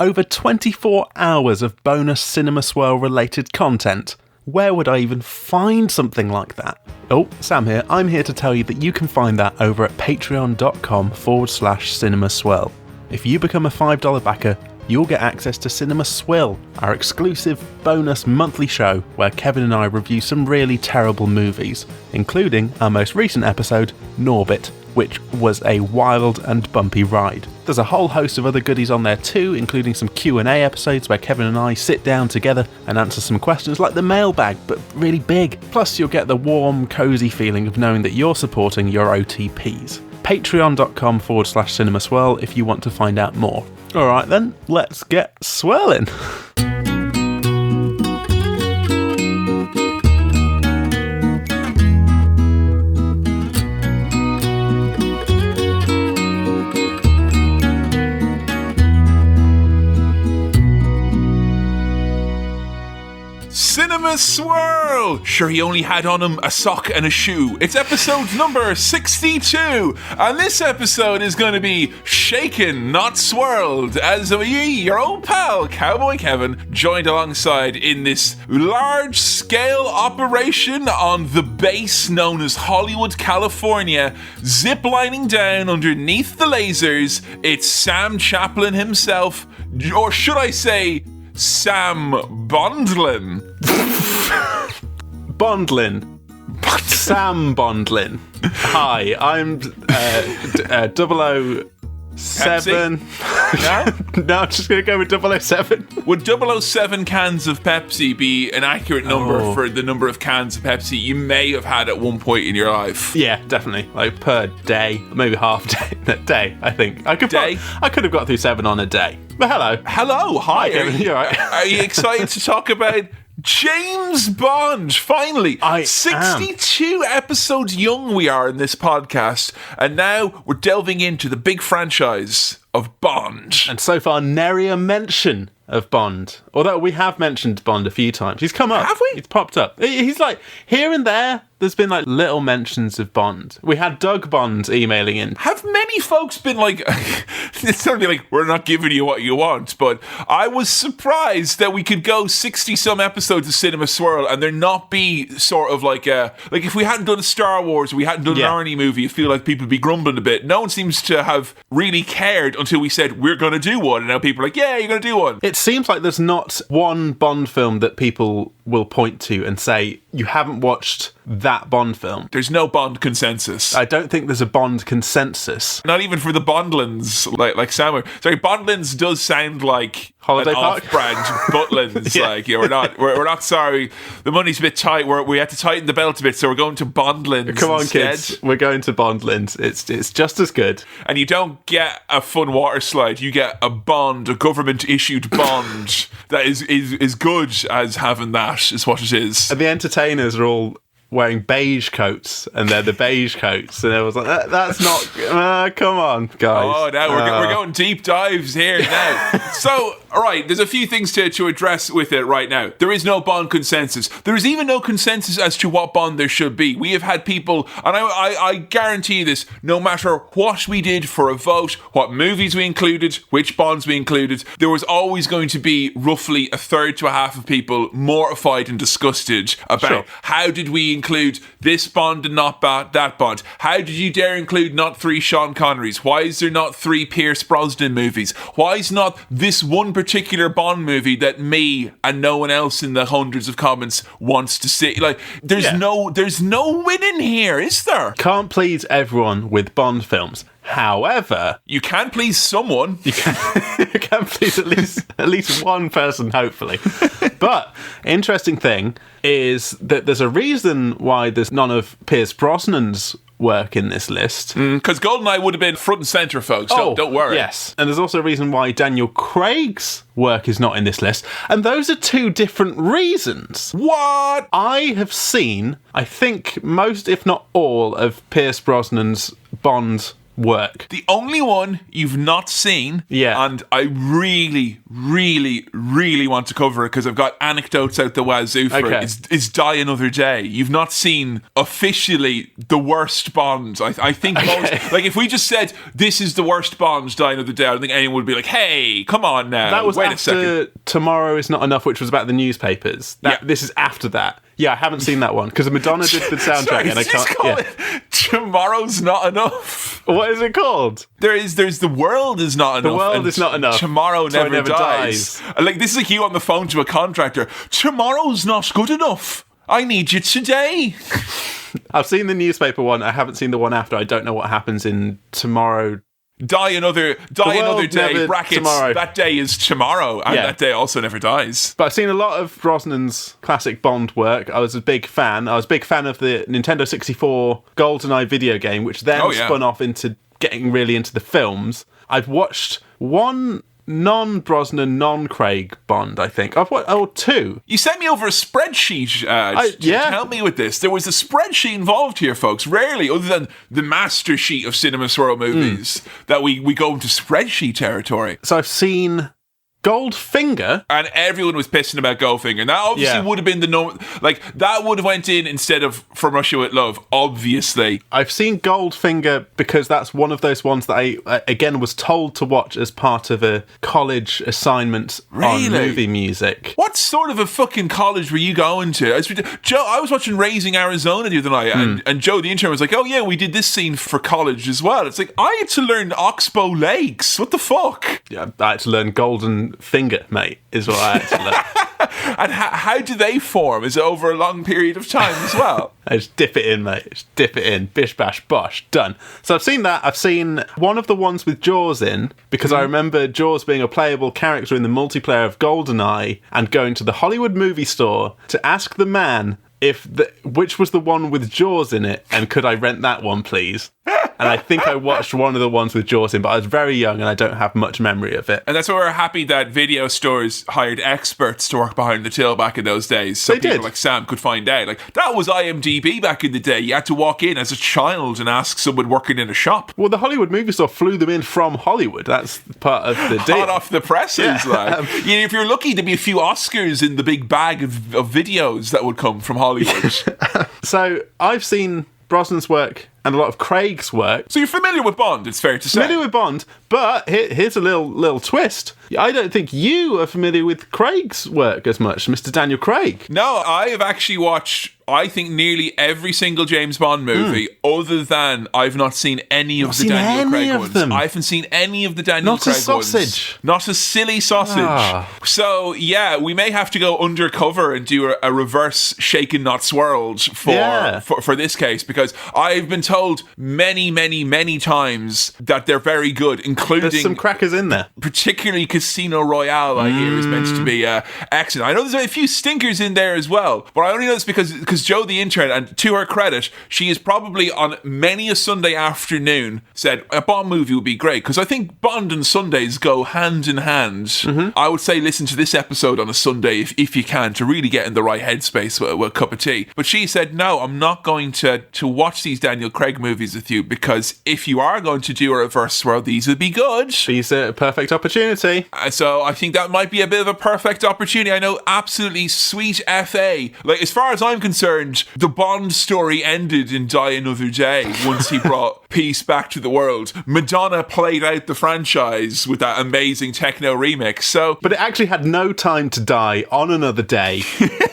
over 24 hours of bonus Cinema Swirl related content. Where would I even find something like that? Oh, Sam here. I'm here to tell you that you can find that over at patreon.com/cinemaswirl. If you become a $5 backer, you'll get access to Cinema Swirl, our exclusive bonus monthly show where Kevin and I review some really terrible movies, including our most recent episode, Norbit, which was a wild and bumpy ride. There's a whole host of other goodies on there too, including some Q&A episodes where Kevin and I sit down together and answer some questions like the mailbag, but really big. Plus you'll get the warm, cosy feeling of knowing that you're supporting your OTPs. Patreon.com/cinemaswirl if you want to find out more. Alright then, let's get swirling. Cinema Swirl! Sure, he only had on him a sock and a shoe. It's episode number 62, and this episode is going to be shaken, not swirled, as your old pal, Cowboy Kevin, joined alongside in this large-scale operation on the base known as Hollywood, California, ziplining down underneath the lasers. It's Sam Chaplin himself, or should I say, Sam Bondlin. Bondlin. Sam Bondlin. Hi, I'm 007. No, I'm just going to go with 007. Would 007 cans of Pepsi be an accurate number for the number of cans of Pepsi you may have had at one point in your life? Yeah, definitely. Like per day, maybe half day, I think. I could have got through 7 on a day. But hello. Hi. Kevin, you all right? Are you excited to talk about James Bond? Finally, 62 episodes young we are in this podcast, and now we're delving into the big franchise of Bond. And so far, nary a mention of Bond. Although we have mentioned Bond a few times. He's come up. Have we? He's popped up. He's like, here and there, there's been like little mentions of Bond. We had Doug Bond emailing in. Have many folks been like, it's going to be like, we're not giving you what you want, but I was surprised that we could go 60-some episodes of Cinema Swirl and there not be sort of like if we hadn't done a Star Wars or we hadn't done an Arnie movie, you feel like people would be grumbling a bit. No one seems to have really cared until we said, we're going to do one, and now people are like, yeah, you're going to do one. It seems like there's not one Bond film that people will point to and say, you haven't watched that Bond film. There's no Bond consensus. I don't think there's a Bond consensus. Not even for the Bondlins, like Sam. Sorry, Bondlins does sound like Holiday Park? Off-brand Butlins. Yeah. Like, we're not sorry. The money's a bit tight. We had to tighten the belt a bit, so we're going to Bondlins. Come on, instead. kids. We're going to Bondlins. It's just as good. And you don't get a fun water slide. You get a bond, a government-issued bond that is good as having that, is what it is. And the entertainers are all wearing beige coats, and they're the beige coats, and it was like, that's not, come on, guys. Oh, now we're going deep dives here now. So, all right, there's a few things to address with it right now. There is no Bond consensus. There is even no consensus as to what Bond there should be. We have had people, and I guarantee you this, no matter what we did for a vote, what movies we included, which Bonds we included, there was always going to be roughly a third to a half of people mortified and disgusted about how did we include this Bond and not that Bond? How did you dare include not 3 Sean Connerys? Why is there not 3 Pierce Brosnan movies? Why is not this one particular Bond movie that me and no one else in the hundreds of comments wants to see? Like, there's no winning here, is there? Can't please everyone with Bond films. However, you can please someone. You can please at least one person, hopefully. But interesting thing is that there's a reason why there's none of Pierce Brosnan's work in this list. Because GoldenEye would have been front and centre, folks. Don't worry. Yes. And there's also a reason why Daniel Craig's work is not in this list. And those are 2 different reasons. What? I have seen, I think, most, if not all, of Pierce Brosnan's Bond work. The only one you've not seen, and I really, really, really want to cover it because I've got anecdotes out the wazoo for it, is Die Another Day. You've not seen officially the worst Bond. I think most, like if we just said this is the worst Bond, Die Another Day, I don't think anyone would be like, hey, come on now. That was Wait after a second. Tomorrow Is Not Enough, which was about the newspapers. This is after that. Yeah, I haven't seen that one because Madonna did the soundtrack. Sorry, and I can't. Call it Tomorrow's Not Enough. What is it called? There's The World Is Not Enough. The World Is Not Enough. Tomorrow never dies. Like, this is like you on the phone to a contractor. Tomorrow's not good enough. I need you today. I've seen the newspaper one. I haven't seen the one after. I don't know what happens in Tomorrow. Die another day, brackets, tomorrow. That day is tomorrow, and that day also never dies. But I've seen a lot of Brosnan's classic Bond work. I was a big fan. I was a big fan of the Nintendo 64 GoldenEye video game, which then spun off into getting really into the films. I've watched one non-Brosnan, non-Craig Bond, I think. Two. You sent me over a spreadsheet to help me with this. There was a spreadsheet involved here, folks. Rarely, other than the master sheet of Cinema Swirl movies, that we go into spreadsheet territory. So I've seen Goldfinger. And everyone was pissing about Goldfinger. And that obviously would have been that would have went in instead of From Russia With Love, obviously. I've seen Goldfinger because that's one of those ones that I, again, was told to watch as part of a college assignment on movie music. What sort of a fucking college were you going to? Joe, I was watching Raising Arizona the other night, and Joe, the intern, was like, oh yeah, we did this scene for college as well. It's like, I had to learn Oxbow Lakes. What the fuck? Yeah, I had to learn Golden Finger, mate, is what I had to learn. And how do they form? Is it over a long period of time as well? I just dip it in, mate. Just dip it in. Bish, bash, bosh. Done. So I've seen that. I've seen one of the ones with Jaws in, because I remember Jaws being a playable character in the multiplayer of GoldenEye, and going to the Hollywood movie store to ask the man which was the one with Jaws in it, and could I rent that one, please? And I think I watched one of the ones with Jaws in, but I was very young and I don't have much memory of it. And that's why we're happy that video stores hired experts to work behind the till back in those days. So people like Sam could find out. Like, that was IMDb back in the day. You had to walk in as a child and ask someone working in a shop. Well, the Hollywood movie store flew them in from Hollywood. That's part of the deal. Hot off the presses, like. If you're lucky, there'd be a few Oscars in the big bag of videos that would come from Hollywood. So I've seen Brosnan's work and a lot of Craig's work. So you're familiar with Bond, it's fair to say. Familiar with Bond, but here's a little twist. I don't think you are familiar with Craig's work as much, Mr. Daniel Craig. No, I have actually watched, I think, nearly every single James Bond movie, other than I've not seen any of the Daniel Craig ones. I haven't seen any of the Daniel Craig ones. Not a sausage. Not a silly sausage. So, yeah, we may have to go undercover and do a reverse shaken not swirled for this case, because I've been told many, many, many times that they're very good, including... There's some crackers in there. Particularly Casino Royale, I hear, is meant to be excellent. I know there's a few stinkers in there as well, but I only know this because Joe the intern, and to her credit, she is probably on many a Sunday afternoon said a Bond movie would be great, because I think Bond and Sundays go hand in hand. I would say listen to this episode on a Sunday if you can, to really get in the right headspace with a cup of tea. But she said, no, I'm not going to watch these Daniel Craig movies with you, because if you are going to do a reverse swirl, these would be good. These are a perfect opportunity. So I think that might be a bit of a perfect opportunity. I know, absolutely sweet FA. Like, as far as I'm concerned, the Bond story ended in Die Another Day once he brought peace back to the world. Madonna played out the franchise with that amazing techno remix. But it actually had no time to die on another day,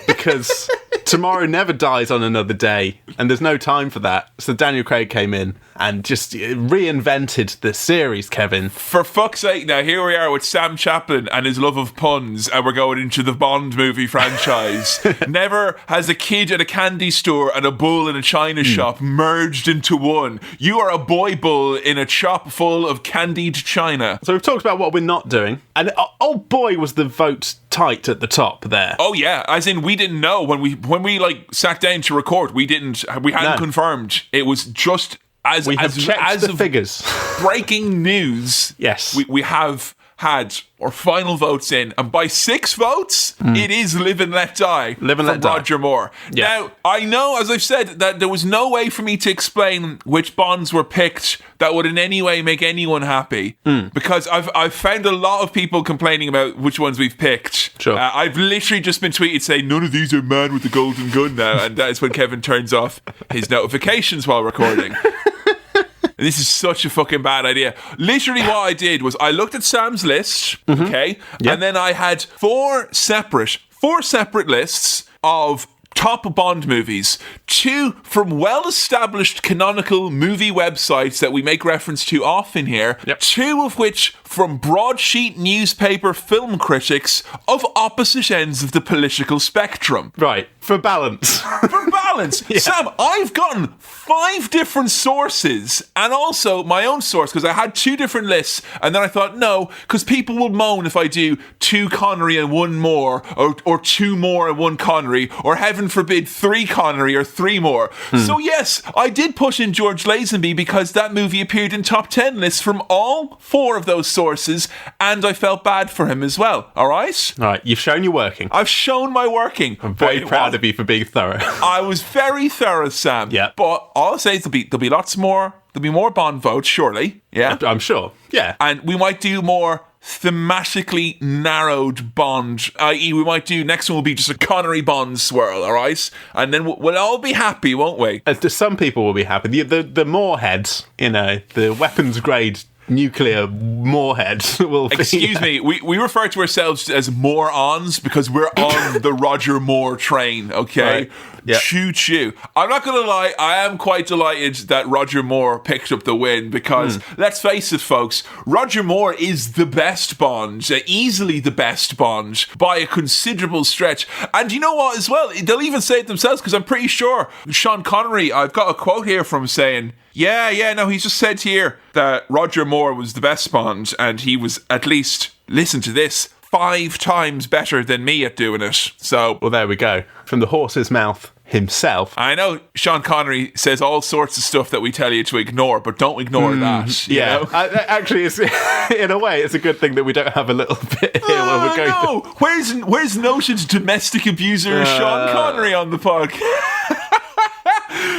because tomorrow never dies on another day, and there's no time for that. So Daniel Craig came in and just reinvented the series, Kevin. For fuck's sake, now here we are with Sam Chaplin and his love of puns, and we're going into the Bond movie franchise. Never has a kid at a candy store and a bull in a china shop merged into one. You are a boy bull in a shop full of candied china. So we've talked about what we're not doing, and oh boy was the vote tight at the top there. Oh yeah, as in we didn't know when we like sat down to record, we hadn't confirmed. It was just as checked the figures. Breaking news. Yes, we have had our final votes in, and by 6 votes, it is Live and Let Die Live and from Let Die. Roger Moore. Yeah. Now, I know, as I've said, that there was no way for me to explain which Bonds were picked that would in any way make anyone happy, because I've found a lot of people complaining about which ones we've picked. Sure. I've literally just been tweeted saying none of these are Man with the Golden Gun now, and that is when Kevin turns off his notifications while recording. This is such a fucking bad idea. Literally what I did was I looked at Sam's list, okay? Yeah. And then I had four separate lists of top Bond movies. 2 from well-established canonical movie websites that we make reference to often here. Yep. 2 of which from broadsheet newspaper film critics of opposite ends of the political spectrum. Right, for balance. For balance. Yeah. Sam, I've gotten 5 different sources and also my own source, because I had 2 different lists, and then I thought, no, because people will moan if I do 2 Connery and 1 Moore, or 2 Moore and 1 Connery, or heaven forbid 3 Connery or 3 Moore. So yes, I did push in George Lazenby because that movie appeared in top 10 lists from all 4 of those sources, and I felt bad for him as well, alright? All right, you've shown you're working. I've shown my working. I'm very proud of you for being thorough. I was very thorough, Sam. Yeah. But all I'll say is there'll be lots more. There'll be more Bond votes, surely. Yeah. I'm sure. Yeah. And we might do more thematically narrowed Bond, i.e. we might do, next one will be just a Connery Bond swirl, all right? And then we'll all be happy, won't we? Some people will be happy. The Moorheads, the weapons grade nuclear Moorheads will be... Excuse me, we refer to ourselves as morons because we're on the Roger Moore train, okay? Right. Yep. Choo choo. I'm not going to lie, I am quite delighted that Roger Moore picked up the win because, let's face it, folks, Roger Moore is the best Bond, easily the best Bond, by a considerable stretch. And you know what, as well, they'll even say it themselves, because I'm pretty sure Sean Connery, I've got a quote here from saying, no, he's just said here that Roger Moore was the best Bond, and he was at least, listen to this, 5 times better than me at doing it. So, well, there we go. From the horse's mouth himself. I know Sean Connery says all sorts of stuff that we tell you to ignore, but don't ignore that. You know? Actually, it's, in a way, it's a good thing that we don't have a little bit here where we're going. No, where's noted domestic abuser Sean Connery on the podcast?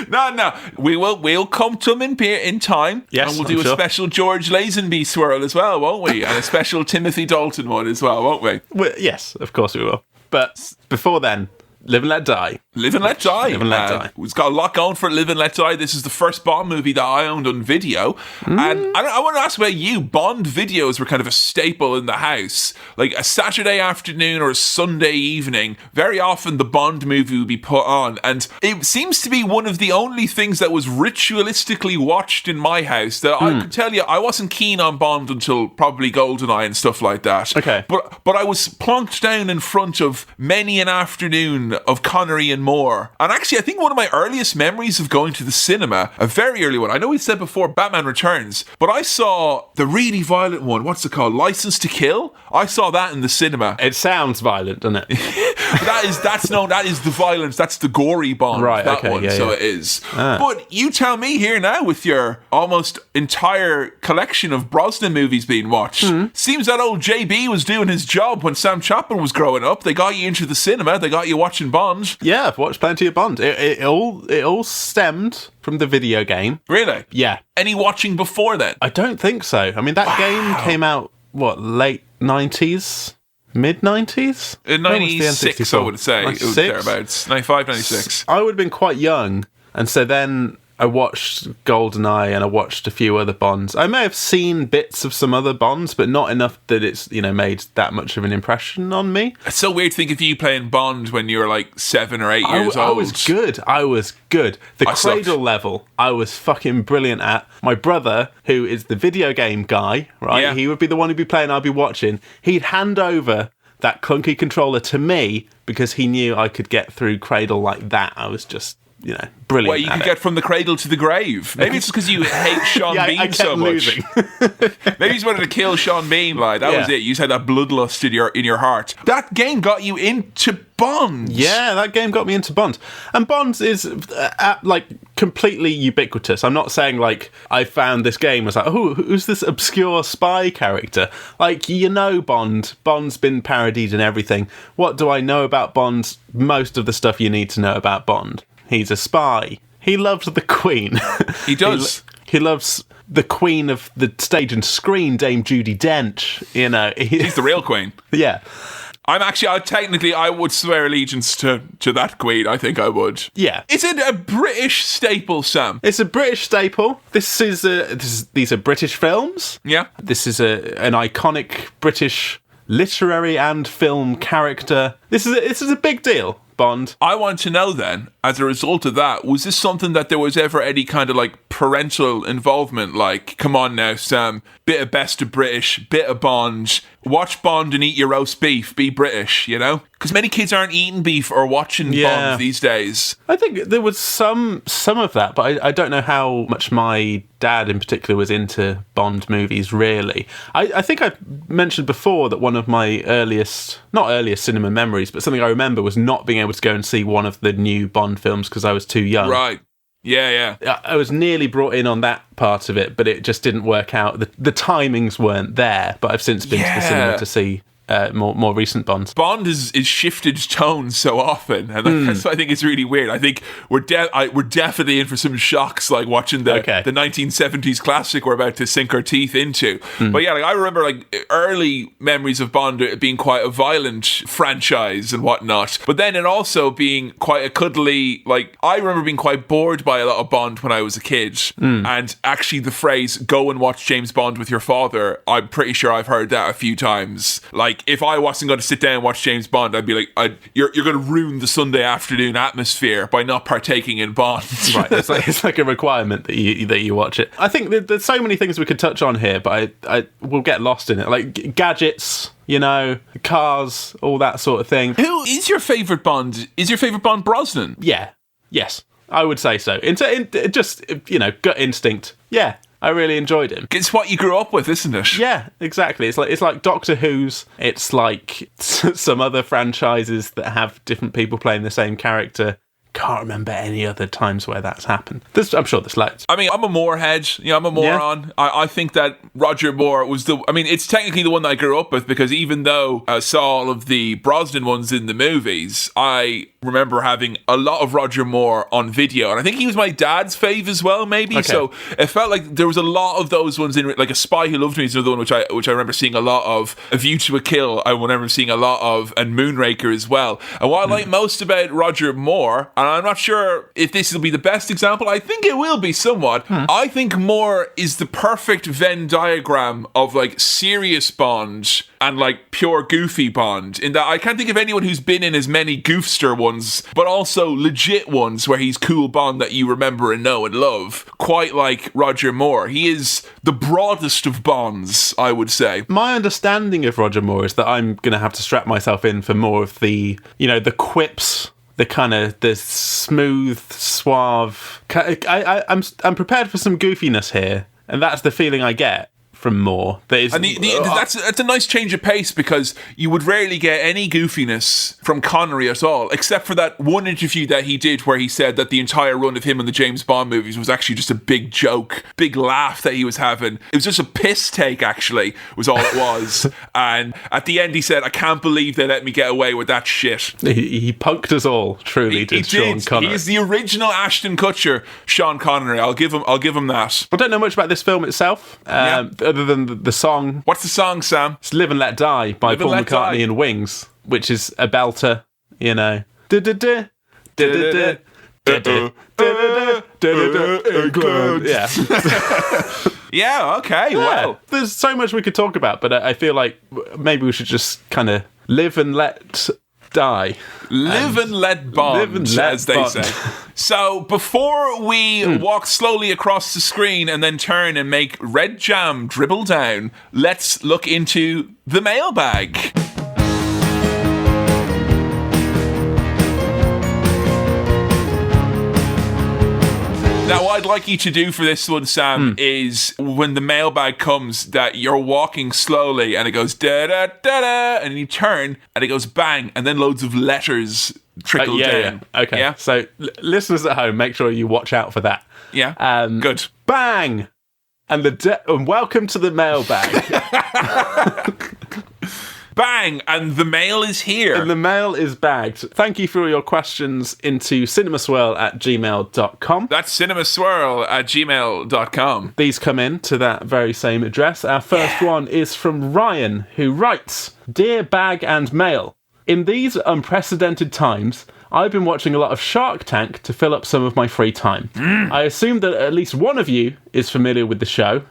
No, we'll come to him in time. Yes, and we'll do a special George Lazenby swirl as well, won't we? And a special Timothy Dalton one as well, won't we? Yes, of course we will. But before then, Live and Let Die. Live and Let Die. Live and Let Die. It's got a lot going for Live and Let Die. This is the first Bond movie that I owned on video. And I want to ask about you. Bond videos were kind of a staple in the house. Like a Saturday afternoon or a Sunday evening, very often the Bond movie would be put on. And it seems to be one of the only things that was ritualistically watched in my house. That I could tell you, I wasn't keen on Bond until probably GoldenEye and stuff like that. Okay. But I was plonked down in front of many an afternoon of Connery and Moore. And actually, I think one of my earliest memories of going to the cinema, a very early one, I know we said before Batman Returns, but I saw the really violent one, what's it called? License to Kill? I saw that in the cinema. It sounds violent, doesn't it? that is the violence, that's the gory Bond, right, that okay, one, yeah, so yeah. it is. But you tell me here now, with your almost entire collection of Brosnan movies being watched, seems that old JB was doing his job when Sam Chaplin was growing up. They got you into the cinema, they got you watching Bond. Yeah, I've watched plenty of Bond. It all stemmed from the video game. Really? Yeah. Any watching before then? I don't think so. I mean, that game came out, late 90s? Mid-90s? In 96, I would say. 96? It was thereabouts. 95, 96. I would have been quite young. And so then I watched GoldenEye and I watched a few other Bonds. I may have seen bits of some other Bonds, but not enough that it's, made that much of an impression on me. It's so weird to think of you playing Bond when you were like 7 or 8 years old. I was good. The Cradle level, I was fucking brilliant at. My brother, who is the video game guy, right? Yeah. He would be the one who'd be playing, I'd be watching. He'd hand over that clunky controller to me because he knew I could get through Cradle like that. I was just... brilliant. Well, you could get from the cradle to the grave. Maybe it's because you hate Sean Bean so much. Maybe you just wanted to kill Sean Bean. Like that was it. You just had that bloodlust in your heart. That game got you into Bond. Yeah, that game got me into Bond. And Bond is completely ubiquitous. I'm not saying like I found this game was like, oh, who's this obscure spy character? Like, Bond. Bond's been parodied and everything. What do I know about Bond? Most of the stuff you need to know about Bond. He's a spy. He loves the Queen. He does. He loves the Queen of the stage and screen, Dame Judi Dench. He's the real Queen. Yeah. I would swear allegiance to that Queen. I think I would. Yeah. Is it a British staple, Sam? It's a British staple. These are British films. Yeah. This is an iconic British literary and film character. This is a big deal, Bond. I want to know then, as a result of that, was this something that there was ever any kind of like parental involvement? Like, come on now, Sam, bit of Best of British, bit of Bond, watch Bond and eat your roast beef, be British, Because many kids aren't eating beef or watching Bond these days. I think there was some of that, but I don't know how much my dad in particular was into Bond movies, really. I think I mentioned before that one of my not earliest cinema memories, but something I remember was not being able to go and see one of the new Bond films because I was too young. Right. Yeah. I was nearly brought in on that part of it, but it just didn't work out. The timings weren't there, but I've since been to the cinema to see more recent Bonds. Bond is shifted tone so often, and that's what I think is really weird. I think we're definitely in for some shocks, like watching the 1970s classic we're about to sink our teeth into. But yeah, like I remember like early memories of Bond being quite a violent franchise and whatnot, but then it also being quite a cuddly. Like I remember being quite bored by a lot of Bond when I was a kid, and actually the phrase "go and watch James Bond with your father," I'm pretty sure I've heard that a few times. Like, if I wasn't going to sit down and watch James Bond, I'd be like, you're going to ruin the Sunday afternoon atmosphere by not partaking in Bond. Right, it's like a requirement that you watch it. I think there's so many things we could touch on here, but I will get lost in it. Like gadgets, cars, all that sort of thing. Who is your favourite Bond? Is your favourite Bond Brosnan? Yeah. Yes. I would say so. Just gut instinct. Yeah. I really enjoyed him. It's what you grew up with, isn't it? Yeah, exactly. It's like Doctor Who's. It's like some other franchises that have different people playing the same character. Can't remember any other times where that's happened. I'm sure there's loads. I mean, I'm a Moorhead. I'm a moron. Yeah. I think that Roger Moore was it's technically the one that I grew up with, because even though I saw all of the Brosnan ones in the movies, I remember having a lot of Roger Moore on video, and I think he was my dad's fave as well, maybe. Okay. So it felt like there was a lot of those ones in, like A Spy Who Loved Me is another one which I remember seeing a lot of. A View to a Kill I remember seeing a lot of, and Moonraker as well. And what I like most about Roger Moore, and I'm not sure if this will be the best example, I think it will be somewhat. I think Moore is the perfect Venn diagram of like serious Bond and like pure goofy Bond, in that I can't think of anyone who's been in as many goofster ones, but also legit ones where he's cool Bond that you remember and know and love, quite like Roger Moore. He is the broadest of Bonds, I would say. My understanding of Roger Moore is that I'm going to have to strap myself in for more of the, the quips, the kind of the smooth, suave. I'm prepared for some goofiness here, and that's the feeling I get from Moore. That's a nice change of pace, because you would rarely get any goofiness from Connery at all, except for that one interview that he did where he said that the entire run of him in the James Bond movies was actually just a big joke, big laugh that he was having. It was just a piss take, actually, was all it was. And at the end he said, I can't believe they let me get away with that shit. He punked us all, truly, did Sean Connery. He's the original Ashton Kutcher, Sean Connery. I'll give him that. I don't know much about this film itself. Other than the song. What's the song, Sam? It's Live and Let Die by Paul McCartney and Wings, which is a belter, England. Yeah. Yeah, okay, well. There's so much we could talk about, but I feel like maybe we should just kind of live and let die. Live and let Bond, as they say. So before we walk slowly across the screen and then turn and make red jam dribble down, let's look into the mailbag. Now, what I'd like you to do for this one, Sam, is when the mailbag comes, that you're walking slowly and it goes da-da-da-da, and you turn and it goes bang, and then loads of letters trickle down. Yeah. Okay. Yeah? So, listeners at home, make sure you watch out for that. Yeah. Good. Bang! And and welcome to the mailbag. Bang! And the mail is here. And the mail is bagged. Thank you for all your questions into cinemaswirl@gmail.com. That's cinemaswirl@gmail.com. These come in to that very same address. Our first one is from Ryan, who writes, Dear Bag and Mail, in these unprecedented times, I've been watching a lot of Shark Tank to fill up some of my free time. I assume that at least one of you is familiar with the show,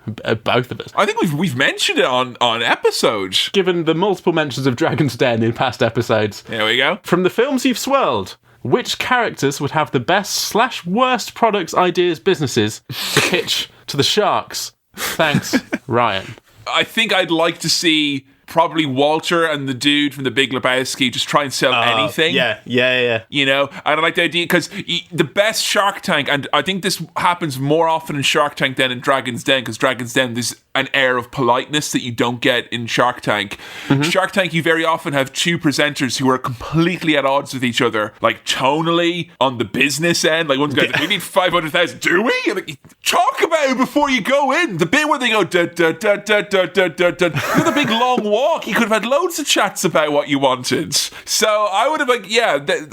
both of us. I think we've mentioned it on episodes. Given the multiple mentions of Dragon's Den in past episodes. There we go. From the films you've swirled, which characters would have the best/worst products, ideas, businesses to pitch to the sharks? Thanks, Ryan. I think I'd like to see probably Walter and the dude from The Big Lebowski just try and sell anything. Yeah. You know, and I like the idea because the best Shark Tank, and I think this happens more often in Shark Tank than in Dragon's Den, because Dragon's Den, there's an air of politeness that you don't get in Shark Tank. Shark Tank, you very often have two presenters who are completely at odds with each other, like tonally on the business end. Like one's going, we need 500,000, do we? And like, talk about it before you go in. The bit where they go, da da da da da da da da. The big long walk. You could have had loads of chats about what you wanted. So I would have I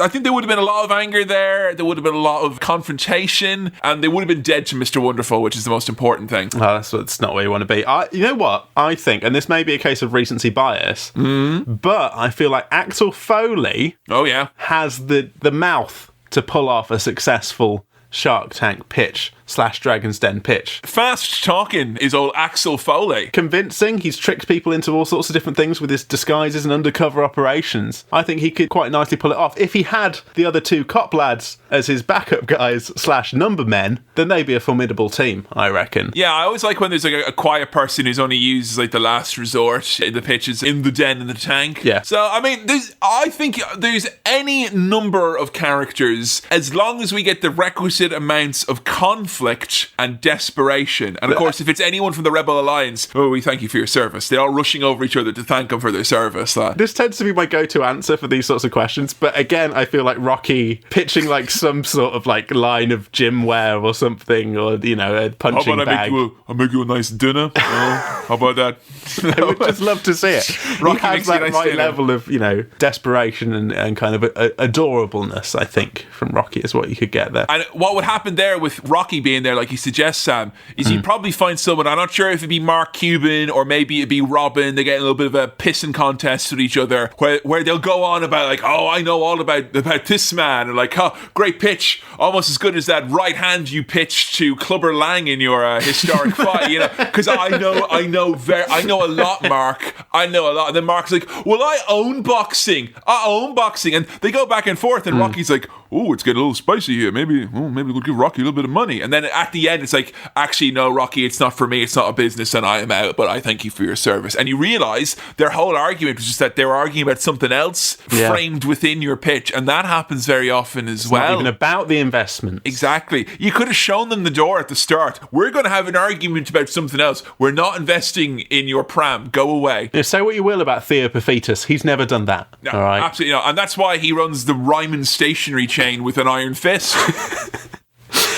think there would have been a lot of anger there. There would have been a lot of confrontation, and they would have been dead to Mr. Wonderful, which is the most important thing. That's not where you want to be. You know what? I think, and this may be a case of recency bias, but I feel like Axel Foley has the mouth to pull off a successful Shark Tank pitch / Dragon's Den pitch. Fast talking is old Axel Foley. Convincing. He's tricked people into all sorts of different things with his disguises and undercover operations. I think he could quite nicely pull it off. If he had the other two cop lads as his backup guys / number men, then they'd be a formidable team, I reckon. Yeah, I always like when there's like a quiet person who's only used as like the last resort in the pitches, in the den, in the tank. Yeah. So, I mean, I think there's any number of characters, as long as we get the requisite amounts of conflict and desperation. And of course, if it's anyone from the Rebel Alliance, we thank you for your service. They're all rushing over each other to thank them for their service. This tends to be my go-to answer for these sorts of questions, but again, I feel like Rocky pitching like some sort of like line of gym wear or something, or, you know, a punching bag. I'll make you a nice dinner. How about that? I would just love to see it. Rocky he has that right level of, you know, desperation and kind of adorableness, I think, from Rocky is what you could get there. And what would happen there with Rocky being there, like you suggest, Sam, is you'd probably find someone, I'm not sure if it'd be Mark Cuban or maybe it'd be Robin. They get a little bit of a pissing contest with each other where they'll go on about like, oh, I know all about this man, and like, oh, great pitch, almost as good as that right hand you pitched to Clubber Lang in your historic fight, you know, because I know a lot, Mark. I know a lot. And then Mark's like, well, I own boxing. And they go back and forth, and Rocky's like, oh, it's getting a little spicy here. Maybe we'll give Rocky a little bit of money. And then at the end, it's like, actually, no, Rocky, it's not for me. It's not a business, and I am out, but I thank you for your service. And you realize their whole argument was just that they were arguing about something else framed within your pitch. And that happens very often as well. Not even about the investment. Exactly. You could have shown them the door at the start. We're going to have an argument about something else. We're not investing in your pram. Go away. Yeah, say what you will about Theo Paphitis. He's never done that. No, all right? Absolutely not. And that's why he runs the Ryman stationery chain with an iron fist.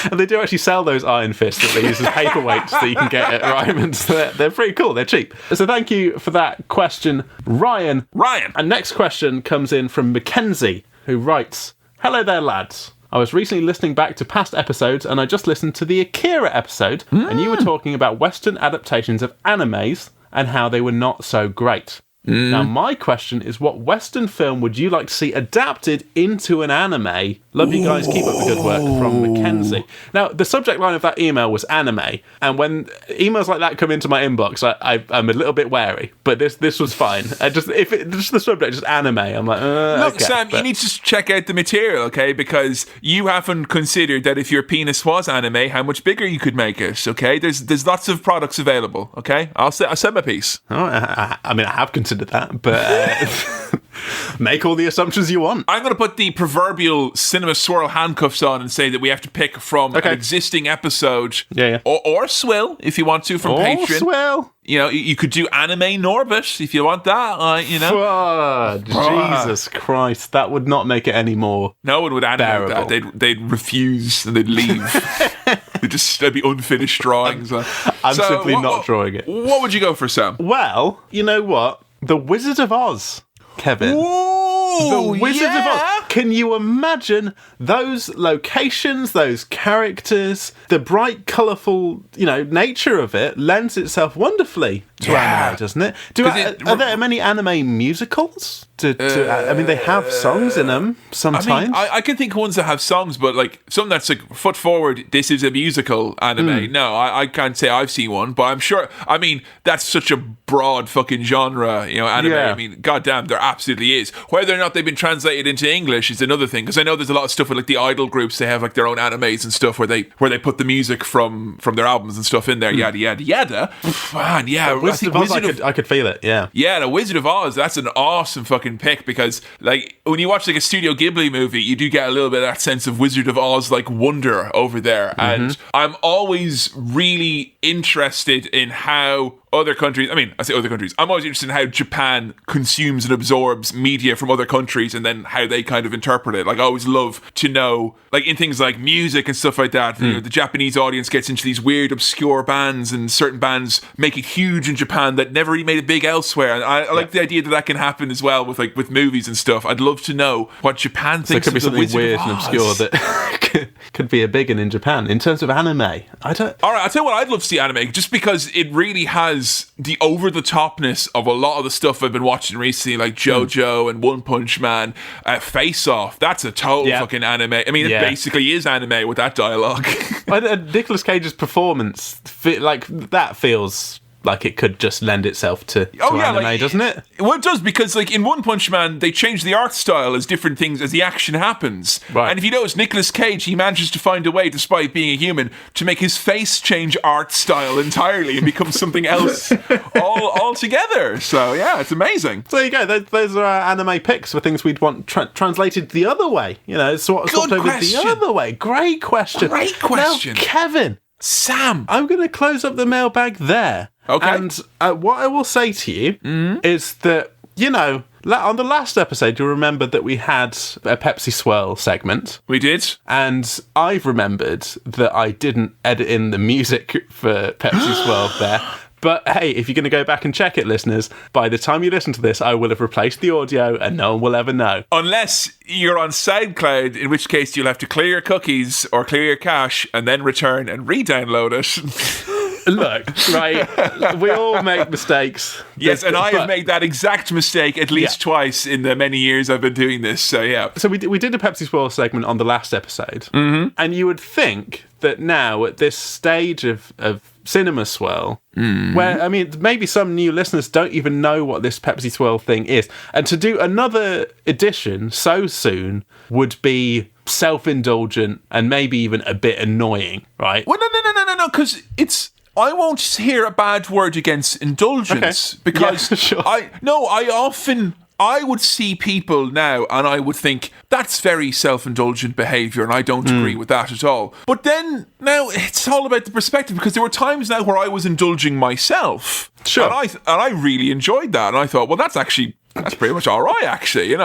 And they do actually sell those iron fists that they use as paperweights that you can get at Ryman's. They're pretty cool. They're cheap. So thank you for that question, Ryan. And next question comes in from Mackenzie, who writes, Hello there, lads. I was recently listening back to past episodes, and I just listened to the Akira episode, and you were talking about Western adaptations of animes and how they were not so great. Now, my question is, what Western film would you like to see adapted into an anime? Love you guys. Keep up the good work, from Mackenzie. Now, the subject line of that email was anime, and when emails like that come into my inbox, I'm a little bit wary. But this was fine. Just the subject, just anime. I'm like, look, okay, Sam, you need to check out the material, okay? Because you haven't considered that if your penis was anime, how much bigger you could make it. Okay, there's lots of products available. Okay, I'll say my piece. Oh, I mean, I have considered that, but Make all the assumptions you want. I'm going to put the proverbial Cinema Swirl handcuffs on and say that we have to pick from an existing episode. Yeah. Or Swill, if you want to, from Patreon. Swell. You know, you could do Anime Norbit if you want that, you know. Oh, Jesus Christ. That would not make it any more No one would animate bearable. that. They'd refuse and they'd leave. There'd be unfinished drawings. I'm simply not drawing it. What would you go for, Sam? Well, you know what? The Wizard of Oz, Kevin. Whoa, The Wizard of Oz. Can you imagine those locations, those characters, the bright, colourful, nature of it lends itself wonderfully to anime, doesn't it? Are there many anime musicals? I mean, they have songs in them sometimes. I mean, I can think of ones that have songs, but like something that's like foot forward, this is a musical anime. No, I can't say I've seen one, but I'm sure. I mean, that's such a broad fucking genre, anime. Yeah. I mean, goddamn, there absolutely is. Whether or not they've been translated into English is another thing, because I know there's a lot of stuff with like the idol groups. They have like their own animes and stuff where they put the music from their albums and stuff in there. Yada yada yada. Man, yeah, Wizard of Oz, I could feel it. Yeah. Yeah, the Wizard of Oz, that's an awesome fucking pick, because like when you watch like a Studio Ghibli movie, you do get a little bit of that sense of Wizard of Oz like wonder over there. And I'm always really interested in how other countries, I say other countries, I'm always interested in how Japan consumes and absorbs media from other countries and then how they kind of interpret it. Like I always love to know, like in things like music and stuff like that, the Japanese audience gets into these weird obscure bands, and certain bands make it huge in Japan that never really made it big elsewhere. And I like the idea that can happen as well with movies and stuff. I'd love to know what Japan thinks There could be of the something Wizard weird of and Oz. obscure that could be a big one in Japan. In terms of anime, I don't... All right, I'll tell you what I'd love to see anime, just because it really has the over-the-topness of a lot of the stuff I've been watching recently, like JoJo and One Punch Man, Face Off. That's a total fucking anime. I mean, it basically is anime with that dialogue. Nicolas Cage's performance, that feels like it could just lend itself to anime, doesn't it? Well, it does, because like in One Punch Man, they change the art style as different things as the action happens. Right. And if you notice, Nicolas Cage, he manages to find a way, despite being a human, to make his face change art style entirely and become something else altogether. So yeah, it's amazing. So there you go. Those are our anime picks for things we'd want translated the other way. Swapped over the other way. Great question. Great question. Now, Kevin. Sam. I'm going to close up the mailbag there. Okay. And what I will say to you is that, on the last episode, you'll remember that we had a Pepsi Swirl segment. We did. And I've remembered that I didn't edit in the music for Pepsi Swirl there. But hey, if you're going to go back and check it, listeners, by the time you listen to this, I will have replaced the audio and no one will ever know. Unless you're on SoundCloud, in which case you'll have to clear your cookies or clear your cache and then return and re-download it. Look, right, we all make mistakes. Yes, and I have made that exact mistake at least twice in the many years I've been doing this, so yeah. So we did a Pepsi Swirl segment on the last episode, and you would think that now, at this stage of Cinema Swirl, where, I mean, maybe some new listeners don't even know what this Pepsi Swirl thing is, and to do another edition so soon would be self-indulgent and maybe even a bit annoying, right? Well, no, because I won't hear a bad word against indulgence, because sure. I would see people now and I would think, that's very self-indulgent behaviour and I don't agree with that at all. But then, now, it's all about the perspective, because there were times now where I was indulging myself. Sure. And I really enjoyed that. And I thought, well, that's pretty much all right, actually.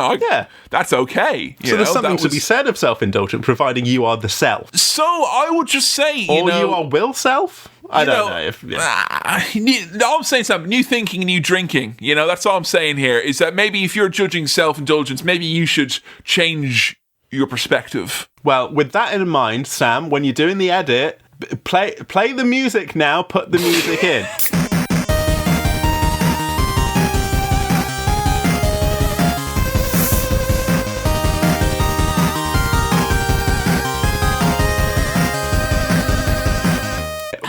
That's okay. So there's something to be said of self-indulgent, providing you are the self. So I would just say, you are will self? I don't know if... I'm saying something. New thinking, new drinking. That's all I'm saying here, is that maybe if you're judging self-indulgence, maybe you should change your perspective. Well, with that in mind, Sam, when you're doing the edit, play the music now, put the music in.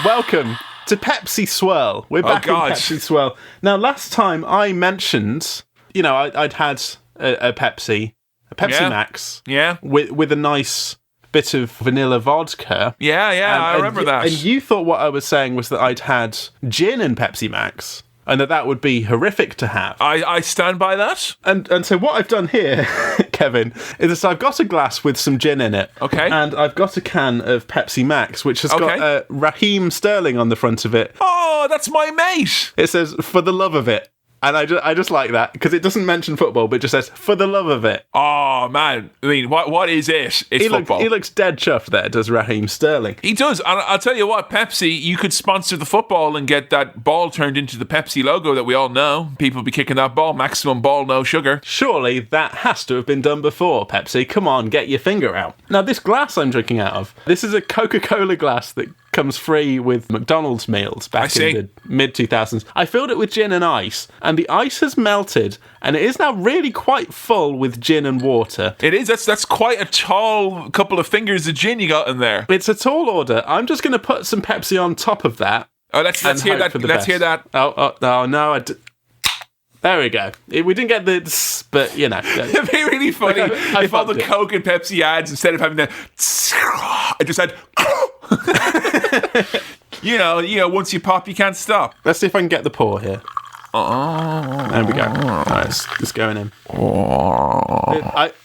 Welcome to Pepsi Swirl. We're back in Pepsi Swirl. Now, last time I mentioned, I'd had a Pepsi Max. Yeah. With a nice bit of vanilla vodka. Yeah, I remember that. And you thought what I was saying was that I'd had gin and Pepsi Max. and that would be horrific to have. I stand by that. And so what I've done here, Kevin, is I've got a glass with some gin in it. Okay. And I've got a can of Pepsi Max, which has got Raheem Sterling on the front of it. Oh, that's my mate. It says, "For the love of it." And I just like that, because it doesn't mention football, but it just says, "For the love of it." Oh, man. I mean, what is it? It's football. He looks dead chuffed there, does Raheem Sterling. He does. And I'll tell you what, Pepsi, you could sponsor the football and get that ball turned into the Pepsi logo that we all know. People be kicking that ball. Maximum ball, no sugar. Surely that has to have been done before, Pepsi. Come on, get your finger out. Now, this glass I'm drinking out of, this is a Coca-Cola glass that comes free with McDonald's meals back in the mid-2000s. I filled it with gin and ice, and the ice has melted, and it is now really quite full with gin and water. It is. That's quite a tall couple of fingers of gin you got in there. It's a tall order. I'm just going to put some Pepsi on top of that. Oh, let's hear that. Let's hear that. Oh no, there we go. We didn't get this, but you know. It'd be really funny if all the Coke and Pepsi ads, instead of having the, I just had, you know, once you pop, you can't stop. Let's see if I can get the pour here. There we go. All right, it's going in.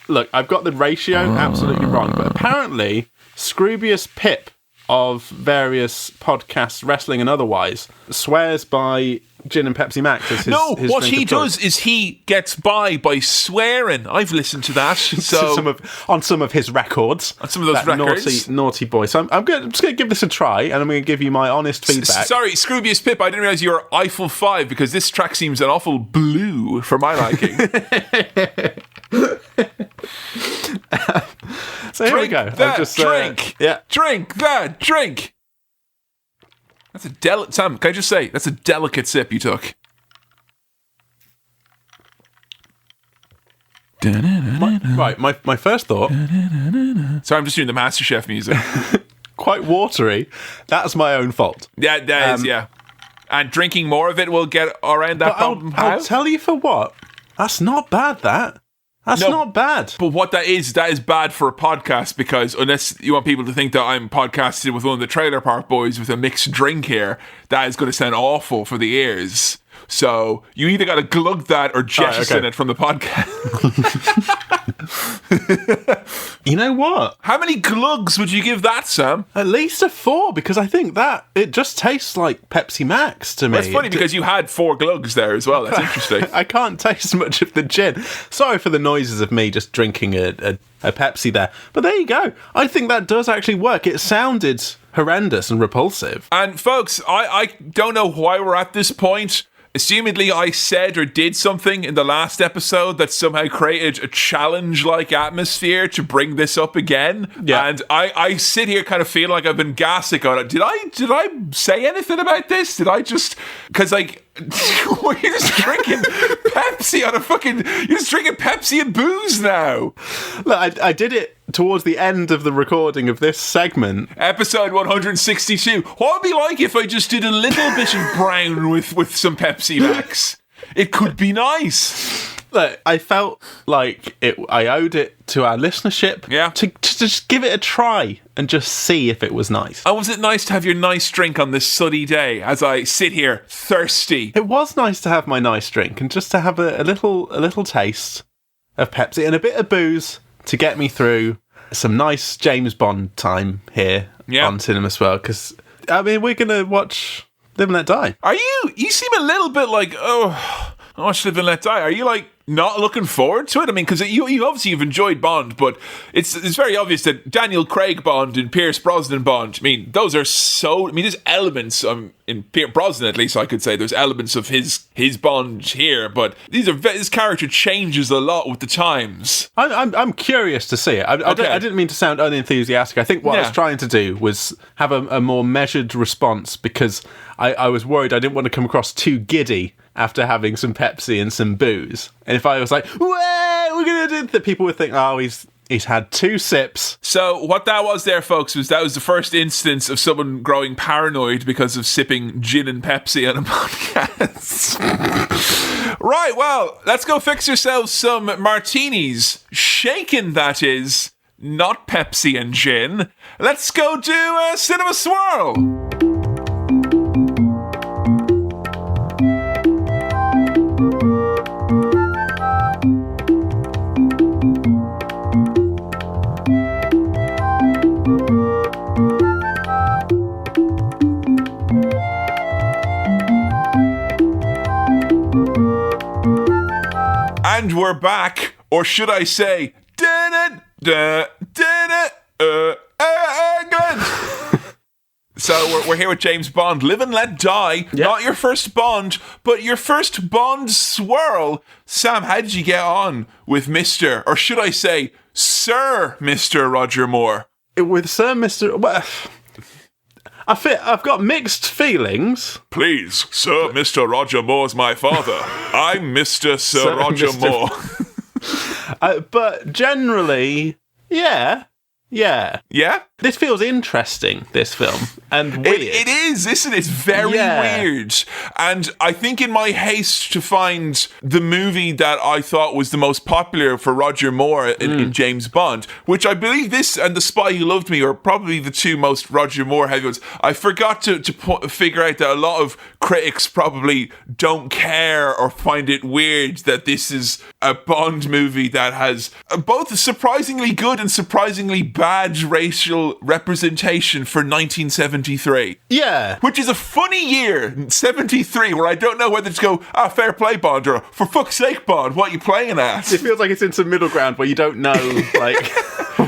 Look, I've got the ratio absolutely wrong, but apparently Scroobius Pip of various podcasts, wrestling and otherwise, swears by gin and Pepsi Max as his what drink he of choice. does is he gets by swearing. I've listened to that. So on some of his records. On some of those records. Naughty boy. So I'm just going to give this a try, and I'm going to give you my honest feedback. Sorry, Scroobius Pip, I didn't realise you were Eiffel 5, because this track seems an awful blue for my liking. So here we go. Drink that drink. That's a Sam, can I just say, that's a delicate sip you took. My first thought. Sorry, I'm just doing the MasterChef music. Quite watery. That's my own fault. Yeah, that is, yeah. And drinking more of it will get around that problem. I'll tell you for what. That's not bad, That's not bad. But what that is bad for a podcast, because unless you want people to think that I'm podcasting with one of the Trailer Park Boys with a mixed drink here, that is going to sound awful for the ears. So you either got to glug that or jettison it from the podcast. You know what? How many glugs would you give that, Sam? At least a 4, because I think that it just tastes like Pepsi Max to me. That's funny, because you had 4 glugs there as well. That's interesting. I can't taste much of the gin. Sorry for the noises of me just drinking a Pepsi there. But there you go. I think that does actually work. It sounded horrendous and repulsive. And folks, I don't know why we're at this point. Assumedly, I said or did something in the last episode that somehow created a challenge-like atmosphere to bring this up again. Yeah. And I sit here kind of feeling like I've been gassing on it. Did I say anything about this? Did I just... Because, like... You're just drinking Pepsi on a fucking... You're just drinking Pepsi and booze now. Look, I did it towards the end of the recording of this segment. Episode 162. What would it be like if I just did a little bit of brown with some Pepsi Max? It could be nice. Look, I felt like I owed it to our listenership to just give it a try and just see if it was nice. And was it nice to have your nice drink on this sunny day as I sit here thirsty? It was nice to have my nice drink and just to have a little taste of Pepsi and a bit of booze to get me through some nice James Bond time here on Cinema Swirl, because, I mean, we're going to watch Live and Let Die. You seem a little bit like, I watched Live and Let Die. Are you, like, not looking forward to it? I mean, because you obviously you've enjoyed Bond, but it's very obvious that Daniel Craig Bond and Pierce Brosnan Bond, I mean, those are so... I mean, there's elements in Pierce Brosnan, at least I could say, there's elements of his Bond here, but his character changes a lot with the times. I'm curious to see it. I didn't mean to sound unenthusiastic. I think what I was trying to do was have a more measured response, because I was worried I didn't want to come across too giddy after having some Pepsi and some booze. And if I was like, we're going to do that, people would think, oh, he's had 2 sips. So what that was there, folks, was the first instance of someone growing paranoid because of sipping gin and Pepsi on a podcast. Right, well, let's go fix yourselves some martinis. Shaken, that is, not Pepsi and gin. Let's go do a Cinema Swirl. we're back, or should I say, England. So we're here with James Bond. Live and Let Die. Yep. Not your first Bond, but your first Bond swirl. Sam, how did you get on with Mr., or should I say, Sir Mr. Roger Moore? With Sir Mr. Well, I've got mixed feelings. Please, Sir Mr. Roger Moore's my father. I'm Mr. Sir Roger Mr. Moore. But generally, yeah. Yeah? This feels interesting, this film, and weird. It is, isn't it? It's very weird. And I think in my haste to find the movie that I thought was the most popular for Roger Moore in James Bond, which I believe this and The Spy Who Loved Me are probably the two most Roger Moore heavy ones, I forgot to figure out that a lot of critics probably don't care or find it weird that this is a Bond movie that has both surprisingly good and surprisingly bad racial representation for 1973. Yeah. Which is a funny year, 73, where I don't know whether to go, fair play, Bond, or for fuck's sake, Bond, what are you playing at? It feels like it's in some middle ground where you don't know, like,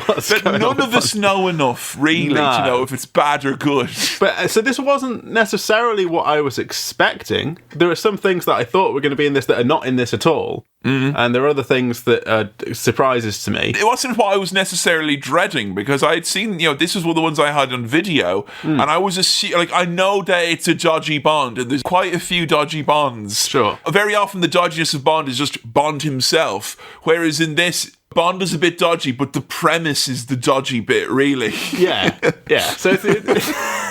what's going on. None of us know enough, really, to know if it's bad or good. But so this wasn't necessarily what I was expecting. There are some things that I thought were going to be in this that are not in this at all. Mm-hmm. And there are other things that are surprises to me. It wasn't what I was necessarily dreading, because I had seen, this was one of the ones I had on video, and I was I know that it's a dodgy Bond, and there's quite a few dodgy Bonds. Sure. Very often the dodginess of Bond is just Bond himself, whereas in this, Bond is a bit dodgy, but the premise is the dodgy bit, really. Yeah. So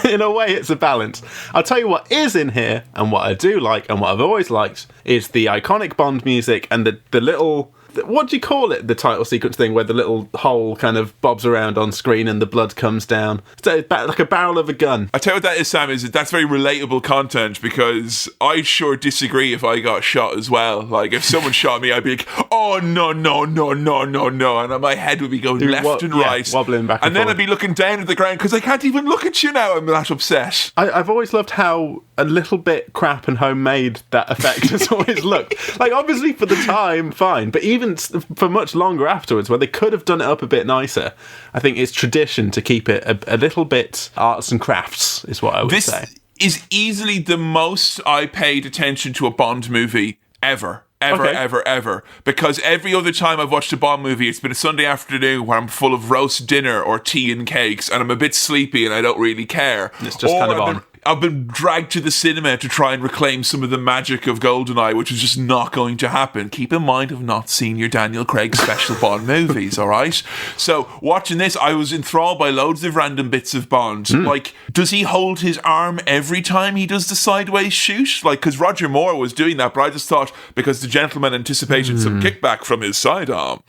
in a way, it's a balance. I'll tell you what is in here, and what I do like, and what I've always liked, is the iconic Bond music and the little... What do you call it? The title sequence thing where the little hole kind of bobs around on screen and the blood comes down. So like a barrel of a gun. I tell you what that is, Sam, is that's very relatable content, because I'd sure disagree if I got shot as well. Like, if someone shot me, I'd be like, oh, no. And my head would be going left and right. Wobbling back and then I'd be looking down at the ground because I can't even look at you now. I'm that upset. I've always loved how a little bit crap and homemade that effect has always looked. Like, obviously for the time, fine. But even for much longer afterwards, where they could have done it up a bit nicer, I think it's tradition to keep it a little bit arts and crafts, is what I would say. This is easily the most I paid attention to a Bond movie ever. Ever. Because every other time I've watched a Bond movie, it's been a Sunday afternoon where I'm full of roast dinner or tea and cakes, and I'm a bit sleepy and I don't really care. It's just kind of on. I've been dragged to the cinema to try and reclaim some of the magic of GoldenEye, which is just not going to happen. Keep in mind, I've not seen your Daniel Craig special Bond movies, all right? So, watching this, I was enthralled by loads of random bits of Bond. Like, does he hold his arm every time he does the sideways shoot? Like, because Roger Moore was doing that, but I just thought, because the gentleman anticipated some kickback from his sidearm.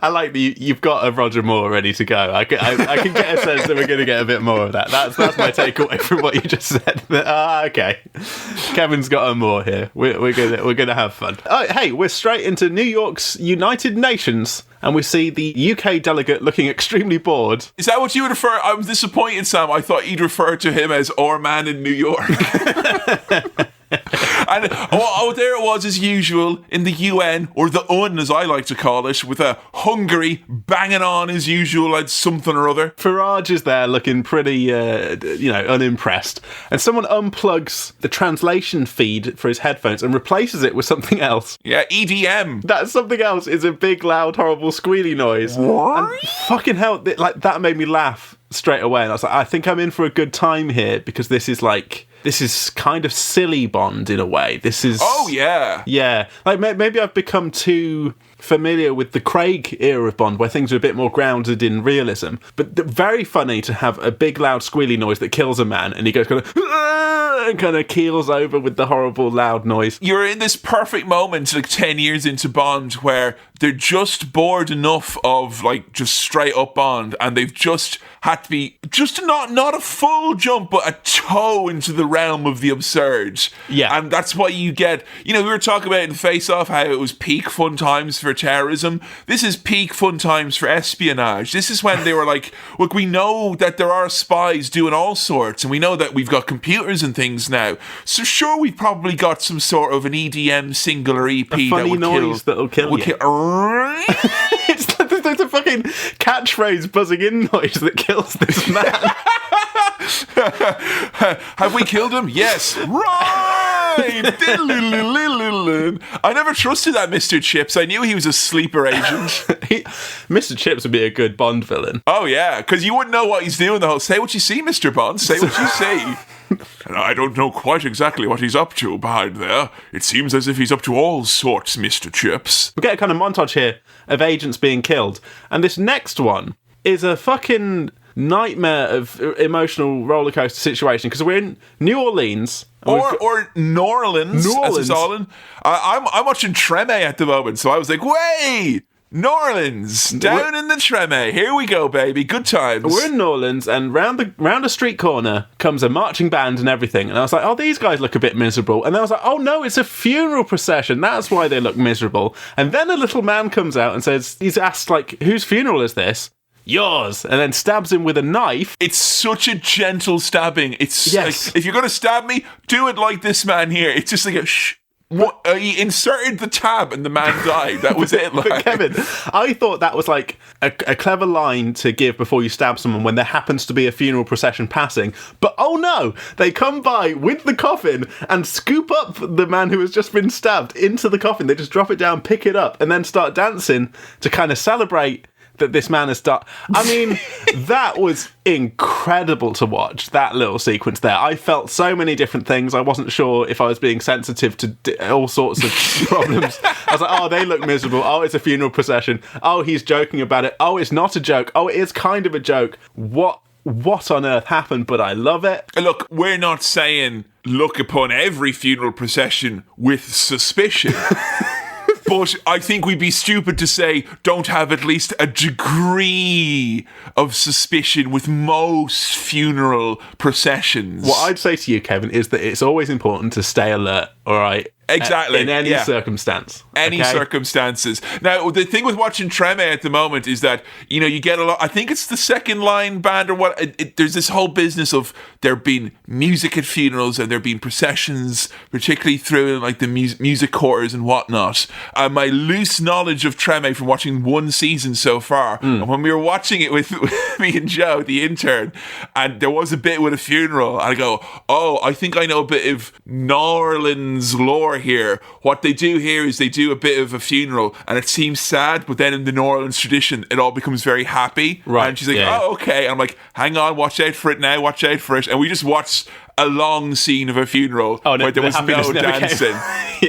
I like that you've got a Roger Moore ready to go. I can get a sense that we're going to get a bit more of that. That's my takeaway from what you just said. Okay, Kevin's got a Moore here. We're gonna have fun. Hey, we're straight into New York's United Nations, and we see the UK delegate looking extremely bored. Is that what you would refer? I'm disappointed, Sam. I thought you'd refer to him as our man in New York. And there it was, as usual, in the UN, or the UN as I like to call it, with a Hungary banging on as usual like something or other. Farage is there looking pretty, unimpressed. And someone unplugs the translation feed for his headphones and replaces it with something else. Yeah, EDM. That something else is a big, loud, horrible squealy noise. What? And fucking hell, that made me laugh straight away. And I was like, I think I'm in for a good time here, because this is kind of silly Bond in a way. This is... Oh, yeah. Yeah. Like, maybe I've become too familiar with the Craig era of Bond, where things are a bit more grounded in realism. But very funny to have a big, loud, squealy noise that kills a man, and he goes and kind of keels over with the horrible, loud noise. You're in this perfect moment, like 10 years into Bond, where they're just bored enough of like just straight up Bond, and they've just had to be just not a full jump, but a toe into the realm of the absurd. Yeah. And that's why you get, we were talking about in Face Off how it was peak fun times for terrorism. This is peak fun times for espionage. This is when they were like, look, we know that there are spies doing all sorts, and we know that we've got computers and things now. So sure, we've probably got some sort of an EDM singular EP that would noise that'll kill you. It's like there's a fucking catchphrase buzzing in noise that kills this man. Have we killed him? Yes. Right. I never trusted that Mr. Chips. I knew he was a sleeper agent. Mr. Chips would be a good Bond villain. Oh, yeah, because you wouldn't know what he's doing the whole... Say what you see, Mr. Bond. Say what you see. And I don't know quite exactly what he's up to behind there. It seems as if he's up to all sorts, Mr. Chips. We get a kind of montage here of agents being killed. And this next one is a fucking nightmare of emotional rollercoaster situation, because we're in New Orleans. Or New Orleans. As it's all in. I'm watching Treme at the moment, so I was like, way! New Orleans, down in the Treme. Here we go, baby. Good times. We're in New Orleans, and round a street corner comes a marching band and everything. And I was like, oh, these guys look a bit miserable. And then I was like, oh no, it's a funeral procession. That's why they look miserable. And then a little man comes out and says, he's asked, like, whose funeral is this? Yours. And then stabs him with a knife. It's such a gentle stabbing. It's yes. Like, if you're going to stab me, do it like this man here. It's just like a shh. What, he inserted the tab and the man died. That was it. Like. But Kevin, I thought that was like a clever line to give before you stab someone when there happens to be a funeral procession passing. But oh no, they come by with the coffin and scoop up the man who has just been stabbed into the coffin. They just drop it down, pick it up, and then start dancing to kind of celebrate that this man has died. I mean, that was incredible to watch, that little sequence there. I felt so many different things. I wasn't sure if I was being sensitive to all sorts of problems. I was like, oh, they look miserable. Oh, it's a funeral procession. Oh, he's joking about it. Oh, it's not a joke. Oh, it is kind of a joke. What on earth happened? But I love it. Look, we're not saying look upon every funeral procession with suspicion. But I think we'd be stupid to say don't have at least a degree of suspicion with most funeral processions. What I'd say to you, Kevin, is that it's always important to stay alert, all right? Exactly. In any circumstance. Any circumstances. Now, the thing with watching Treme at the moment is that, you get a lot... I think it's the second line band or what... there's this whole business of there being music at funerals and there being processions, particularly through like the music quarters and whatnot. My loose knowledge of Treme from watching one season so far, and when we were watching it with me and Joe, the intern, and there was a bit with a funeral, and I go, oh, I think I know a bit of New Orleans lore here. What they do here is they do a bit of a funeral and it seems sad, but then in the New Orleans tradition it all becomes very happy. Right. And she's like, oh, okay. And I'm like, hang on, watch out for it now, watch out for it. And we just watched a long scene of a funeral where there was no dancing.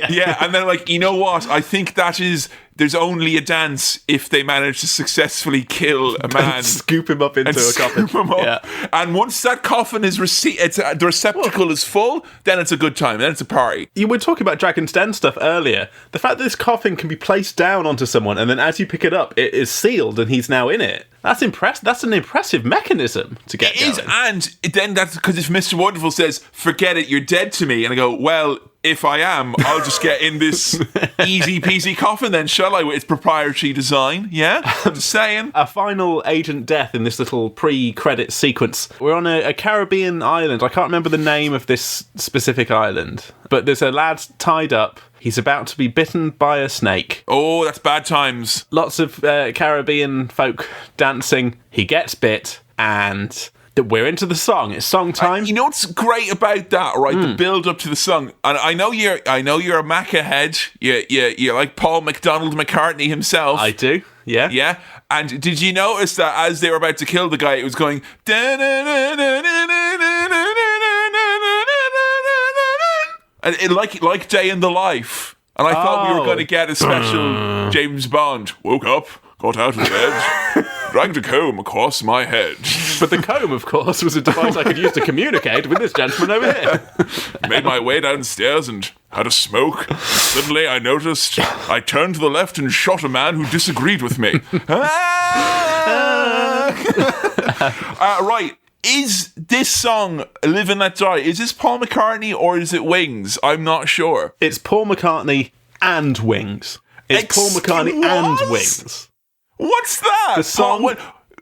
Yeah, and then like, you know what? I think there's only a dance if they manage to successfully kill a man. Scoop him up into a coffin. Yeah. And once that coffin is the receptacle is full, then it's a good time. Then it's a party. You were talking about Dragon's Den stuff earlier. The fact that this coffin can be placed down onto someone and then as you pick it up, it is sealed and he's now in it. That's impressive. That's an impressive mechanism to get going. It is, and then that's because if Mr. Wonderful says, forget it, you're dead to me, and I go, well, if I am, I'll just get in this easy peasy coffin then, shall I, with its proprietary design, yeah? I'm just saying. A final agent death in this little pre-credit sequence. We're on a Caribbean island. I can't remember the name of this specific island, but there's a lad tied up. He's about to be bitten by a snake. Oh, that's bad times. Lots of Caribbean folk dancing. He gets bit, and we're into the song. It's song time. You know what's great about that, right? The build up to the song. And I know you're a Macca head. You're like Paul McDonald McCartney himself. I do. Yeah. Yeah. And did you notice that as they were about to kill the guy, it was going and like Day in the Life. And I thought we were going to get a special James Bond. Woke up, got out of bed, dragged a comb across my head. But the comb, of course, was a device I could use to communicate with this gentleman over here. Made my way downstairs and had a smoke. Suddenly I noticed I turned to the left and shot a man who disagreed with me. Right. Is this song, Live and Let Die, is this Paul McCartney or is it Wings? I'm not sure. It's Paul McCartney and Wings. It's Paul McCartney and Wings. What's that? The song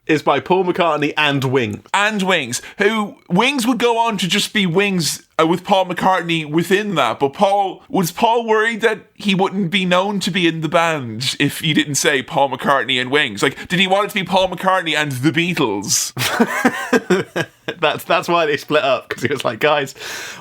is by Paul McCartney and Wings. And Wings. Who Wings would go on to just be Wings with Paul McCartney within that. But was Paul worried that he wouldn't be known to be in the band if you didn't say Paul McCartney and Wings? Like, did he want it to be Paul McCartney and the Beatles? That's why they split up, because he was like, guys,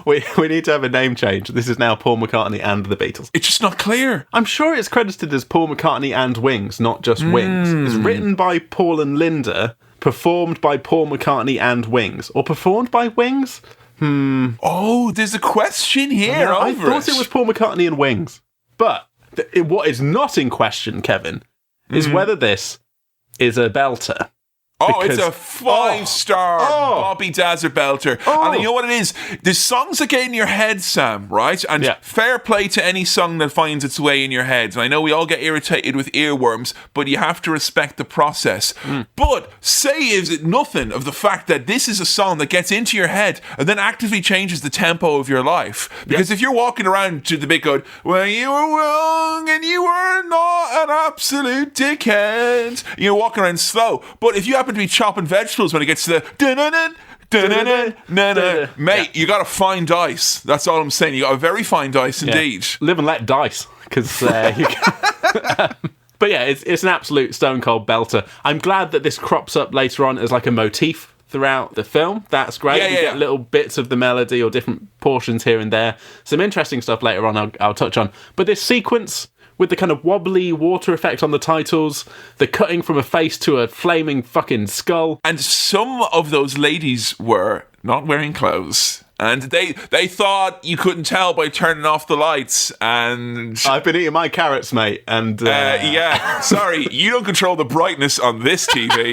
we need to have a name change. This is now Paul McCartney and the Beatles. It's just not clear. I'm sure it's credited as Paul McCartney and Wings, not just Wings. It's written by Paul and Linda, performed by Paul McCartney and Wings. Or performed by Wings? Oh, there's a question here over I thought it was Paul McCartney and Wings. But what is not in question, Kevin, is whether this is a belter. Oh, it's a 5-star Bobby Dazzler belter. And you know what it is? There's songs that get in your head, Sam, right? And fair play to any song that finds its way in your head. And I know we all get irritated with earworms, but you have to respect the process. But is it nothing of the fact that this is a song that gets into your head and then actively changes the tempo of your life. Because if you're walking around to the bit going, well, you were wrong and you were not an absolute dickhead. You're walking around slow. But if you happen to be chopping vegetables when it gets to the mate, you got a fine dice. That's all I'm saying. You got a very fine dice indeed. Live and let dice, because but yeah, it's an absolute stone cold belter. I'm glad that this crops up later on as like a motif throughout the film. That's great. You get little bits of the melody or different portions here and there. Some interesting stuff later on I'll touch on. But this sequence with the kind of wobbly water effect on the titles, the cutting from a face to a flaming fucking skull. And some of those ladies were not wearing clothes. And they thought you couldn't tell by turning off the lights. And I've been eating my carrots, mate. And sorry, you don't control the brightness on this TV.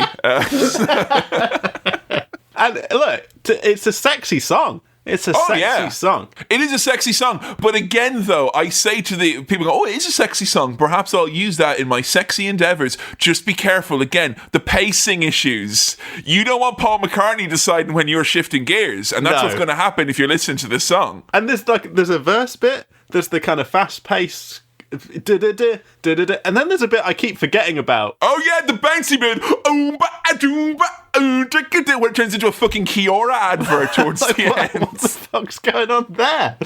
And look, it's a sexy song. It's a sexy song. It is a sexy song. But again, though, I say to the people, it is a sexy song. Perhaps I'll use that in my sexy endeavours. Just be careful. Again, the pacing issues. You don't want Paul McCartney deciding when you're shifting gears. And that's what's going to happen if you're listening to this song. And there's a verse bit. There's the kind of fast-paced... and then there's a bit I keep forgetting about. Oh yeah, the bouncy bit. When it turns into a fucking Kiora advert towards the end. What the fuck's going on there?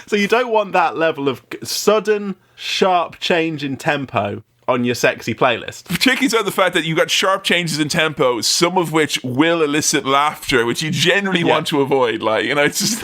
So you don't want that level of sudden, sharp change in tempo on your sexy playlist. Particularly so the fact that you got sharp changes in tempo, some of which will elicit laughter, which you generally want to avoid. It's just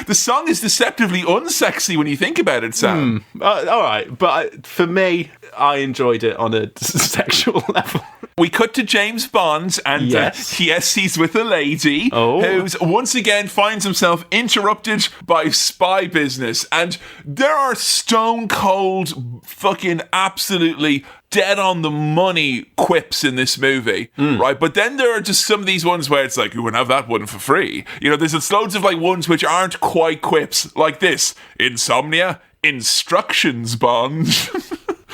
the song is deceptively unsexy when you think about it, Sam. All right, but for me, I enjoyed it on a sexual level. We cut to James Bond, and he's with a lady who's once again finds himself interrupted by spy business. And there are stone cold, fucking absolutely dead on the money quips in this movie, right? But then there are just some of these ones where it's like, you wouldn't have that one for free. There's loads of ones which aren't quite quips, like this: insomnia, instructions, Bond.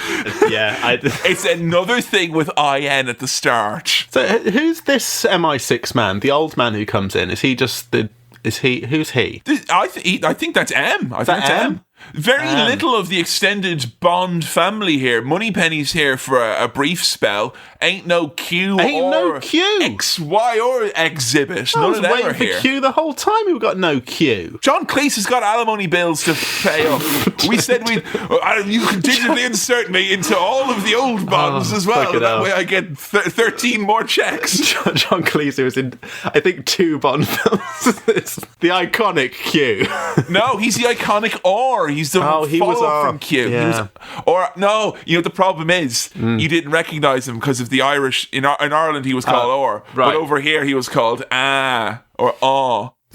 It's another thing with IN at the start. So who's this MI6 man? The old man who comes in? Is he just the? Is he? Who's he? I think that's M. I think that's M. Very little of the extended Bond family here. Moneypenny's here for a brief spell. Ain't no Q X, Y, or Exhibit. None of them are here. I was waiting for Q the whole time. We've got no Q. John Cleese has got alimony bills to pay up. We said you can digitally insert me into all of the old Bonds as well. That way I get 13 more checks. John Cleese was in, I think, 2 Bond films. It's the iconic Q. No, he's the iconic R. He's the follow from Q. Yeah. The problem is you didn't recognise him because of the Irish. In Ireland, he was called R. Right. But over here, he was called or Ah.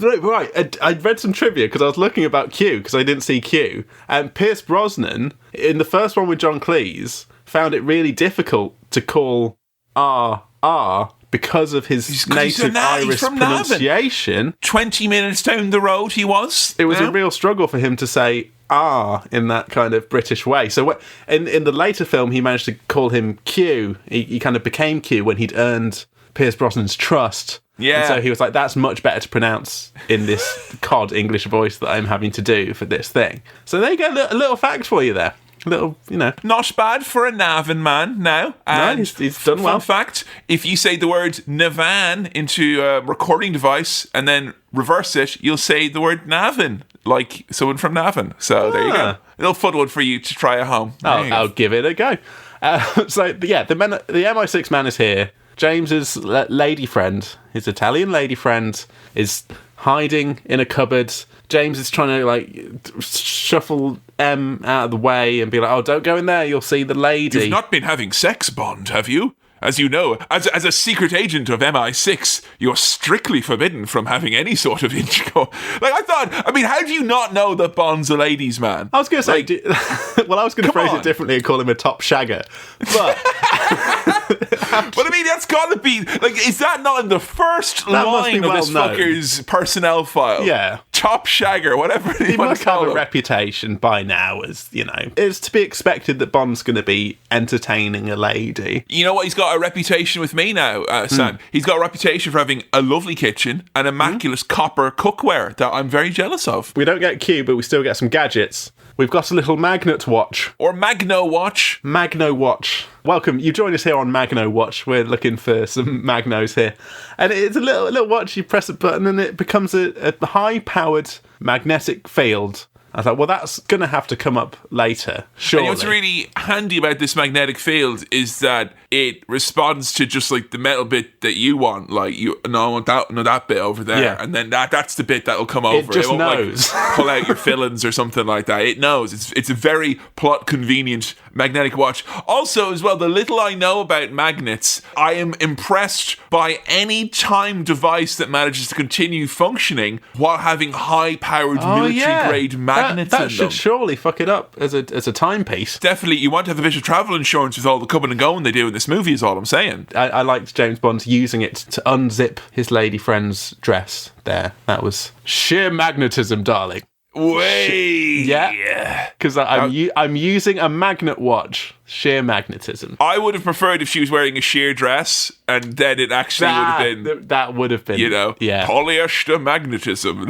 Right, I'd read some trivia because I was looking about Q because I didn't see Q. And Pierce Brosnan, in the first one with John Cleese, found it really difficult to call R because of his native Irish pronunciation. 20 minutes down the road he was. It was a real struggle for him to say R in that kind of British way. So in the later film, he managed to call him Q. He kind of became Q when he'd earned Pierce Brosnan's trust. Yeah. And so he was like, that's much better to pronounce in this cod English voice that I'm having to do for this thing. So there you go, a little fact for you there. A little, Not bad for a Navan man now. And no, he's done well. Fun fact, if you say the word Navan into a recording device and then reverse it, you'll say the word Navan, like someone from Navan. So there you go. A little fun one for you to try at home. I'll give it a go. The MI6 man is here. James's lady friend, his Italian lady friend, is hiding in a cupboard. James is trying to shuffle M out of the way and be like, "Oh, don't go in there. You'll see the lady." You've not been having sex, Bond, have you? As you know, as a secret agent of MI6, you're strictly forbidden from having any sort of intercourse. How do you not know that Bond's a ladies' man? I was going to say, I was going to phrase it differently and call him a top shagger, but. But that's got to be is that not in the first line of this fucker's personnel file? Yeah, top shagger, whatever he must have a reputation by now, as it's to be expected that Bond's going to be entertaining a lady. You know what? He's got a reputation with me now, Sam. He's got a reputation for having a lovely kitchen and immaculate copper cookware that I'm very jealous of. We don't get Q, but we still get some gadgets. We've got a little magnet watch. Or Magno watch. Magno watch. Welcome. You join us here on Magno watch. We're looking for some Magnos here. And it's a little watch. You press a button and it becomes a high-powered magnetic field. I was like, well, that's going to have to come up later, surely. And what's really handy about this magnetic field is that it responds to just the metal bit that you want. I want that bit over there. Yeah. And then that's the bit that'll come over. It just knows. Pull out your fillings or something like that. It knows. It's a very plot convenient magnetic watch. Also, as well, the little I know about magnets, I am impressed by any time device that manages to continue functioning while having high-powered military-grade magnets. That should surely fuck it up as a timepiece. Definitely, you want to have a bit of travel insurance with all the coming and going they do in this movie, is all I'm saying. I liked James Bond using it to unzip his lady friend's dress there. That was sheer magnetism, darling. Way, yeah, because I'm using a magnet watch. Sheer magnetism. I would have preferred if she was wearing a sheer dress, and then it actually would have been. That would have been, polyester magnetism.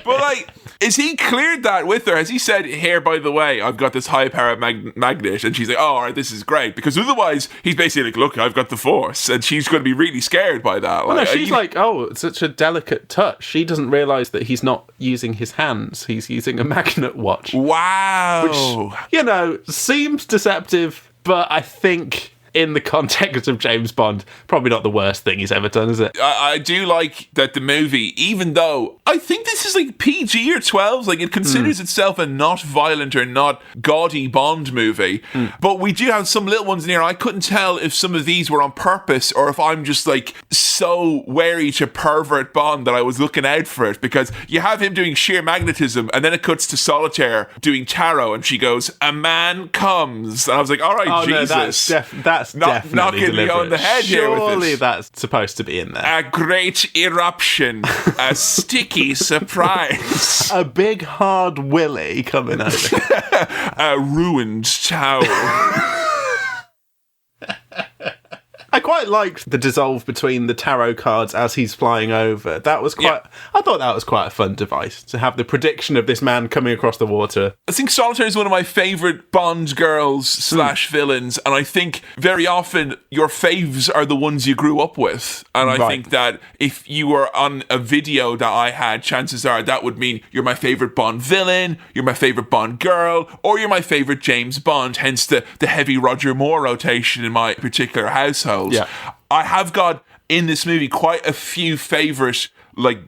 But is he cleared that with her? Has he said, "Here, by the way, I've got this high-powered magnet," and she's like, "Oh, all right, this is great," because otherwise he's basically like, "Look, I've got the Force," and she's going to be really scared by that. Well, no, she's like, "Oh, it's such a delicate touch." She doesn't realise that he's not using his hands; he's using a magnet watch. Wow, which seems deceptive, but I think, in the context of James Bond, probably not the worst thing he's ever done, is it? I do like that the movie, even though I think this is PG or 12, it considers itself a not violent or not gaudy Bond movie, but we do have some little ones in here. I couldn't tell if some of these were on purpose or if I'm just so wary to pervert Bond that I was looking out for it, because you have him doing sheer magnetism and then it cuts to Solitaire doing tarot and she goes, "A man comes," and I was like, all right, Jesus. No, that's definitely knocking me on the head here with this. Surely that's supposed to be in there. A great eruption, a sticky surprise, a big hard willy coming over, a ruined tower. I quite liked the dissolve between the tarot cards as he's flying over. That was quite. Yeah. I thought that was quite a fun device to have the prediction of this man coming across the water. I think Solitaire is one of my favourite Bond girls / villains, and I think very often your faves are the ones you grew up with. And I think that if you were on a video that I had, chances are that would mean you're my favourite Bond villain, you're my favourite Bond girl, or you're my favourite James Bond. Hence the heavy Roger Moore rotation in my particular household. Yeah. I have got in this movie quite a few favourite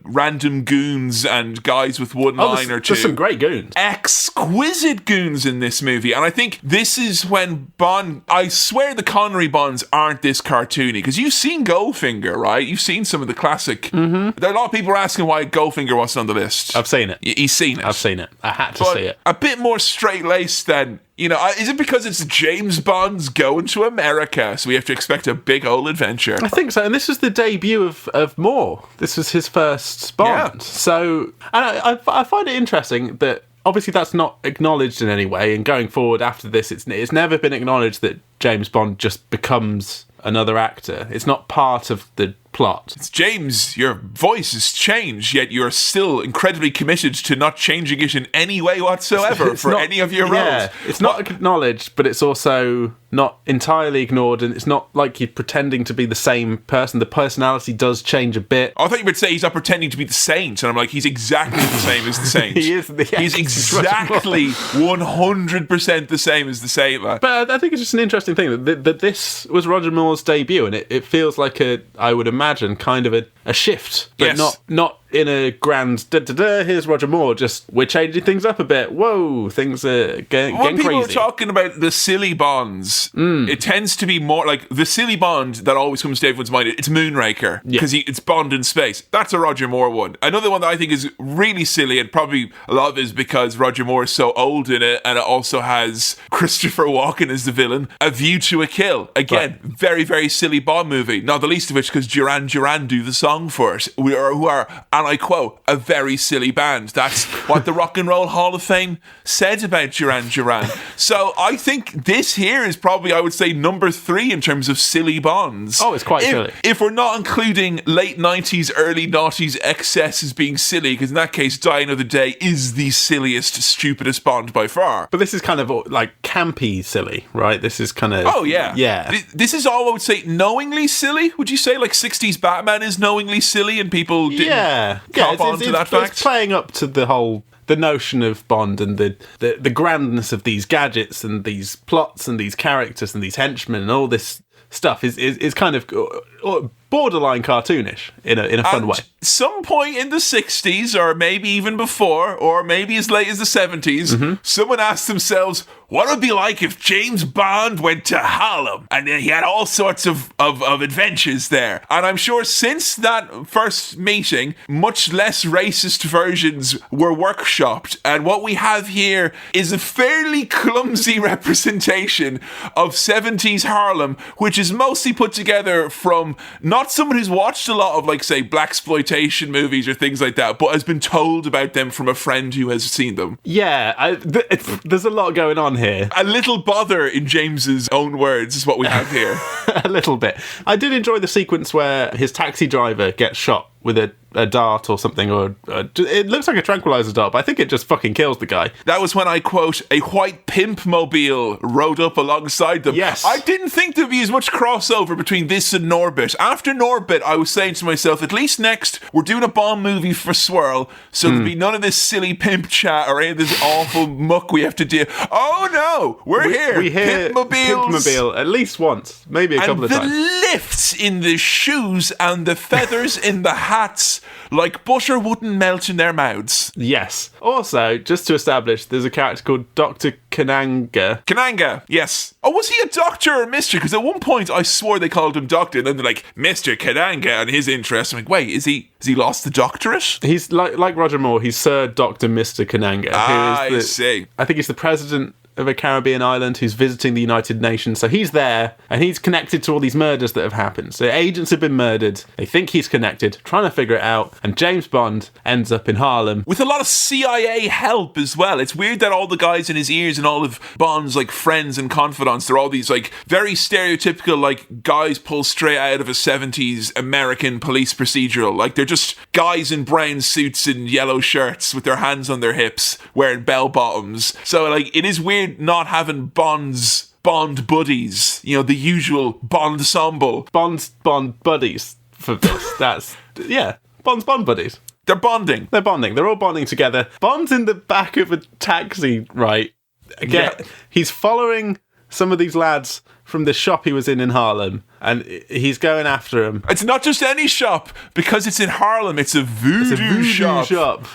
random goons and guys with one line or two. There's some great goons. Exquisite goons in this movie. And I think this is when Bond, I swear the Connery Bonds aren't this cartoony, because you've seen Goldfinger, right? You've seen some of the classic. Mm-hmm. There are a lot of people asking why Goldfinger wasn't on the list. I've seen it. He's seen it. I've seen it. I had to see it. A bit more straight-laced than You know, is it because it's James Bond's going to America, so we have to expect a big old adventure? I think so. And this was the debut of Moore. This was his first Bond. Yeah. So, and I find it interesting that obviously that's not acknowledged in any way. And going forward after this, it's never been acknowledged that James Bond just becomes another actor. It's not part of the plot. It's James, your voice has changed, yet you're still incredibly committed to not changing it in any way whatsoever for any of your roles. It's not acknowledged, but it's also not entirely ignored, and it's not like you're pretending to be the same person. The personality does change a bit. I thought you would say he's not pretending to be the Saint, and I'm like, he's exactly the same as the Saint. He is. He's exactly 100% the same as the Saint. But I think it's just an interesting thing that this was Roger Moore's debut, and it feels like I would imagine, kind of a shift, but not in a grand here's Roger Moore, just we're changing things up a bit. Whoa, things are getting when people crazy. are talking about the silly Bonds, it tends to be more like the silly Bond that always comes to everyone's mind. It's Moonraker, because it's Bond in space. That's a Roger Moore one. Another one that I think is really silly, and probably a lot of it is because Roger Moore is so old in it, and it also has Christopher Walken as the villain. A View to a Kill, again, very, very silly Bond movie, not the least of which because Duran Duran do the song for it, who are, and I quote, a very silly band. That's what the Rock and Roll Hall of Fame said about Duran Duran. So I think this here is probably, I would say, number 3 in terms of silly Bonds. Oh, it's quite silly. If we're not including late 90s, early 90s excess as being silly, because in that case, Die Another Day is the silliest, stupidest Bond by far. But this is kind of like campy silly, right? This is kind of... Oh, yeah. Yeah. This is all I would say knowingly silly. Would you say like 60s Batman is knowingly silly and people didn't cop on to that fact? It's playing up to the notion of Bond and the grandness of these gadgets and these plots and these characters and these henchmen and all this stuff is kind of borderline cartoonish in a fun way. Some point in the 60s, or maybe even before, or maybe as late as the 70s, someone asked themselves, what would it be like if James Bond went to Harlem? And he had all sorts of adventures there. And I'm sure since that first meeting, much less racist versions were workshopped. And what we have here is a fairly clumsy representation of 70s Harlem, which is mostly put together from not someone who's watched a lot of, like, say, blaxploitation movies or things like that, but has been told about them from a friend who has seen them. Yeah, there's a lot going on here. A little bother, in James's own words, is what we have here. A little bit. I did enjoy the sequence where his taxi driver gets shot with a dart or something, or it looks like a tranquilizer dart, but I think it just fucking kills the guy. That was when I quote, a white pimp mobile rode up alongside them. Yes. I didn't think there'd be as much crossover between this and Norbit. After Norbit, I was saying to myself, at least next, we're doing a Bond movie for Swirl, so there'll be none of this silly pimp chat or any of this awful muck we have to do. Oh no, we're here. We hear Pimpmobile at least once, maybe a couple of times. And the lifts in the shoes and the feathers in the hats, like butter wouldn't melt in their mouths. Yes. Also, just to establish, there's a character called Dr. Kananga. Kananga, yes. Oh, was he a doctor or a mister? Because at one point I swore they called him doctor, and then they're like, Mr. Kananga and his interest. I'm like, wait, has he lost the doctorate? He's like Roger Moore, he's Sir Dr. Mr. Kananga. I see. I think he's the president of a Caribbean island who's visiting the United Nations. So he's there, and he's connected to all these murders that have happened. So agents have been murdered. They think he's connected, trying to figure it out. And James Bond ends up in Harlem. With a lot of CIA help as well. It's weird that all the guys in his ears and all of Bond's, like, friends and confidants, they're all these, like, very stereotypical, like, guys pulled straight out of a 70s American police procedural. Like, they're just guys in brown suits and yellow shirts with their hands on their hips, wearing bell bottoms. So, like, it is weird not having Bond buddies, you know, the usual Bond ensemble. Bond buddies for this. That's, yeah, Bond's Bond buddies. They're bonding. They're bonding. They're all bonding together. Bond's in the back of a taxi, right? Again, he's following some of these lads from the shop he was in Harlem, and he's going after him. It's not just any shop, because it's in Harlem. It's a voodoo shop.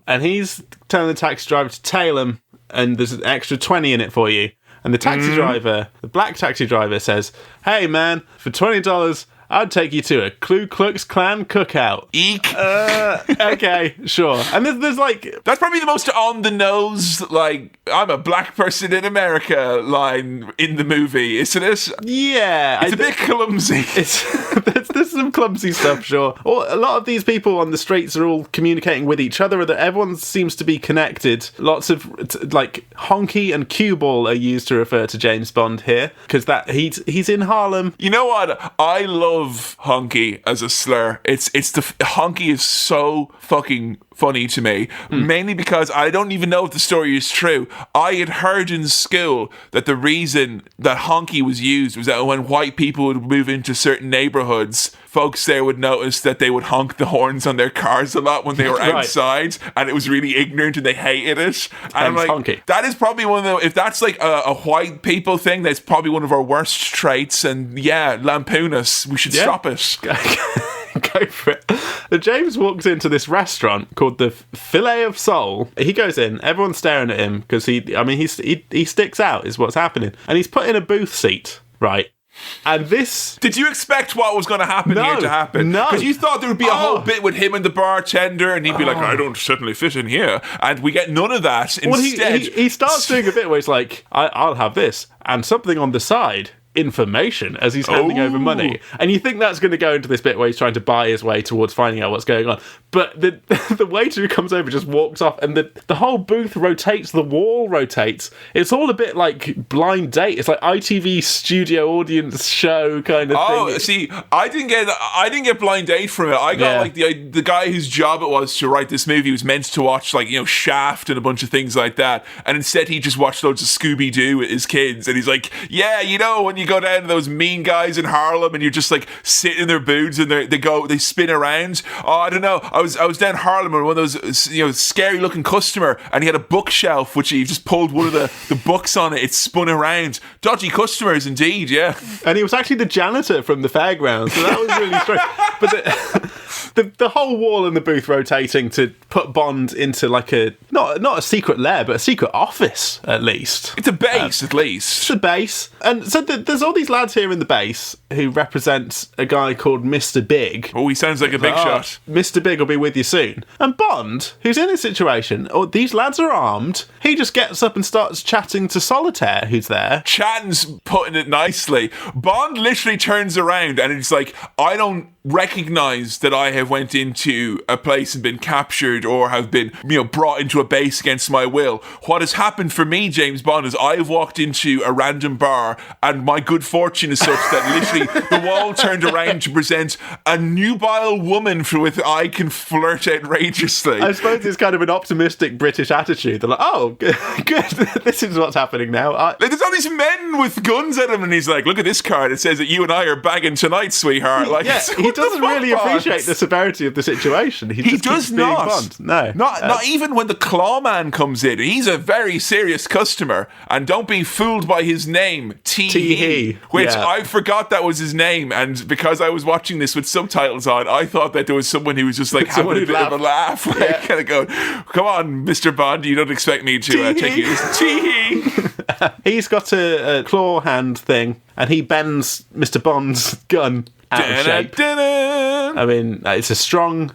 And he's telling the taxi driver to tail him, and there's an extra 20 in it for you. And the taxi driver, the black taxi driver, says, hey man, for $20, I'd take you to a Ku Klux Klan cookout. Eek. Okay, sure. And there's like... That's probably the most on-the-nose, like, I'm a black person in America line in the movie, isn't it? Yeah. It's a bit clumsy. There's some clumsy stuff, sure. Or a lot of these people on the streets are all communicating with each other. That everyone seems to be connected. Lots of, like, honky and cue ball are used to refer to James Bond here, because he's in Harlem. You know what? I love honky as a slur. Honky is so fucking funny to me, mainly because I don't even know if the story is true. I had heard in school that the reason that honky was used was that when white people would move into certain neighborhoods, folks there would notice that they would honk the horns on their cars a lot when they were outside, and it was really ignorant and they hated it. And I'm like, honky. that is probably one of the, if that's like a white people thing, that's probably one of our worst traits, and yeah, lampoon us. We should stop it. Go for it. James walks into this restaurant called the Filet of Soul. He goes in, everyone's staring at him because he sticks out is what's happening. And he's put in a booth seat, right? And this... Did you expect what was going to happen here to happen? No. Because you thought there would be a whole bit with him and the bartender, and he'd be like, I don't certainly fit in here. And we get none of that. Instead... Well, he starts doing a bit where he's like, I'll have this, and something on the side... information as he's handing over money, and you think that's going to go into this bit where he's trying to buy his way towards finding out what's going on, but the waiter who comes over just walks off, and the whole booth rotates, the wall rotates. It's all a bit like Blind Date. It's like ITV studio audience show kind of thing. Oh, see, I didn't get Blind Date from it. I got like the guy whose job it was to write this movie was meant to watch, like, you know, Shaft and a bunch of things like that, and instead he just watched loads of Scooby-Doo with his kids, and he's like, yeah, you know, when you go down to those mean guys in Harlem and you're just like sitting in their booths and they spin around. Oh, I don't know. I was down Harlem and one of those, you know, scary looking customer, and he had a bookshelf which he just pulled one of the books on it. It spun around. Dodgy customers indeed, yeah. And he was actually the janitor from the fairground, so that was really strange. But the whole wall in the booth rotating to put Bond into like not a secret lair, but a secret office at least. It's a base at least. It's a base. And so there's all these lads here in the base who represent a guy called Mr. Big. Oh, he sounds like a big shot. Mr. Big will be with you soon. And Bond, who's in a situation, these lads are armed, he just gets up and starts chatting to Solitaire, who's there. Chatting's putting it nicely. Bond literally turns around and it's like, I don't recognise that I have went into a place and been captured or have been, you know, brought into a base against my will. What has happened for me, James Bond, is I have walked into a random bar and my good fortune is such that literally the wall turned around to present a nubile woman with I can flirt outrageously. I suppose it's kind of an optimistic British attitude. They're like, oh, good, this is what's happening now. Like, there's all these men with guns at him and he's like, look at this card. It says that you and I are bagging tonight, sweetheart. Like, yeah, he doesn't really appreciate the severity of the situation. He does not. Bond. No. Not even when the Clawman comes in. He's a very serious customer. And don't be fooled by his name, T-He. Which I forgot that was his name. And because I was watching this with subtitles on, I thought that there was someone who was just like having a bit of a laugh. Like, kind of going, come on, Mr. Bond, you don't expect me to take you. T-He. He's got a claw hand thing, and he bends Mr. Bond's gun out of shape. I mean, it's a strong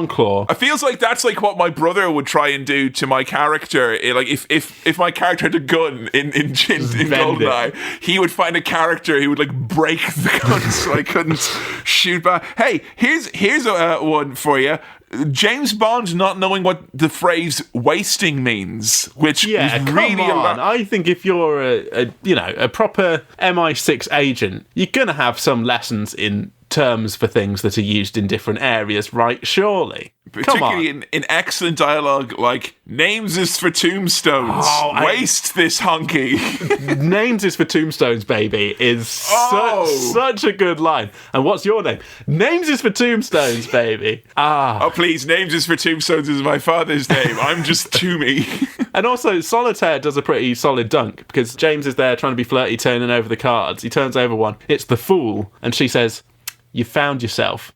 claw. It feels like that's like what my brother would try and do to my character. Like if my character had a gun in GoldenEye, he would find a character who would like break the gun so I couldn't shoot back. Hey, here's a one for you. James Bond not knowing what the phrase wasting means, which is really I think if you're a proper MI6 agent, you're gonna have some lessons in terms for things that are used in different areas, right? Surely. Particularly in excellent dialogue like, names is for tombstones. Waste this honky. Names is for tombstones, baby, is such a good line. And what's your name? Names is for tombstones, baby. Oh, please, names is for tombstones is my father's name. I'm just Toomey. And also, Solitaire does a pretty solid dunk, because James is there trying to be flirty, turning over the cards. He turns over one. It's the Fool. And she says, you found yourself.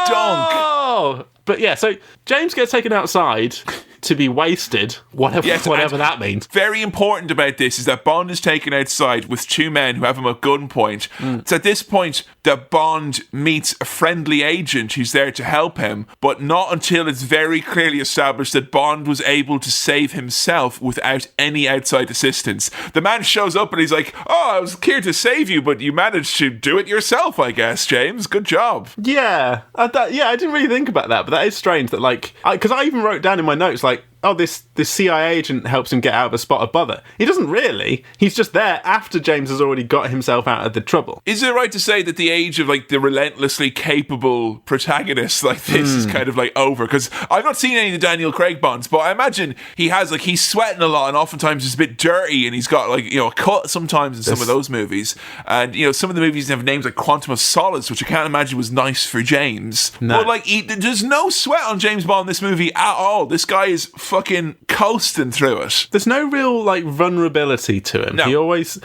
Dunk. But yeah, so James gets taken outside. to be wasted, whatever that means. Very important about this is that Bond is taken outside with two men who have him at gunpoint. It's at this point that Bond meets a friendly agent who's there to help him, but not until it's very clearly established that Bond was able to save himself without any outside assistance. The man shows up and he's like, "Oh, I was here to save you, but you managed to do it yourself, I guess, James. Good job." Yeah, I didn't really think about that, but that is strange that, like, because I even wrote down in my notes, like, oh, this CIA agent helps him get out of a spot of bother. He doesn't really. He's just there after James has already got himself out of the trouble. Is it right to say that the age of, like, the relentlessly capable protagonists like this is kind of, like, over? Because I've not seen any of the Daniel Craig Bonds, but I imagine he has, like, he's sweating a lot and oftentimes it's a bit dirty and he's got, like, you know, a cut sometimes in some of those movies. And, you know, some of the movies have names like Quantum of Solace, which I can't imagine was nice for James. No. But, like, there's no sweat on James Bond in this movie at all. This guy is fucking coasting through it. There's no real, like, vulnerability to him. No. He always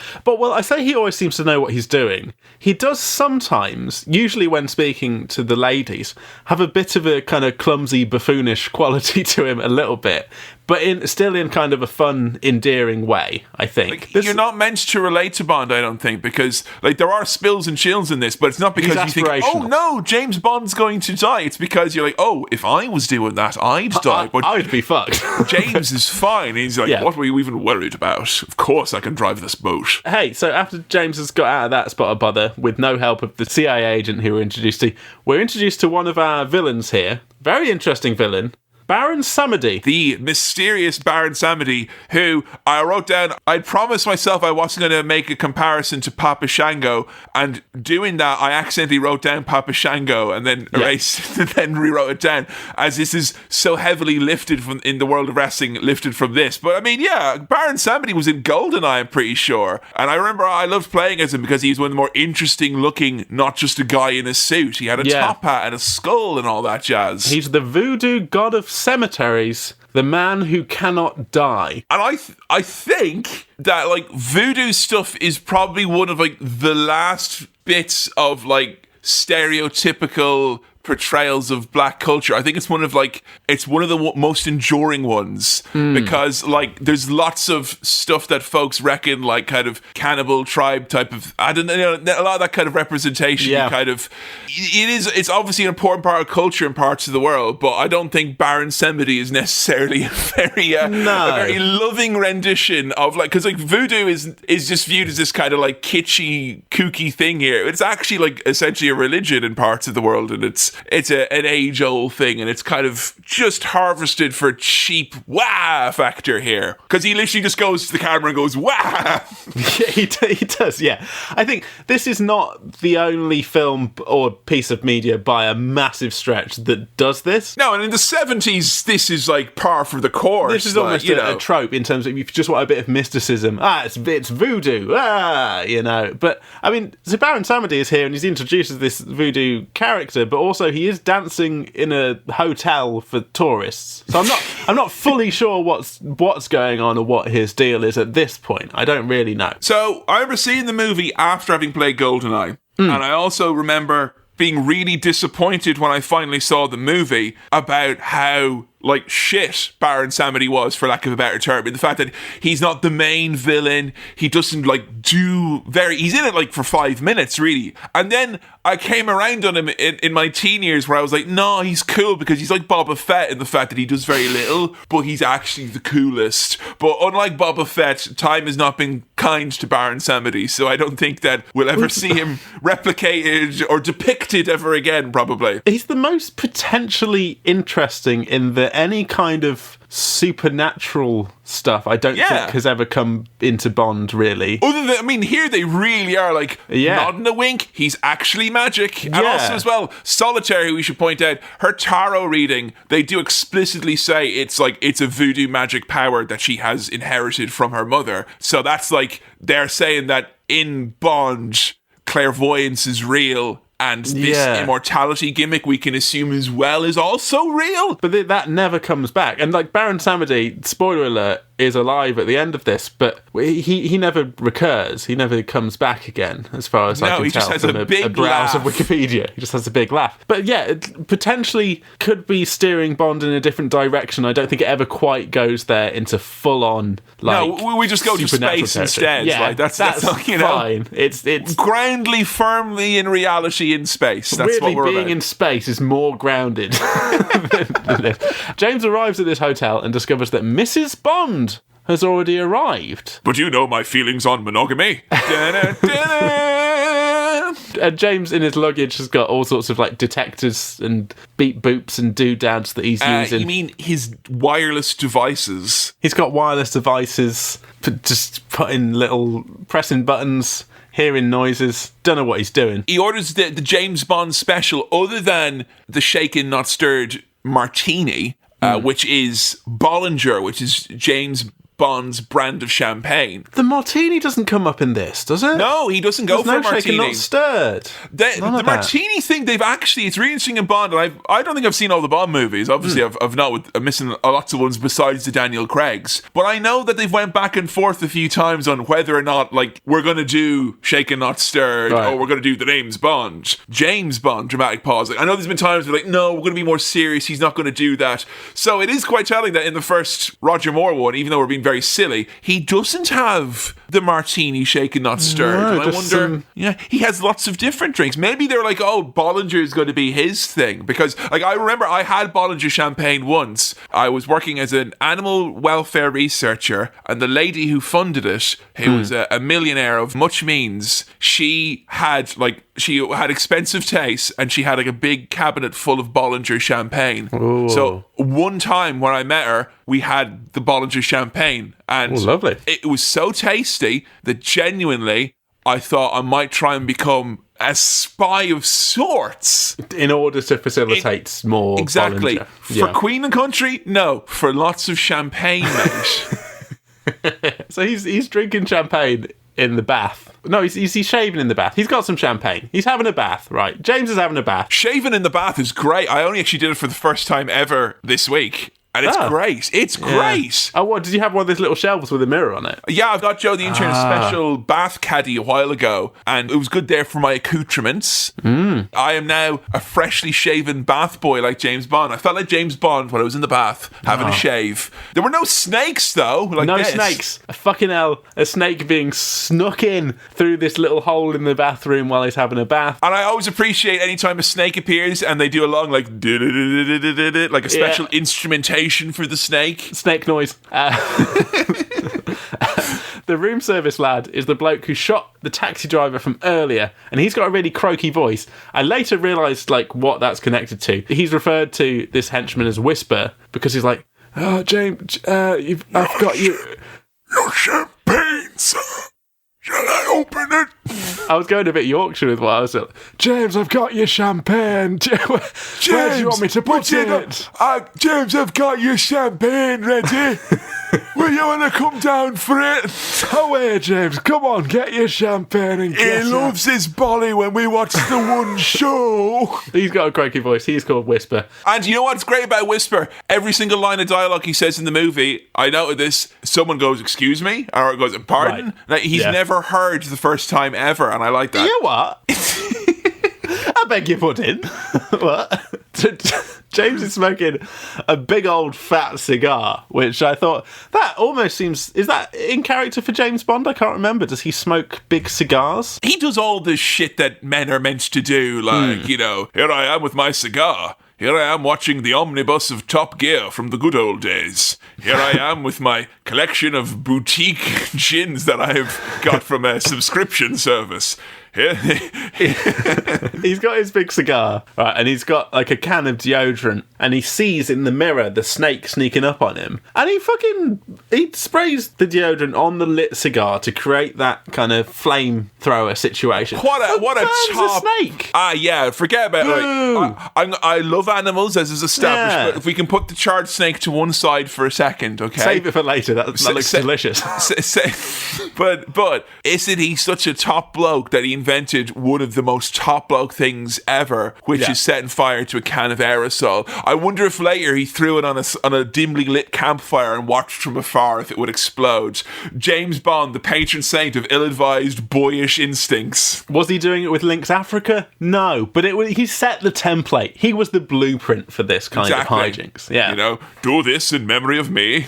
seems to know what he's doing. He does sometimes, usually when speaking to the ladies, have a bit of a kind of clumsy, buffoonish quality to him a little bit, but still in kind of a fun, endearing way, I think. Like, you're not meant to relate to Bond, I don't think, because, like, there are spills and chills in this, but it's not because you think, oh no, James Bond's going to die. It's because you're like, oh, if I was doing that, I'd die. But I'd be fucked. James is fine. He's like, what were you even worried about? Of course I can drive this boat. Hey, so after James has got out of that spot of bother, with no help of the CIA agent who we're introduced to one of our villains here. Very interesting villain. Baron Samedi. The mysterious Baron Samedi, who I wrote down, I'd promised myself I wasn't going to make a comparison to Papa Shango, and doing that, I accidentally wrote down Papa Shango and then erased and then rewrote it down, as this is so heavily lifted from, in the world of wrestling, lifted from this. But I mean, yeah, Baron Samedi was in GoldenEye, I'm pretty sure. And I remember I loved playing as him because he was one of the more interesting looking, not just a guy in a suit. He had a top hat and a skull and all that jazz. He's the voodoo god of cemeteries, the man who cannot die. And I think that, like, voodoo stuff is probably one of, like, the last bits of, like, stereotypical portrayals of black culture. I think it's one of the most enduring ones because, like, there's lots of stuff that folks reckon, like, kind of cannibal tribe type of, I don't know, a lot of that kind of representation kind of, it's obviously an important part of culture in parts of the world, but I don't think Baron Samedi is necessarily a very loving rendition of, like, because, like, voodoo is just viewed as this kind of, like, kitschy, kooky thing here. It's actually, like, essentially a religion in parts of the world, and it's an age-old thing, and it's kind of just harvested for cheap wah factor here. Because he literally just goes to the camera and goes, wah! Yeah, he does, yeah. I think this is not the only film or piece of media by a massive stretch that does this. No, and in the 70s, this is, like, par for the course. This is almost a trope in terms of, if you just want a bit of mysticism, it's voodoo, you know. But, I mean, so Baron Samedi is here, and he's introduced as this voodoo character, but also he is dancing in a hotel for tourists. So I'm not fully sure what's going on or what his deal is at this point. I don't really know. So I remember seeing the movie after having played GoldenEye, and I also remember being really disappointed when I finally saw the movie about how, like, shit Baron Samedi was, for lack of a better term, in the fact that he's not the main villain. He doesn't, like, he's in it, like, for 5 minutes, really. And then I came around on him in my teen years where I was like, no, he's cool because he's like Boba Fett in the fact that he does very little, but he's actually the coolest. But unlike Boba Fett, time has not been kind to Baron Samedi, so I don't think that we'll ever see him replicated or depicted ever again, probably. He's the most potentially interesting in that any kind of supernatural stuff I don't think has ever come into Bond, really. Other than, I mean, here they really are, like, nodding a wink, he's actually magic. And also, as well, Solitaire, who we should point out, her tarot reading, they do explicitly say it's a voodoo magic power that she has inherited from her mother. So that's, like, they're saying that in Bond, clairvoyance is real, and this immortality gimmick, we can assume as well, is also real. But that never comes back. And, like, Baron Samedi, spoiler alert, is alive at the end of this, but he never recurs. He never comes back again, as far as I can he tell just has from a big browse of laugh. Wikipedia. He just has a big laugh. But yeah, it potentially could be steering Bond in a different direction. I don't think it ever quite goes there into full-on, like... No, we just go to supernatural space territory. instead. Yeah, Like, that's you know, fine. It's groundly, firmly in reality in space. That's weirdly, what we're being about. in space is more grounded than this. James arrives at this hotel and discovers that Mrs. Bond has already arrived. But you know my feelings on monogamy. And James, in his luggage, has got all sorts of like detectors and beep boops and doodads that he's using. You mean his wireless devices? He's got wireless devices, just pressing buttons, hearing noises. Don't know what he's doing. He orders the James Bond special, other than the shaken not stirred martini, which is Bollinger, which is James Bond's brand of champagne. The martini doesn't come up in this, does it? No, he doesn't go There's for a no shaken, martini. not stirred. The martini thing, it's really interesting in Bond, and I don't think I've seen all the Bond movies. Obviously, I'm missing lots of ones besides the Daniel Craigs. But I know that they've went back and forth a few times on whether or not, like, we're going to do shaken not stirred, or we're going to do the James Bond, dramatic pause. Like, I know there's been times where, like, no, we're going to be more serious, he's not going to do that. So it is quite telling that in the first Roger Moore one, even though we're being very silly, he doesn't have the martini shaken not stirred. No, and I wonder, he has lots of different drinks. Maybe they're like, oh, Bollinger is going to be his thing, because like I remember I had Bollinger champagne once. I was working as an animal welfare researcher, and the lady who funded it, who was a millionaire of much means, she had expensive taste, and she had like a big cabinet full of Bollinger champagne. Ooh. So one time when I met her, we had the Bollinger champagne, and lovely. It was so tasty that genuinely I thought I might try and become a spy of sorts. In order to facilitate more Exactly. Bollinger. For Queen and Country, no. For lots of champagne, mate. So he's drinking champagne in the bath. No, he's shaving in the bath. He's got some champagne. He's having a bath, right? James is having a bath. Shaving in the bath is great. I only actually did it for the first time ever this week. And it's great. It's great. Oh, what? Did you have one of those little shelves with a mirror on it? Yeah, I've got Joe the intern a special bath caddy a while ago, and it was good there for my accoutrements. I am now a freshly shaven bath boy like James Bond. I felt like James Bond when I was in the bath having a shave. There were no snakes though. Like no this. snakes. A fucking hell. A snake being snuck in through this little hole in the bathroom while he's having a bath. And I always appreciate any time a snake appears and they do a long like a special instrumentation for the snake. Snake noise. The room service lad is the bloke who shot the taxi driver from earlier, and he's got a really croaky voice. I later realised what that's connected to. He's referred to this henchman as Whisper because he's like, "Oh, James, I've got you. Your champagne, sir. Shall I open it?" I was going a bit Yorkshire with what I was like, "James, I've got your champagne. Where do you want me to put it?" James, I've got your champagne ready. Will you want to come down for it? Away, James. Come on, get your champagne and get He loves his bolly when we watch the one show. He's got a croaky voice. He's called Whisper. And you know what's great about Whisper? Every single line of dialogue he says in the movie, I noted this, someone goes, "Excuse me?" or it goes, "Pardon?" Right. Like, he's never heard the first time ever, and I like that. You know what? I beg your pardon. What? James is smoking a big old fat cigar, which I thought, that almost seems... Is that in character for James Bond? I can't remember. Does he smoke big cigars? He does all the shit that men are meant to do, like, here I am with my cigar. Here I am watching the omnibus of Top Gear from the good old days. Here I am with my collection of boutique gins that I have got from a subscription service. He's got his big cigar, right, and he's got like a can of deodorant, and he sees in the mirror the snake sneaking up on him, and he sprays the deodorant on the lit cigar to create that kind of flamethrower situation. What a top snake! Yeah, forget about it. I love animals, as is established, but if we can put the charred snake to one side for a second, okay? Save it for later. That looks delicious. But isn't he such a top bloke that he invented one of the most top bloke things ever, which is setting fire to a can of aerosol. I wonder if later he threw it on a dimly lit campfire and watched from afar if it would explode. James Bond, the patron saint of ill-advised boyish instincts. Was he doing it with Lynx Africa? No, but he set the template. He was the blueprint for this kind of hijinks. Yeah, you know, do this in memory of me.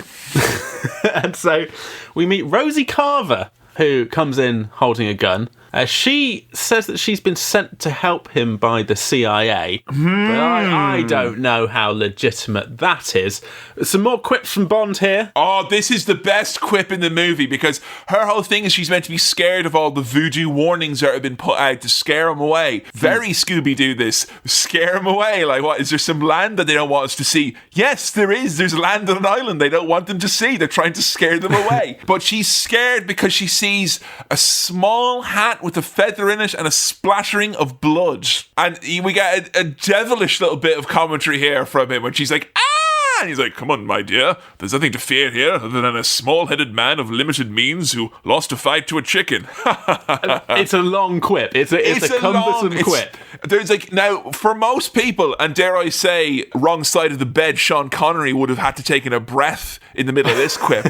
And so we meet Rosie Carver, who comes in holding a gun. She says that she's been sent to help him by the CIA, but I don't know how legitimate that is. Some more quips from Bond here. Oh, this is the best quip in the movie, because her whole thing is she's meant to be scared of all the voodoo warnings that have been put out to scare him away. Very Scooby-Doo this. Scare him away. Like, what, is there some land that they don't want us to see? Yes, there is. There's land on an island they don't want them to see. They're trying to scare them away. But she's scared because she sees a small hat with a feather in it and a splattering of blood. And we get a devilish little bit of commentary here from him when she's like, ah! And he's like, come on, my dear, there's nothing to fear here other than a small-headed man of limited means who lost a fight to a chicken. It's a long quip. It's a cumbersome quip. There's like, now, for most people, and dare I say, wrong side of the bed, Sean Connery would have had to take in a breath in the middle of this quip.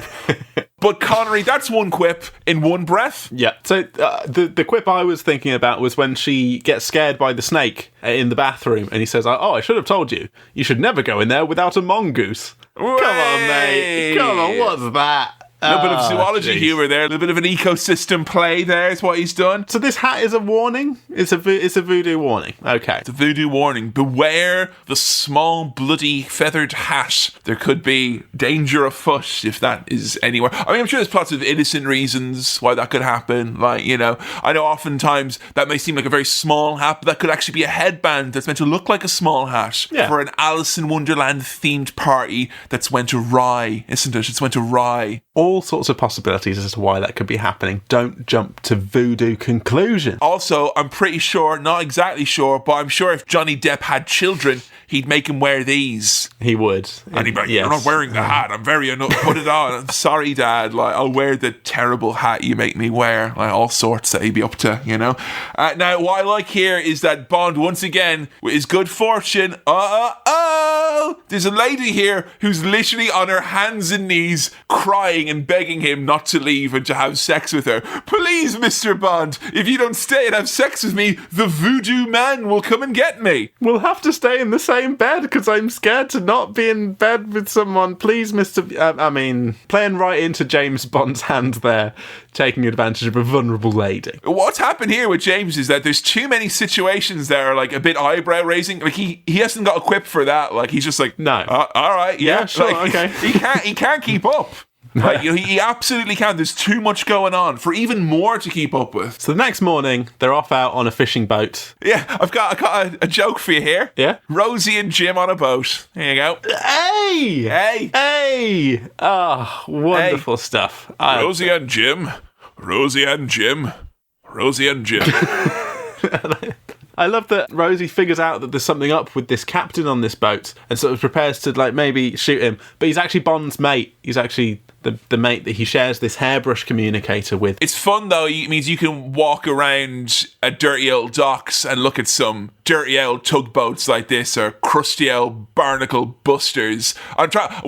But Connery, that's one quip in one breath. Yeah. So the quip I was thinking about was when she gets scared by the snake in the bathroom, and he says, "Oh, I should have told you. You should never go in there without a mongoose." Come on, mate. Come on, what's that? A little bit of zoology humour there, a little bit of an ecosystem play there is what he's done. So this hat is a warning? It's a voodoo warning. Okay. It's a voodoo warning. Beware the small, bloody, feathered hat. There could be danger afoot if that is anywhere. I mean, I'm sure there's lots of innocent reasons why that could happen. Like, you know, I know oftentimes that may seem like a very small hat, but that could actually be a headband that's meant to look like a small hat for an Alice in Wonderland themed party that's went awry, isn't it? It's went awry. All sorts of possibilities as to why that could be happening. Don't jump to voodoo conclusions. Also, I'm pretty sure, not exactly sure, but I'm sure if Johnny Depp had children, he'd make him wear these. He would. And he'd be like, you're not wearing the hat. I'm very annoyed. Put it on. I'm sorry, Dad. Like, I'll wear the terrible hat you make me wear. Like, all sorts that he'd be up to, you know? Now, what I like here is that Bond, once again, with his good fortune, there's a lady here who's literally on her hands and knees crying and begging him not to leave and to have sex with her. Please, Mr. Bond, if you don't stay and have sex with me, the voodoo man will come and get me. We'll have to stay in the same bed because I'm scared to not be in bed with someone. Please, Mr. Playing right into James Bond's hand there, taking advantage of a vulnerable lady. What's happened here with James is that there's too many situations that are like a bit eyebrow raising. Like he hasn't got a quip for that. Like he's just like, no, all right, yeah, sure, like, okay. He can't keep up. Like, you know, he absolutely can. There's too much going on for even more to keep up with. So the next morning, they're off out on a fishing boat. Yeah, I got a joke for you here. Yeah? Rosie and Jim on a boat. There you go. Hey! Oh, wonderful stuff. Rosie and Jim. Rosie and Jim. Rosie and Jim. I love that Rosie figures out that there's something up with this captain on this boat and sort of prepares to, like, maybe shoot him. But he's actually Bond's mate. He's actually the mate that he shares this hairbrush communicator with. It's fun, though. It means you can walk around at dirty old docks and look at some dirty old tugboats like this or crusty old barnacle busters.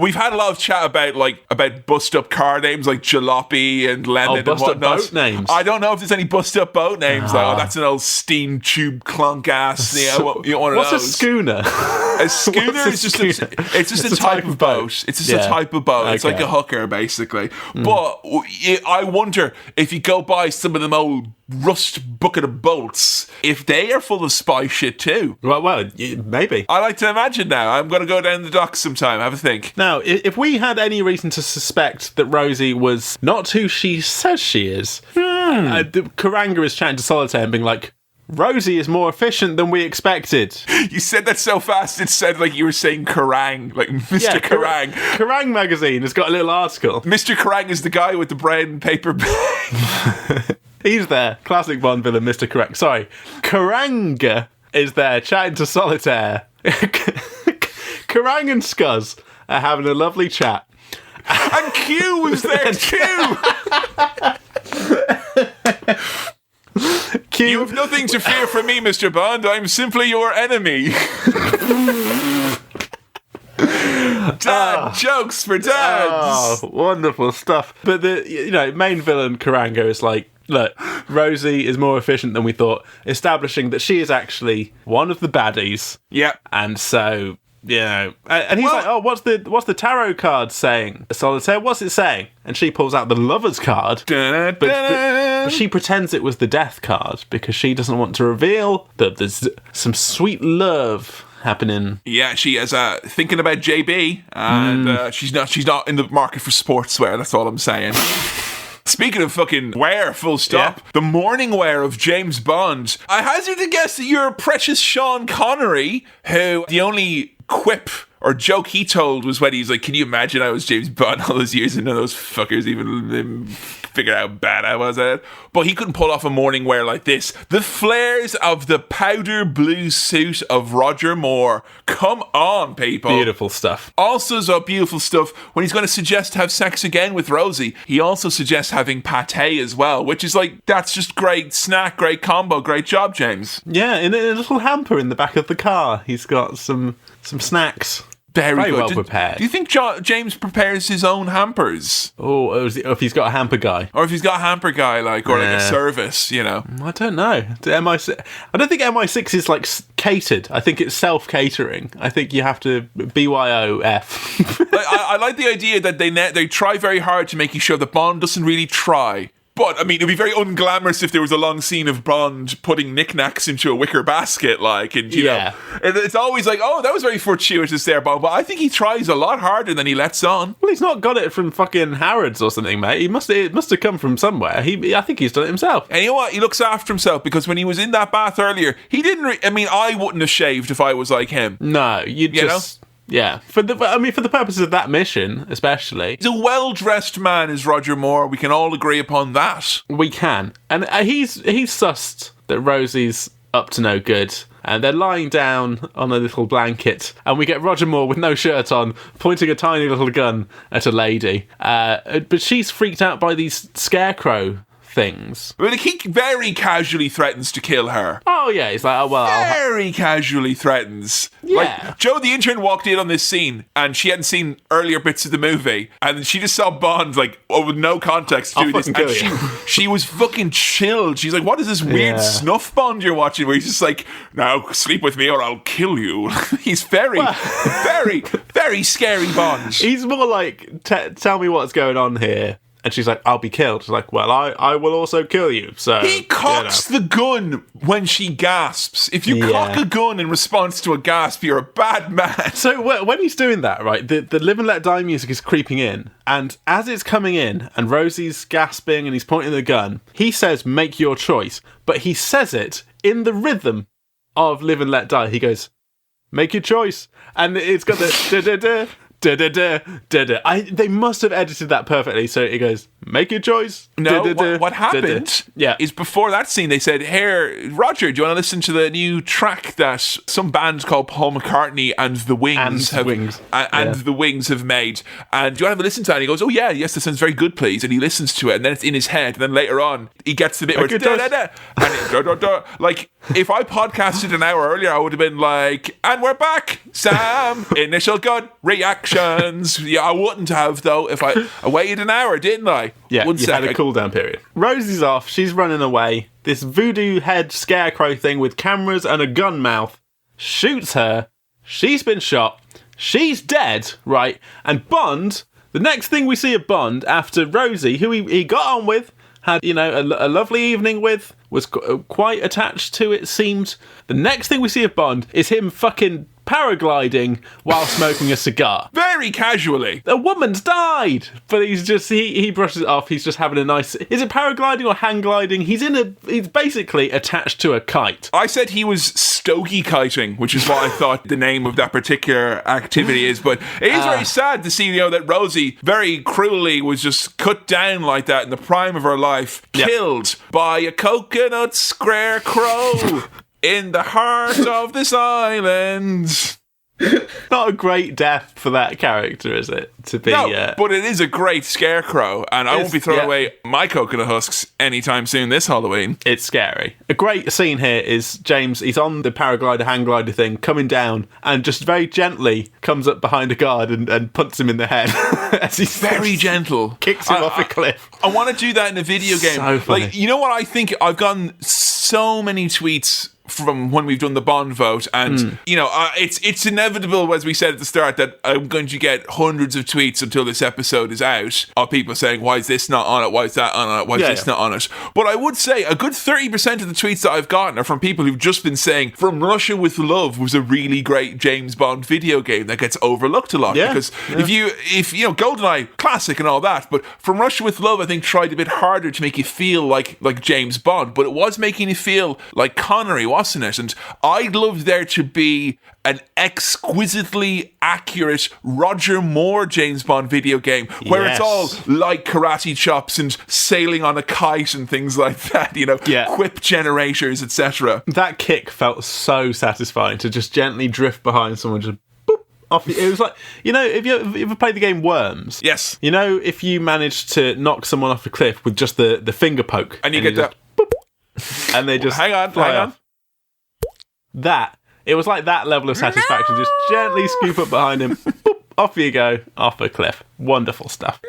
We've had a lot of chat about bust up car names like Jalopy and Lemon and whatnot. Bust up boat names. I don't know if there's any bust up boat names. Like, that's an old steam tube clunk ass. One of what's those. a schooner? A schooner is just a type of boat. It's just a type of boat. It's like a hooker, basically. But I wonder if you go by some of them old rust bucket of bolts, if they are full of spy shit too. Well, maybe. I like to imagine now. I'm going to go down the docks sometime, have a think. Now, if we had any reason to suspect that Rosie was not who she says she is, Karanga is chatting to Solitaire and being like, Rosie is more efficient than we expected. You said that so fast, it sounded like you were saying Kerrang, like Mr. Kerrang. Kerrang magazine has got a little article. Mr. Kerrang is the guy with the brown paper bag. He's there. Classic Bond villain, Mr. Kerrang. Sorry. Karanga is there chatting to Solitaire. Kerrang and Scuzz are having a lovely chat. And Q was there too! You have nothing to fear from me, Mr. Bond. I'm simply your enemy. Dad jokes for dads. Oh, wonderful stuff. But the main villain Karango is like, look, Rosie is more efficient than we thought, establishing that she is actually one of the baddies. Yeah. And so, and he's like, oh, what's the tarot card saying? Solitaire, what's it saying? And she pulls out the lover's card, but she pretends it was the death card because she doesn't want to reveal that there's some sweet love happening. Yeah, she is thinking about JB, and she's not in the market for sportswear. That's all I'm saying. Speaking of fucking wear, full stop, the morning wear of James Bond. I hazard to guess that you're precious Sean Connery, who the only quip or joke he told was when he's like, can you imagine I was James Bond all those years and none of those fuckers even figured out how bad I was at it? But he couldn't pull off a morning wear like this. The flares of the powder blue suit of Roger Moore. Come on, people. Beautiful stuff. Also so beautiful stuff when he's going to suggest to have sex again with Rosie. He also suggests having pate as well, which is like, that's just great snack, great combo, great job, James. Yeah, in a little hamper in the back of the car, he's got some snacks. Very good. Well prepared. Do you think James prepares his own hampers? Oh, if he's got a hamper guy. Or if he's got a hamper guy, like a service, I don't know. I don't think MI6 is like catered. I think it's self-catering. I think you have to BYOF. I like the idea that they try very hard to make you sure that Bond doesn't really try. But, I mean, it'd be very unglamorous if there was a long scene of Bond putting knickknacks into a wicker basket, and, you know. It's always like, oh, that was very fortuitous there, Bond. But I think he tries a lot harder than he lets on. Well, he's not got it from fucking Harrods or something, mate. It must have come from somewhere. I think he's done it himself. And you know what? He looks after himself, because when he was in that bath earlier, he didn't... I wouldn't have shaved if I was like him. No, you just... know? Yeah, for the purposes of that mission, especially. He's a well-dressed man, is Roger Moore. We can all agree upon that. We can. And he's sussed that Rosie's up to no good. And they're lying down on a little blanket. And we get Roger Moore with no shirt on, pointing a tiny little gun at a lady. But she's freaked out by these scarecrow things. But he very casually threatens to kill her. Oh, yeah. He's like, oh, well. Very casually threatens. Yeah. Like, Joe, the intern, walked in on this scene, and she hadn't seen earlier bits of the movie, and she just saw Bond, with no context to do this, and she was fucking chilled. She's like, what is this weird snuff Bond you're watching, where he's just like, now sleep with me or I'll kill you. He's very, very scary Bond. He's more like, tell me what's going on here. And she's like, I'll be killed. She's like, well, I will also kill you. So he cocks the gun when she gasps. If you cock a gun in response to a gasp, you're a bad man. So when he's doing that, right, the Live and Let Die music is creeping in. And as it's coming in, and Rosie's gasping and he's pointing the gun, he says, make your choice. But he says it in the rhythm of Live and Let Die. He goes, make your choice. And it's got the da-da-da. They must have edited that perfectly. So it goes, make your choice. No, what happened is before that scene, they said, here, Roger, do you want to listen to the new track that some band called Paul McCartney and the Wings have made? And do you want to have a listen to that? And he goes, oh, yes, that sounds very good, please. And he listens to it, and then it's in his head. And then later on, he gets the bit where it's da-da-da. And like, if I podcasted an hour earlier, I would have been like, and we're back, Sam, initial gut reactions. Yeah, I wouldn't have, though, if I waited an hour, didn't I? Yeah, you had a cool-down period. Rosie's off. She's running away. This voodoo head scarecrow thing with cameras and a gun mouth shoots her. She's been shot. She's dead, right? And Bond, the next thing we see of Bond after Rosie, who he got on with, had, a lovely evening with, was quite attached to, it seemed. The next thing we see of Bond is him fucking paragliding while smoking a cigar. Very casually. A woman's died, but he brushes it off. He's just having a nice... Is it paragliding or hang gliding? He's basically attached to a kite. I said he was stogie kiting, which is what I thought the name of that particular activity is, but it is very sad to see, that Rosie very cruelly was just cut down like that in the prime of her life, killed by a coconut scarecrow. In the heart of this island. Not a great death for that character, is it? To be, No, but it is a great scarecrow, and I won't be throwing away my coconut husks anytime soon this Halloween. It's scary. A great scene here is James, he's on the paraglider, hang glider thing, coming down, and just very gently comes up behind a guard and punts him in the head. As he's very gentle. Kicks him off a cliff. I want to do that in a video game. So funny. Like, you know what I think? I've gotten so many tweets from when we've done the Bond vote, and it's inevitable, as we said at the start, that I'm going to get hundreds of tweets until this episode is out of people saying, why is this not on it, why is that on it, why is this not on it. But I would say a good 30% of the tweets that I've gotten are from people who've just been saying From Russia with Love was a really great James Bond video game that gets overlooked a lot, because if you GoldenEye, classic and all that, but From Russia with Love I think tried a bit harder to make you feel like James Bond, but it was making you feel like Connery, wasn't it? And I'd love there to be an exquisitely accurate Roger Moore James Bond video game where it's all like karate chops and sailing on a kite and things like that, quip generators, etc. That kick felt so satisfying, to just gently drift behind someone, just boop, off. It was like, if you ever played the game Worms? Yes. If you managed to knock someone off a cliff with just the finger poke. And you get that. Boop, and they just hang on. That, it was like that level of satisfaction. Just gently scoop up behind him. Boop, off you go, off a cliff. Wonderful stuff.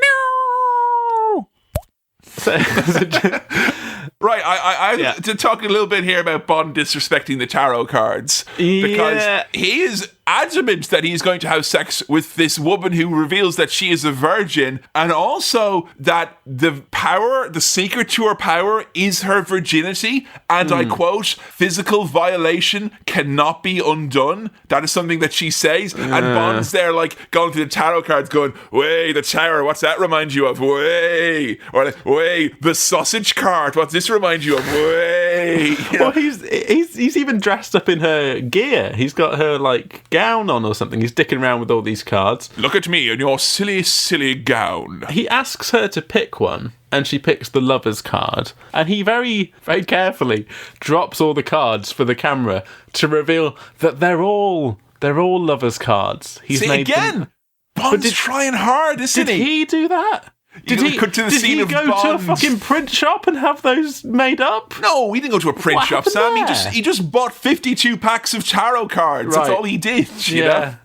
Right, I have to talk a little bit here about Bond disrespecting the tarot cards. Because he is adamant that he's going to have sex with this woman who reveals that she is a virgin, and also that the secret to her power is her virginity, and I quote, physical violation cannot be undone. That is something that she says, and Bond's there like going through the tarot cards going, way, the tower, what's that remind you of? Way, or like, way, the sausage card, what's this remind you of? Way. Well, he's even dressed up in her gear. He's got her like gown on or something. He's dicking around with all these cards. Look at me in your silly, silly gown. He asks her to pick one, and she picks the lover's card. And he very, very carefully drops all the cards for the camera to reveal that they're all lover's cards. He's made again. Them... Bond's trying hard, isn't he? Did he do that? Did he go to a fucking print shop and have those made up? No, he didn't go to a print shop, Sam. He just bought 52 packs of tarot cards. Right. That's all he did. You know?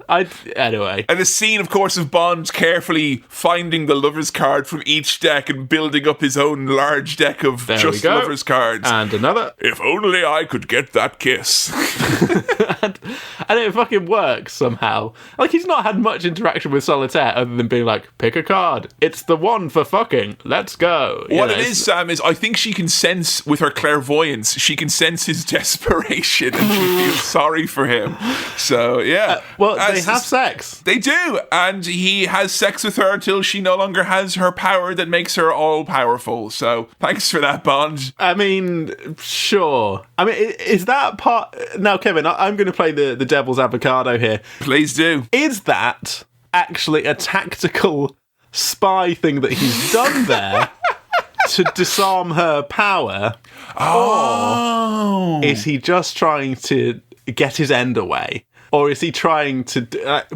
Anyway. And the scene, of course, of Bond carefully finding the lover's card from each deck and building up his own large deck of just lover's cards. And another. If only I could get that kiss. and it fucking works somehow. Like, he's not had much interaction with Solitaire other than being like, pick a card. It's the one for fucking. Let's go. What it is, Sam, is I think she can sense with her clairvoyance, she can sense his desperation and she feels sorry for him. So, yeah. They have sex. They do. And he has sex with her until she no longer has her power that makes her all-powerful. So, thanks for that, Bond. I mean, sure. I mean, is that part... Now, Kevin, I'm going to play the devil's avocado here. Please do. Is that actually a tactical spy thing that he's done there to disarm her power? Oh. Or is he just trying to get his end away? Or is he trying to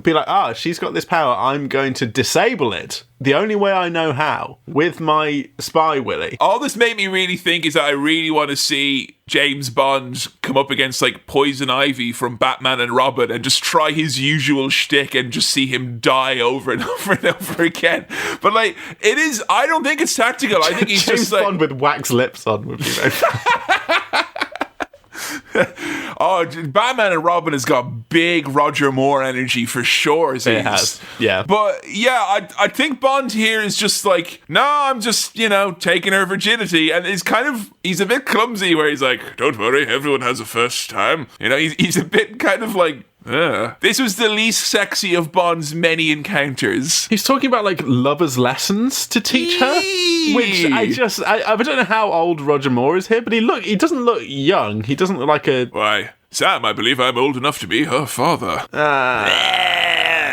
be like, she's got this power, I'm going to disable it the only way I know how, with my spy willy? All this made me really think is that I really want to see James Bond come up against like Poison Ivy from Batman and Robin and just try his usual shtick and just see him die over and over and over again. But like, it is, I don't think it's tactical. I think he's James just like... Bond with wax lips on would be very Batman and Robin has got big Roger Moore energy for sure. It has, yeah. But yeah, I think Bond here is just like, no, I'm just, taking her virginity. And he's a bit clumsy where he's like, don't worry, everyone has a first time. He's a bit kind of like, this was the least sexy of Bond's many encounters. He's talking about like lovers' lessons to teach her, which I don't know how old Roger Moore is here, but he doesn't look young. He doesn't look like a... Why, Sam, I believe I'm old enough to be her father.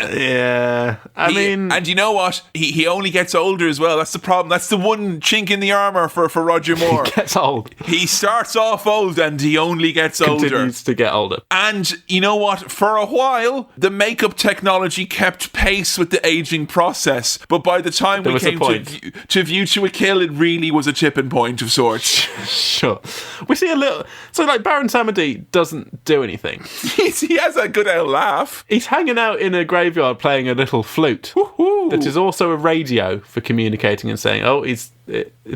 I mean... And you know what? He only gets older as well. That's the problem. That's the one chink in the armour for Roger Moore. He gets old. He starts off old and he only gets older. Continues to get older. And you know what? For a while, the makeup technology kept pace with the aging process. But by the time we came to View to a Kill, it really was a tipping point of sorts. Sure. We see a little... So, like, Baron Samedi doesn't do anything. He has a good old laugh. He's hanging out in a graveyard playing a little flute. Woo-hoo. That is also a radio for communicating and saying,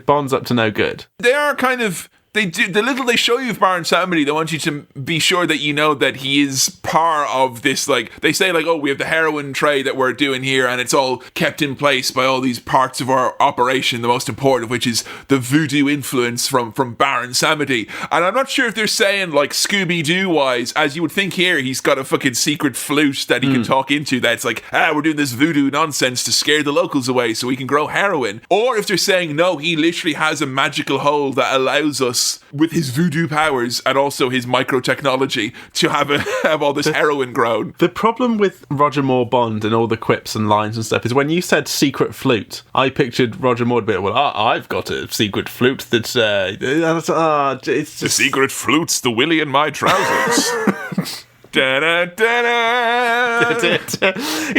Bond's up to no good. They are kind of... They do the little they show you of Baron Samedi. They want you to be sure that you know that he is part of this. Like they say, we have the heroin trade that we're doing here, and it's all kept in place by all these parts of our operation. The most important of which is the voodoo influence from Baron Samedi. And I'm not sure if they're saying like Scooby Doo wise, as you would think here. He's got a fucking secret flute that he can talk into. That's like, we're doing this voodoo nonsense to scare the locals away so we can grow heroin. Or if they're saying no, he literally has a magical hole that allows us, with his voodoo powers and also his microtechnology, to have all this heroin grown. The problem with Roger Moore Bond and all the quips and lines and stuff is when you said secret flute, I pictured Roger Moore a bit, I've got a secret flute that's it's just... The secret flute's the willy in my trousers. He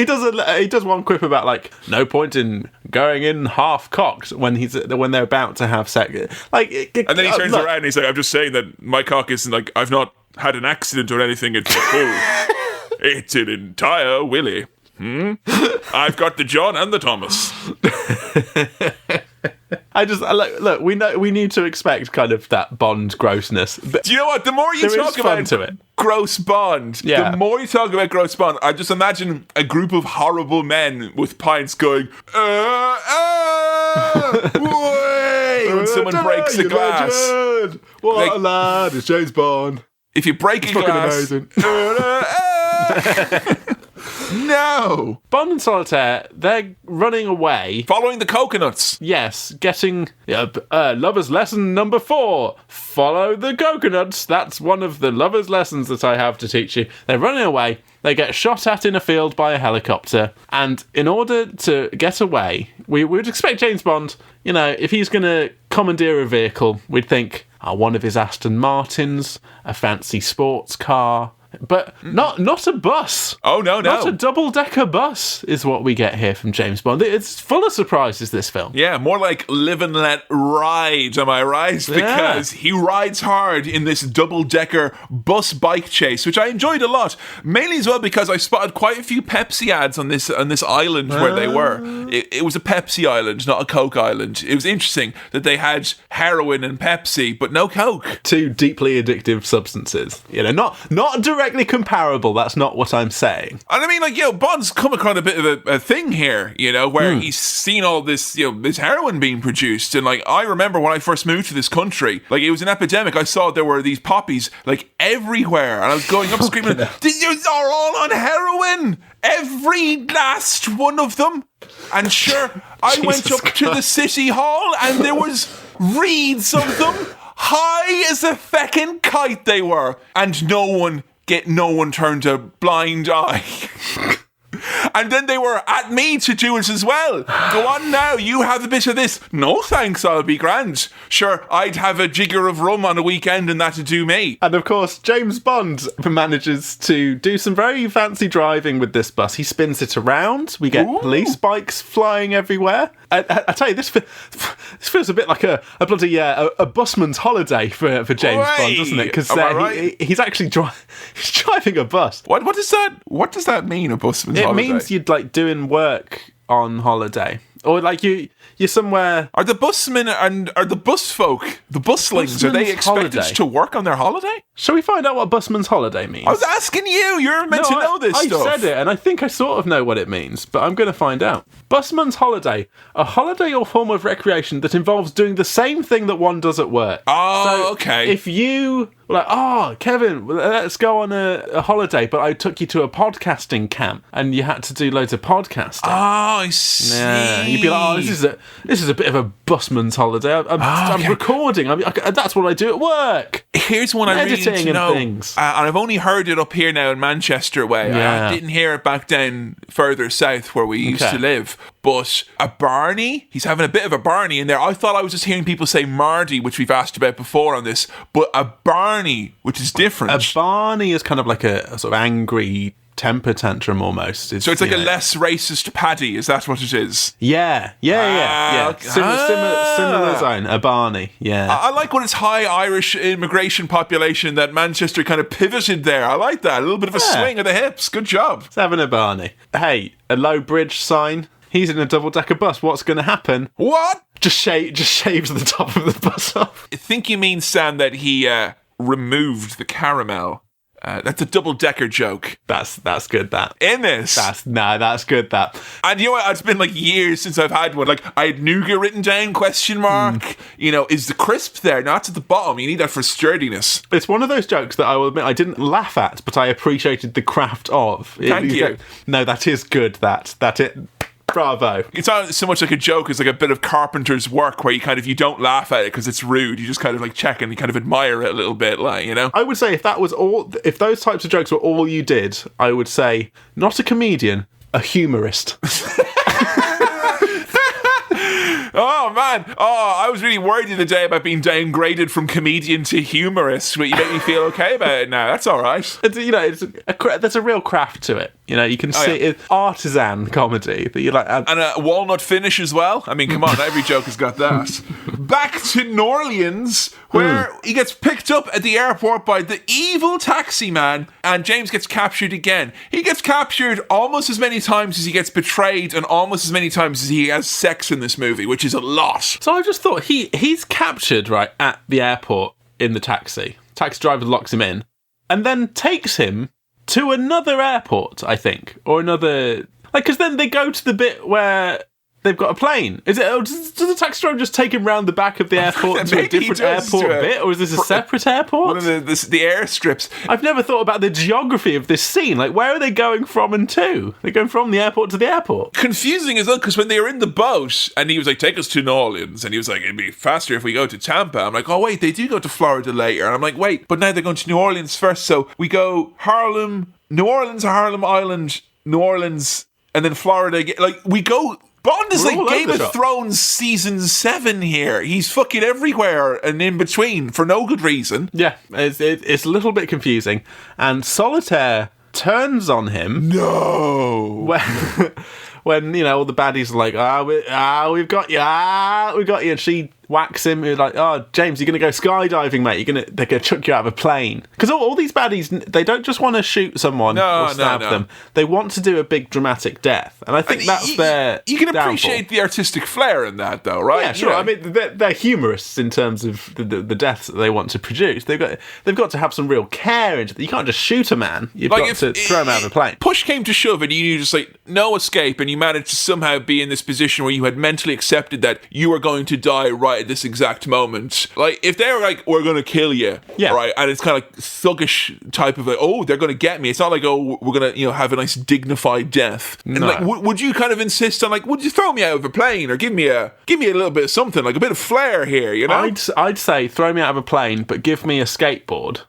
does one quip about like no point in going in half cocked when they're about to have sex, like, and then he turns around and he's like, I'm just saying that my cock isn't like, I've not had an accident or anything, it's a full it's an entire willy. I've got the John and the Thomas. I just look. We need to expect kind of that Bond grossness. But do you know what? The more you talk about gross Bond, the more you talk about gross Bond, I just imagine a group of horrible men with pints going, when someone breaks a glass. What a lad! It's James Bond. If you break a glass, amazing. No! Bond and Solitaire, they're running away. Following the coconuts. Yes, getting lover's lesson number 4. Follow the coconuts. That's one of the lover's lessons that I have to teach you. They're running away. They get shot at in a field by a helicopter. And in order to get away, we would expect James Bond, if he's going to commandeer a vehicle, we'd think one of his Aston Martins, a fancy sports car. But not a bus. Oh, no. Not a double-decker bus is what we get here from James Bond. It's full of surprises, this film. Yeah, more like live and let ride, am I right? Because he rides hard in this double-decker bus bike chase, which I enjoyed a lot. Mainly as well because I spotted quite a few Pepsi ads on this island where they were. It was a Pepsi island, not a Coke island. It was interesting that they had heroin and Pepsi, but no Coke. 2 deeply addictive substances. Not directly comparable, that's not what I'm saying. And I mean, Bond's come across a bit of a thing here, where he's seen all this, this heroin being produced. And I remember when I first moved to this country, it was an epidemic. I saw there were these poppies, everywhere. And I was going up screaming, these are all on heroin! Every last one of them. And sure, I went up to the city hall and there was reeds of them. High as a feckin' kite they were. And no one turned a blind eye. And then they were at me to do it as well. Go on now, you have a bit of this. No thanks, I'll be grand. Sure, I'd have a jigger of rum on a weekend and that'd do me. And of course, James Bond manages to do some very fancy driving with this bus. He spins it around. We get police bikes flying everywhere. I tell you, this feels a bit like a bloody a busman's holiday for James Bond, doesn't it? Because he's actually driving a bus. What does that mean, a busman's holiday? It means you'd doing work on holiday, or you're somewhere. Are the busmen and are the bus folk, the buslings, are they expected to work on their holiday? Shall we find out what busman's holiday means? I was asking you. You're meant to know this stuff. I said it, and I think I sort of know what it means, but I'm going to find out. Busman's holiday, a holiday or form of recreation that involves doing the same thing that one does at work. Oh, okay. If you were Kevin, let's go on a holiday, but I took you to a podcasting camp, and you had to do loads of podcasting. Oh, I see. Yeah, you'd be like, this is this is a bit of a busman's holiday. I'm recording. That's what I do at work. Here's one I really need to know. Things. And I've only heard it up here now in Manchester way. Yeah. I didn't hear it back down further south where we used to live. But a Barney, he's having a bit of a Barney in there. I thought I was just hearing people say Mardy, which we've asked about before on this. But a Barney, which is different. A Barney is kind of like a sort of angry temper tantrum almost. So it's like a less racist Paddy, is that what it is? Yeah. Similar zone, a Barney, yeah. I like when it's high Irish immigration population that Manchester kind of pivoted there. I like that. A little bit of a swing of the hips. Good job. It's having a Barney. Hey, a low bridge sign. He's in a double-decker bus. What's going to happen? What? Just shaves the top of the bus off. I think you mean, Sam, that he removed the caramel. That's a double-decker joke. That's good, that. In this. That's good, that. And you know what? It's been like years since I've had one. Like, I had nougat written down, question mark. You know, is the crisp there? No, it's at the bottom. You need that for sturdiness. It's one of those jokes that I will admit I didn't laugh at, but I appreciated the craft of. Thank you. No, that is good, that. Bravo. It's not so much like a joke as like a bit of carpenter's work where you don't laugh at it because it's rude. You just kind of like check and you kind of admire it a little bit, like, you know? I would say if those types of jokes were all you did, I would say not a comedian, a humorist. Oh, man. Oh, I was really worried the other day about being downgraded from comedian to humorist, but you make me feel okay about it now. That's all right. There's a real craft to it. You know, you can see it's artisan comedy that you like. And a walnut finish as well. I mean, come on, every joke has got that. Back to New Orleans, where he gets picked up at the airport by the evil taxi man, and James gets captured again. He gets captured almost as many times as he gets betrayed, and almost as many times as he has sex in this movie, which is a lot. So I just thought he's captured right at the airport in the taxi. Taxi driver locks him in, and then takes him to another airport, I think, or another. Like, because then they go to the bit where they've got a plane. Does the taxi driver just take him round the back of the airport to a different airport bit, or is this a separate airport? One of the airstrips. I've never thought about the geography of this scene. Like, where are they going from and to? They're going from the airport to the airport. Confusing as well, because when they were in the boat, and he was like, take us to New Orleans, and he was like, it'd be faster if we go to Tampa. I'm like, oh, wait, they do go to Florida later. And I'm like, wait, but now they're going to New Orleans first, so we go Harlem, New Orleans, Harlem Island, New Orleans, and then Florida. Like, we go... Bond is like Game of Thrones season 7 here. He's fucking everywhere and in between for no good reason. Yeah, it's a little bit confusing. And Solitaire turns on him. No! When you know, all the baddies are like, we've got you, and she whacks him, like, oh, James, you're going to go skydiving, mate. They're going to chuck you out of a plane. Because all these baddies, they don't just want to shoot someone or stab them. They want to do a big dramatic death. And I think that's their You can appreciate the artistic flair in that, though, right? Yeah, sure. You know? I mean, they're humorists in terms of the deaths that they want to produce. They've got to have some real care into it. You can't just shoot a man. You've got to throw him out of a plane. Push came to shove and you just like, no escape, and you managed to somehow be in this position where you had mentally accepted that you were going to die right at this exact moment. Like, if they were like, we're going to kill you, right, and it's kind of like thuggish type of like, oh, they're going to get me. It's not like, oh, we're going to, have a nice dignified death. And like, would you kind of insist on like, would you throw me out of a plane or give me a little bit of something, like a bit of flair here, you know? I'd say throw me out of a plane, but give me a skateboard.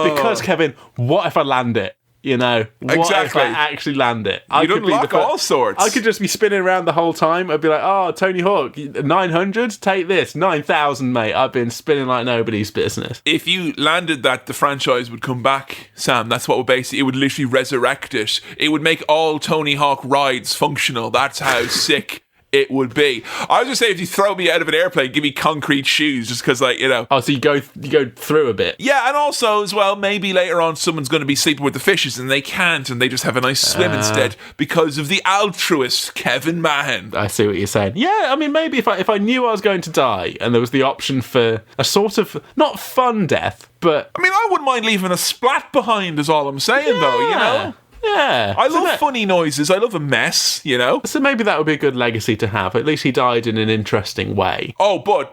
Because Kevin, what if I land it? You know, what exactly. if I actually land it? You'd unlock all sorts. I could just be spinning around the whole time. I'd be like, oh, Tony Hawk, 900? Take this. 9,000, mate. I've been spinning like nobody's business. If you landed that, the franchise would come back, Sam. That's what would basically, it would literally resurrect it. It would make all Tony Hawk rides functional. That's how sick it would be. I was just saying, if you throw me out of an airplane, give me concrete shoes, just because, like, you know. Oh, so you go through a bit. Yeah, and also as well, maybe later on someone's going to be sleeping with the fishes and they can't, and they just have a nice swim instead because of the altruist Kevin Mahan. I see what you're saying. Yeah, I mean, maybe if I knew I was going to die and there was the option for a sort of not fun death, but I mean, I wouldn't mind leaving a splat behind. Is all I'm saying, though. You know. Yeah. I love funny noises. I love a mess, you know? So maybe that would be a good legacy to have. At least he died in an interesting way. Oh, but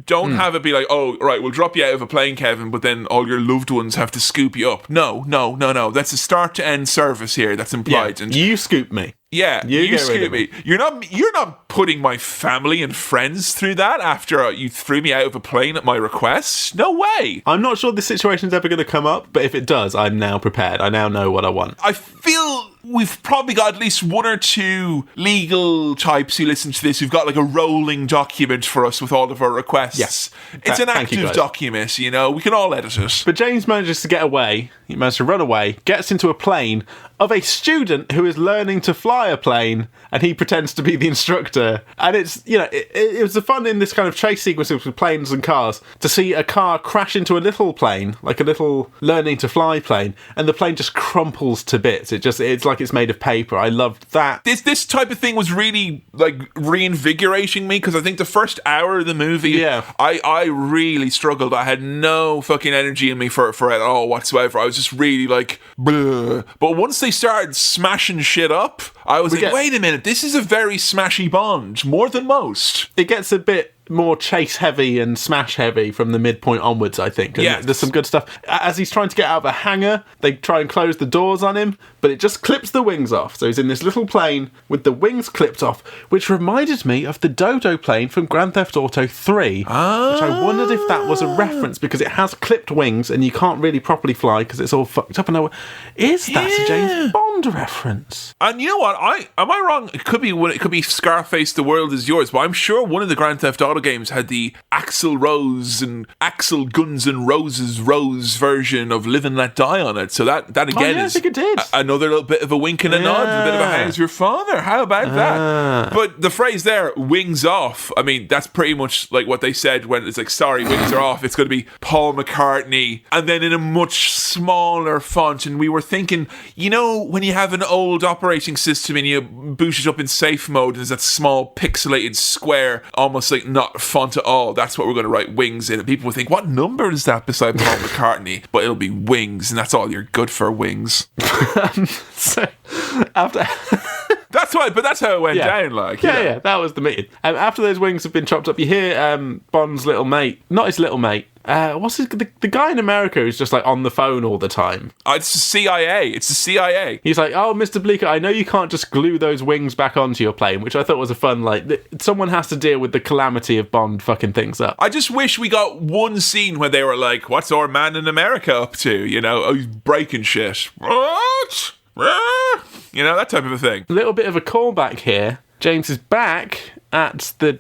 don't have it be like, oh, right, we'll drop you out of a plane, Kevin, but then all your loved ones have to scoop you up. No. That's a start to end service here. That's implied. Yeah, and you scoop me. Yeah, you scoop me. You're not putting my family and friends through that after you threw me out of a plane at my request. No way. I'm not sure this situation's ever going to come up, but if it does, I'm now prepared. I now know what I want. I feel we've probably got at least one or two legal types who listen to this who've got like a rolling document for us with all of our requests. Yes. It's an active document, you know, we can all edit it. But James manages to get away. He manages to run away, gets into a plane of a student who is learning to fly a plane, and he pretends to be the instructor. And it's, you know, it was the fun in this kind of chase sequence with planes and cars to see a car crash into a little plane, like a little learning to fly plane, and the plane just crumples to bits. It's like it's made of paper. I loved that. This type of thing was really like reinvigorating me, because I think the first hour of the movie, I really struggled. I had no fucking energy in me for it at all whatsoever. I was just really like, bleh. But once they started smashing shit up, I was like, wait a minute, this is a very smashy Bond, more than most. It gets a bit more chase heavy and smash heavy from the midpoint onwards, I think. And there's some good stuff. As he's trying to get out of a hangar, they try and close the doors on him, but it just clips the wings off. So he's in this little plane with the wings clipped off, which reminded me of the Dodo plane from Grand Theft Auto 3, which I wondered if that was a reference, because it has clipped wings and you can't really properly fly because it's all fucked up. And is that a James Bond reference? And you know what? Am I wrong? It could be Scarface, The World Is Yours, but I'm sure one of the Grand Theft Auto games had the Axl Rose and Axl Guns N' Roses Rose version of Live and Let Die on it. So that again is I think it did. Another little bit of a wink and a nod, a bit of a how's your father? How about that? But the phrase there, wings off, I mean, that's pretty much like what they said when it's like, sorry, wings are off. It's going to be Paul McCartney, and then in a much smaller font. And we were thinking, you know, when you have an old operating system and you boot it up in safe mode, and there's that small pixelated square, almost like not font at all, that's what we're going to write wings in, and people will think, what number is that beside Paul McCartney? But it'll be wings, and that's all you're good for, wings. So after that's how it went down, like. Yeah, that was the meeting. After those wings have been chopped up, you hear Bond's little mate, not his little mate, what's the guy in America who's just like on the phone all the time? It's the CIA. It's the CIA. He's like, oh, Mr. Bleeker, I know you can't just glue those wings back onto your plane, which I thought was a fun, like, someone has to deal with the calamity of Bond fucking things up. I just wish we got one scene where they were like, what's our man in America up to? You know, oh, he's breaking shit. What? You know, that type of a thing. A little bit of a callback here. James is back at the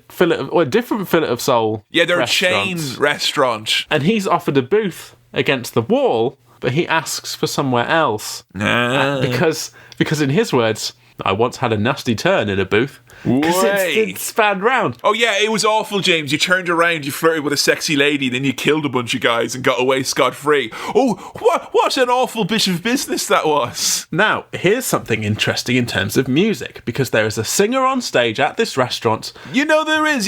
a different Fillet of Soul. Yeah, they're a chain restaurant. And he's offered a booth against the wall, but he asks for somewhere else. Because in his words, I once had a nasty turn in a booth. Because it spanned round. Oh yeah, it was awful, James. You turned around, you flirted with a sexy lady, then you killed a bunch of guys and got away scot-free. Oh, what an awful bit of business that was. Now, here's something interesting in terms of music, because there is a singer on stage at this restaurant. You know there is.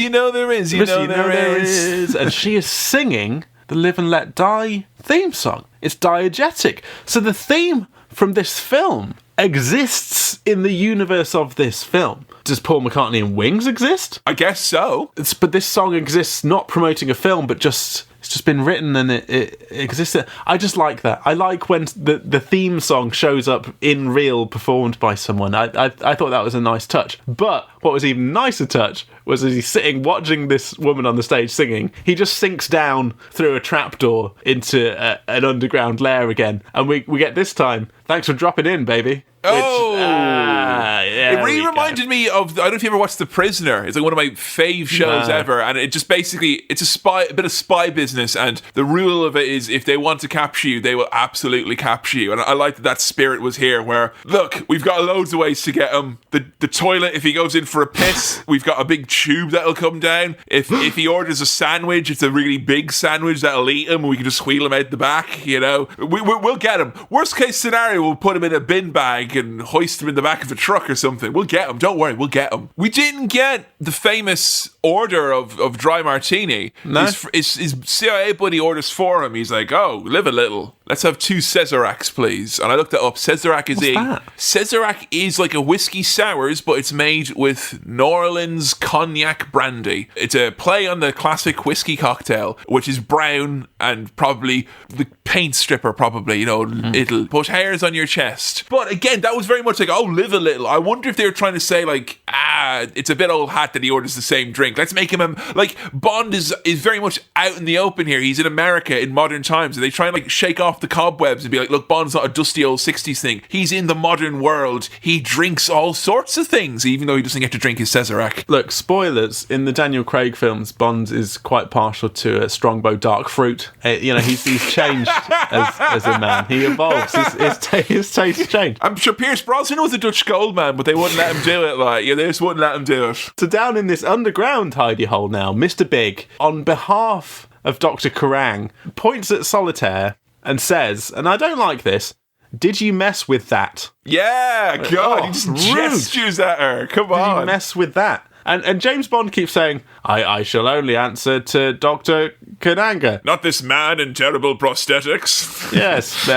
And she is singing the Live and Let Die theme song. It's diegetic. So the theme from this film exists in the universe of this film. Does Paul McCartney and Wings exist? I guess so. But this song exists not promoting a film, but just it's just been written and it exists. I just like that. I like when the theme song shows up in real, performed by someone. I thought that was a nice touch. But what was even nicer touch was as he's sitting watching this woman on the stage singing, he just sinks down through a trapdoor into an underground lair again. And we get this time, thanks for dropping in, baby. It really reminded me of, I don't know if you ever watched The Prisoner. It's like one of my fave shows ever, and it just basically, it's a bit of spy business, and the rule of it is if they want to capture you, they will absolutely capture you. And I like that spirit was here, where, look, we've got loads of ways to get him. The toilet, if he goes in for a piss, we've got a big tube that'll come down. If he orders a sandwich, it's a really big sandwich that'll eat him, and we can just wheel him out the back, you know. We'll get him. Worst case scenario, we'll put him in a bin bag and hoist him in the back of a truck or something. We'll get him. Don't worry, we'll get him. We didn't get the famous order of dry martini. No. His CIA buddy orders for him. He's like, oh, live a little. let's have 2 Sazeracs, please. And I looked it up. Sazerac is Sazerac is like a whiskey sours, but it's made with New Orleans cognac brandy. It's a play on the classic whiskey cocktail, which is brown and probably the paint stripper, probably, it'll put hairs on your chest. But again, that was very much like, oh, live a little. I wonder if they were trying to say like, it's a bit old hat that he orders the same drink. Let's make him like Bond is very much out in the open here. He's in America in modern times, and they try and like shake off the cobwebs and be like, look, Bond's not a dusty old 60s thing. He's in the modern world. He drinks all sorts of things, even though he doesn't get to drink his Sazerac. Look, spoilers, in the Daniel Craig films, Bond is quite partial to a Strongbow dark fruit. He's changed as a man. He evolves. His taste changed. I'm sure Pierce Brosnan was a Dutch gold man, but they wouldn't let him do it. They just wouldn't let him do it. So down in this underground hidey hole now, Mr. Big, on behalf of Dr. Kerrang, points at Solitaire and says, and I don't like this, did you mess with that? Yeah, God, he just gestures at her. Come on. Did you mess with that? And James Bond keeps saying, I shall only answer to Dr. Kananga. Not this man in terrible prosthetics. Yes.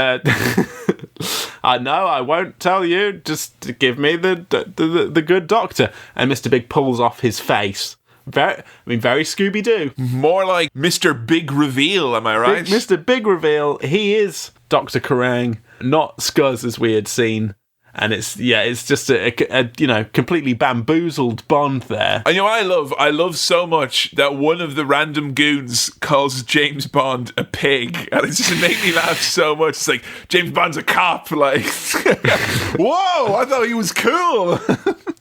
I know, I won't tell you. Just give me the good doctor. And Mr. Big pulls off his face. Very Scooby-Doo. More like Mr. Big Reveal, am I right? Mr. Big Reveal, he is Dr. Kerrang, not Scuzz as we had seen. And it's just a completely bamboozled Bond there. And what I love so much that one of the random goons calls James Bond a pig, and it just made me laugh so much. It's like, James Bond's a cop, like, whoa, I thought he was cool.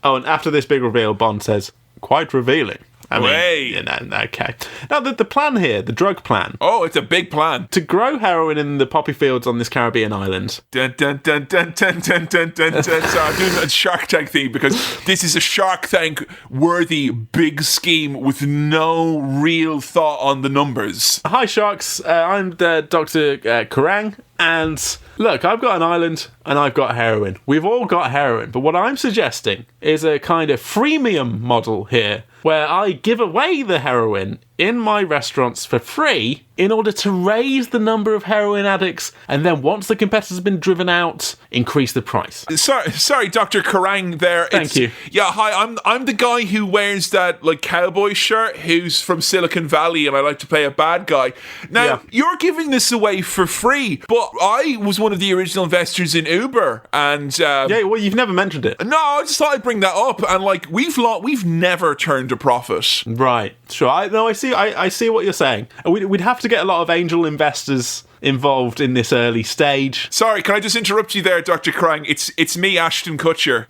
Oh, and after this big reveal, Bond says, quite revealing. Okay. Now, the plan here, the drug plan. Oh, it's a big plan. To grow heroin in the poppy fields on this Caribbean island. Dun, dun, dun, dun, dun, dun, dun, dun, dun. So I'm doing a Shark Tank theme because this is a Shark Tank worthy big scheme with no real thought on the numbers. Hi, Sharks. I'm Dr. Kerrang. And look, I've got an island and I've got heroin. We've all got heroin. But what I'm suggesting is a kind of freemium model here where I give away the heroin in my restaurants for free in order to raise the number of heroin addicts, and then once the competitors have been driven out, increase the price. Sorry, Dr. Kerrang there. Thank you. Yeah, hi, I'm the guy who wears that like cowboy shirt who's from Silicon Valley and I like to play a bad guy. Now, You're giving this away for free, but I was one of the original investors in Uber, and well, you've never mentioned it. No, I just thought I'd bring that up, and like we've never turned a profit. Right. Sure. I see what you're saying. We'd have to get a lot of angel investors involved in this early stage. Sorry, can I just interrupt you there, Dr. Kerrang? It's me, Ashton Kutcher.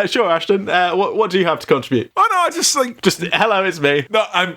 Sure, Ashton. What do you have to contribute? Oh no, just hello, it's me. No, I'm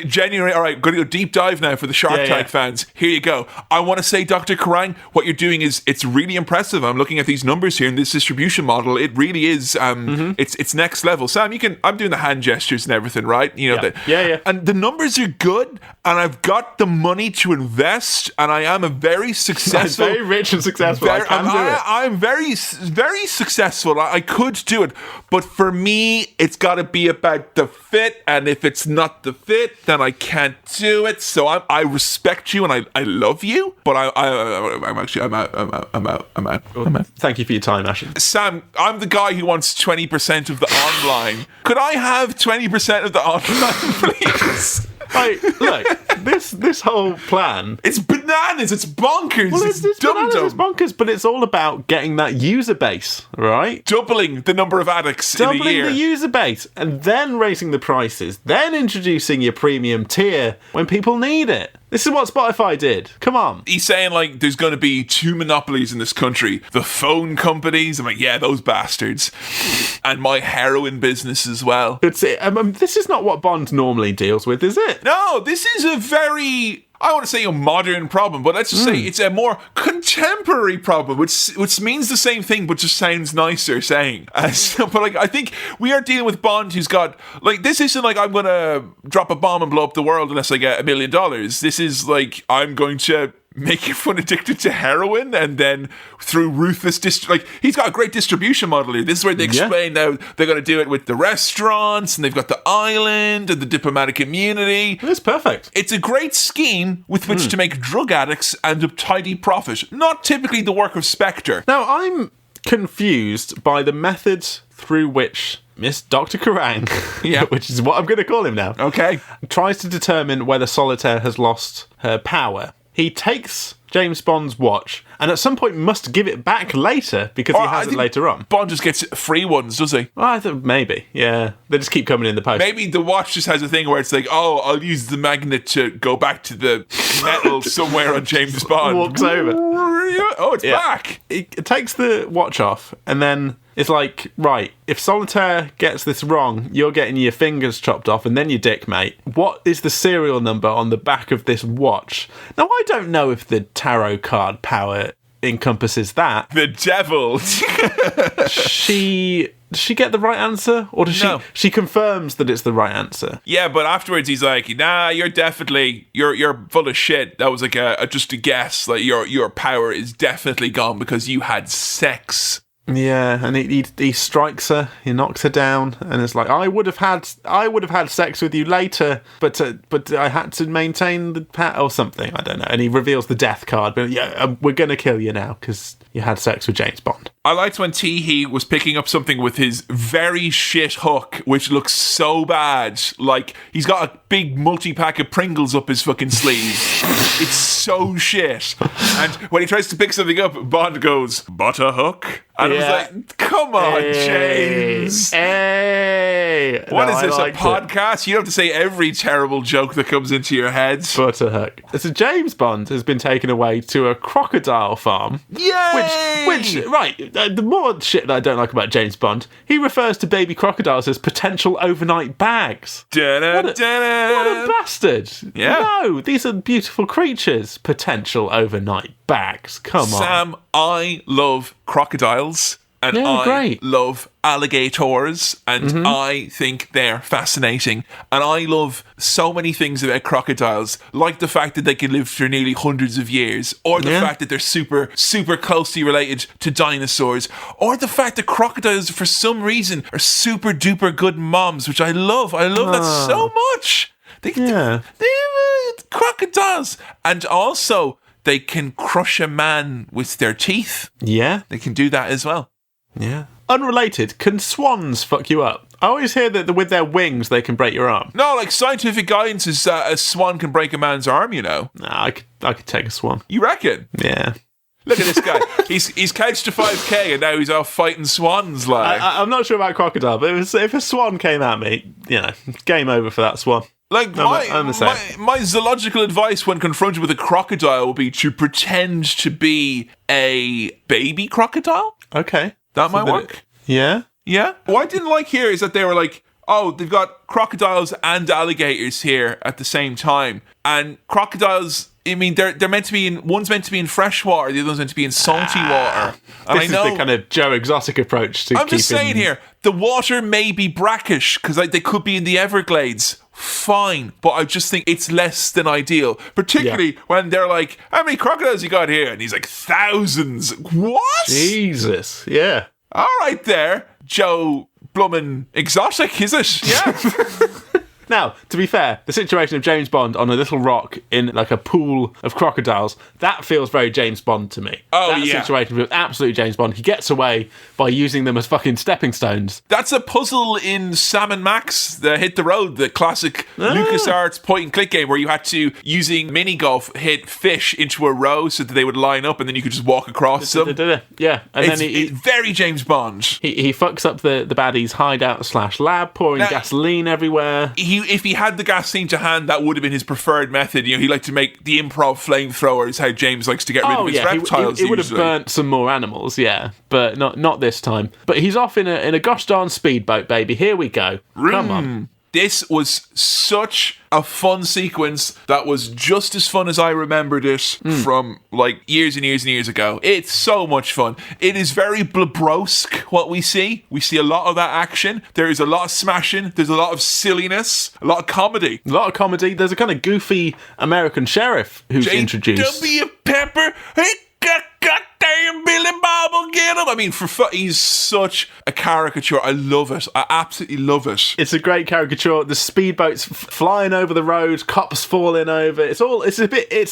genuinely all right. Going to go deep dive now for the Shark Tank fans. Here you go. I want to say, Dr. Kerrang, what you're doing it's really impressive. I'm looking at these numbers here in this distribution model. It really is. It's next level. Sam, I'm doing the hand gestures and everything, right? And the numbers are good, and I've got the money to invest, and I am a very successful, I'm very rich and successful. I'm very, very successful. I could do it, but for me it's got to be about the fit, and if it's not the fit, then I can't do it. So I respect you and I love you, but I'm out. Thank you for your time, Ashton. Sam, I'm the guy who wants 20% of the online. Could I have 20% of the online, please? Look, this whole plan... It's bananas, it's bonkers, well, it's dumb-dumb. It's bonkers, but it's all about getting that user base, right? Doubling the number of addicts in a year. Doubling the user base, and then raising the prices, then introducing your premium tier when people need it. This is what Spotify did. Come on. He's saying, like, there's going to be 2 monopolies in this country. The phone companies. I'm like, yeah, those bastards. And my heroin business as well. This is not what Bond normally deals with, is it? No, this is a very... I want to say a modern problem, but let's just say it's a more contemporary problem, which means the same thing, but just sounds nicer saying. But like, I think we are dealing with Bond, who's got like, this isn't like I'm going to drop a bomb and blow up the world unless I get $1 million. This is like, I'm going to making fun addicted to heroin, and then through ruthless he's got a great distribution model here. This is where they explain how they're going to do it with the restaurants, and they've got the island and the diplomatic immunity. It's perfect. It's a great scheme with which to make drug addicts and a tidy profit. Not typically the work of Spectre. Now, I'm confused by the methods through which Miss Dr. Kerrang, which is what I'm going to call him now, tries to determine whether Solitaire has lost her power. He takes James Bond's watch and at some point must give it back later because he has it later on. Bond just gets free ones, does he? Well, I think maybe, yeah. They just keep coming in the post. Maybe the watch just has a thing where it's like, oh, I'll use the magnet to go back to the metal somewhere on James Bond. Walks over. Oh, it's back. It takes the watch off and then it's like, right, if Solitaire gets this wrong, you're getting your fingers chopped off and then your dick, mate. What is the serial number on the back of this watch? Now, I don't know if the tarot card power encompasses that. The devil. Does she get the right answer? Or does she confirms that it's the right answer? Yeah, but afterwards he's like, nah, you're full of shit. That was like just a guess. Like your power is definitely gone because you had sex. Yeah, and he strikes her, he knocks her down, and it's like, I would have had sex with you later, but I had to maintain the or something, I don't know. And he reveals the death card, but we're gonna kill you now because you had sex with James Bond. I liked when Teehee was picking up something with his very shit hook, which looks so bad. Like, he's got a big multi-pack of Pringles up his fucking sleeve. It's so shit. And when he tries to pick something up, Bond goes, "But a hook?" And I was like, come on, James. Hey. What is this, a podcast? You don't have to say every terrible joke that comes into your head. But a hook. So James Bond has been taken away to a crocodile farm. Yay! Which the more shit that I don't like about James Bond, he refers to baby crocodiles as potential overnight bags. What a bastard. Yeah. No, these are beautiful creatures. Potential overnight bags. Come on. Sam, I love crocodiles. And I love alligators, and I think they're fascinating. And I love so many things about crocodiles, like the fact that they can live for nearly hundreds of years, or the fact that they're super, super closely related to dinosaurs, or the fact that crocodiles, for some reason, are super duper good moms, which I love. I love that so much. They're crocodiles. And also, they can crush a man with their teeth. Yeah. They can do that as well. Yeah. Unrelated, can swans fuck you up? I always hear that with their wings they can break your arm. No, like scientific guidance is a swan can break a man's arm, you know. Nah, I could take a swan. You reckon? Yeah. Look at this guy. He's couched to 5k and now he's off fighting swans. Like I'm not sure about crocodile, but if a swan came at me, game over for that swan. Like, my zoological advice when confronted with a crocodile would be to pretend to be a baby crocodile. Okay. That might work. Yeah? Yeah. What I didn't like here is that they were like, oh, they've got crocodiles and alligators here at the same time. And crocodiles, I mean, they're meant to be one's meant to be in fresh water, the other one's meant to be in salty water. And this is the kind of Joe Exotic approach to I'm just saying here, the water may be brackish, because they could be in the Everglades. Fine, but I just think it's less than ideal. Particularly when they're like, how many crocodiles you got here? And he's like, thousands. What? Jesus, yeah. All right there, Joe Blummin Exotic, is it? Yeah. Now, to be fair, the situation of James Bond on a little rock in like a pool of crocodiles, that feels very James Bond to me. Oh, that situation feels absolutely James Bond. He gets away by using them as fucking stepping stones. That's a puzzle in Sam and Max, the Hit the Road, the classic LucasArts point-and-click game where you had to, using mini golf, hit fish into a row so that they would line up and then you could just walk across them. Yeah. And then it's very James Bond. He fucks up the baddie's hideout/lab, pouring gasoline everywhere. If he had the gasoline to hand, that would have been his preferred method. He liked to make the improv flamethrowers, how James likes to get rid of his reptiles. He would have burnt some more animals, but not this time. But he's off in a gosh darn speedboat, baby. Here we go. Come on. This was such a fun sequence that was just as fun as I remembered it from like years and years and years ago. It's so much fun. It is very Blabrosk what we see. We see a lot of that action. There is a lot of smashing. There's a lot of silliness, a lot of comedy. A lot of comedy. There's a kind of goofy American sheriff who's introduced. J.W. Pepper. Hey, goddamn Billy Bob will get him. I mean, he's such a caricature. I love it. I absolutely love it. It's a great caricature. The speedboats flying over the road, cops falling over. It's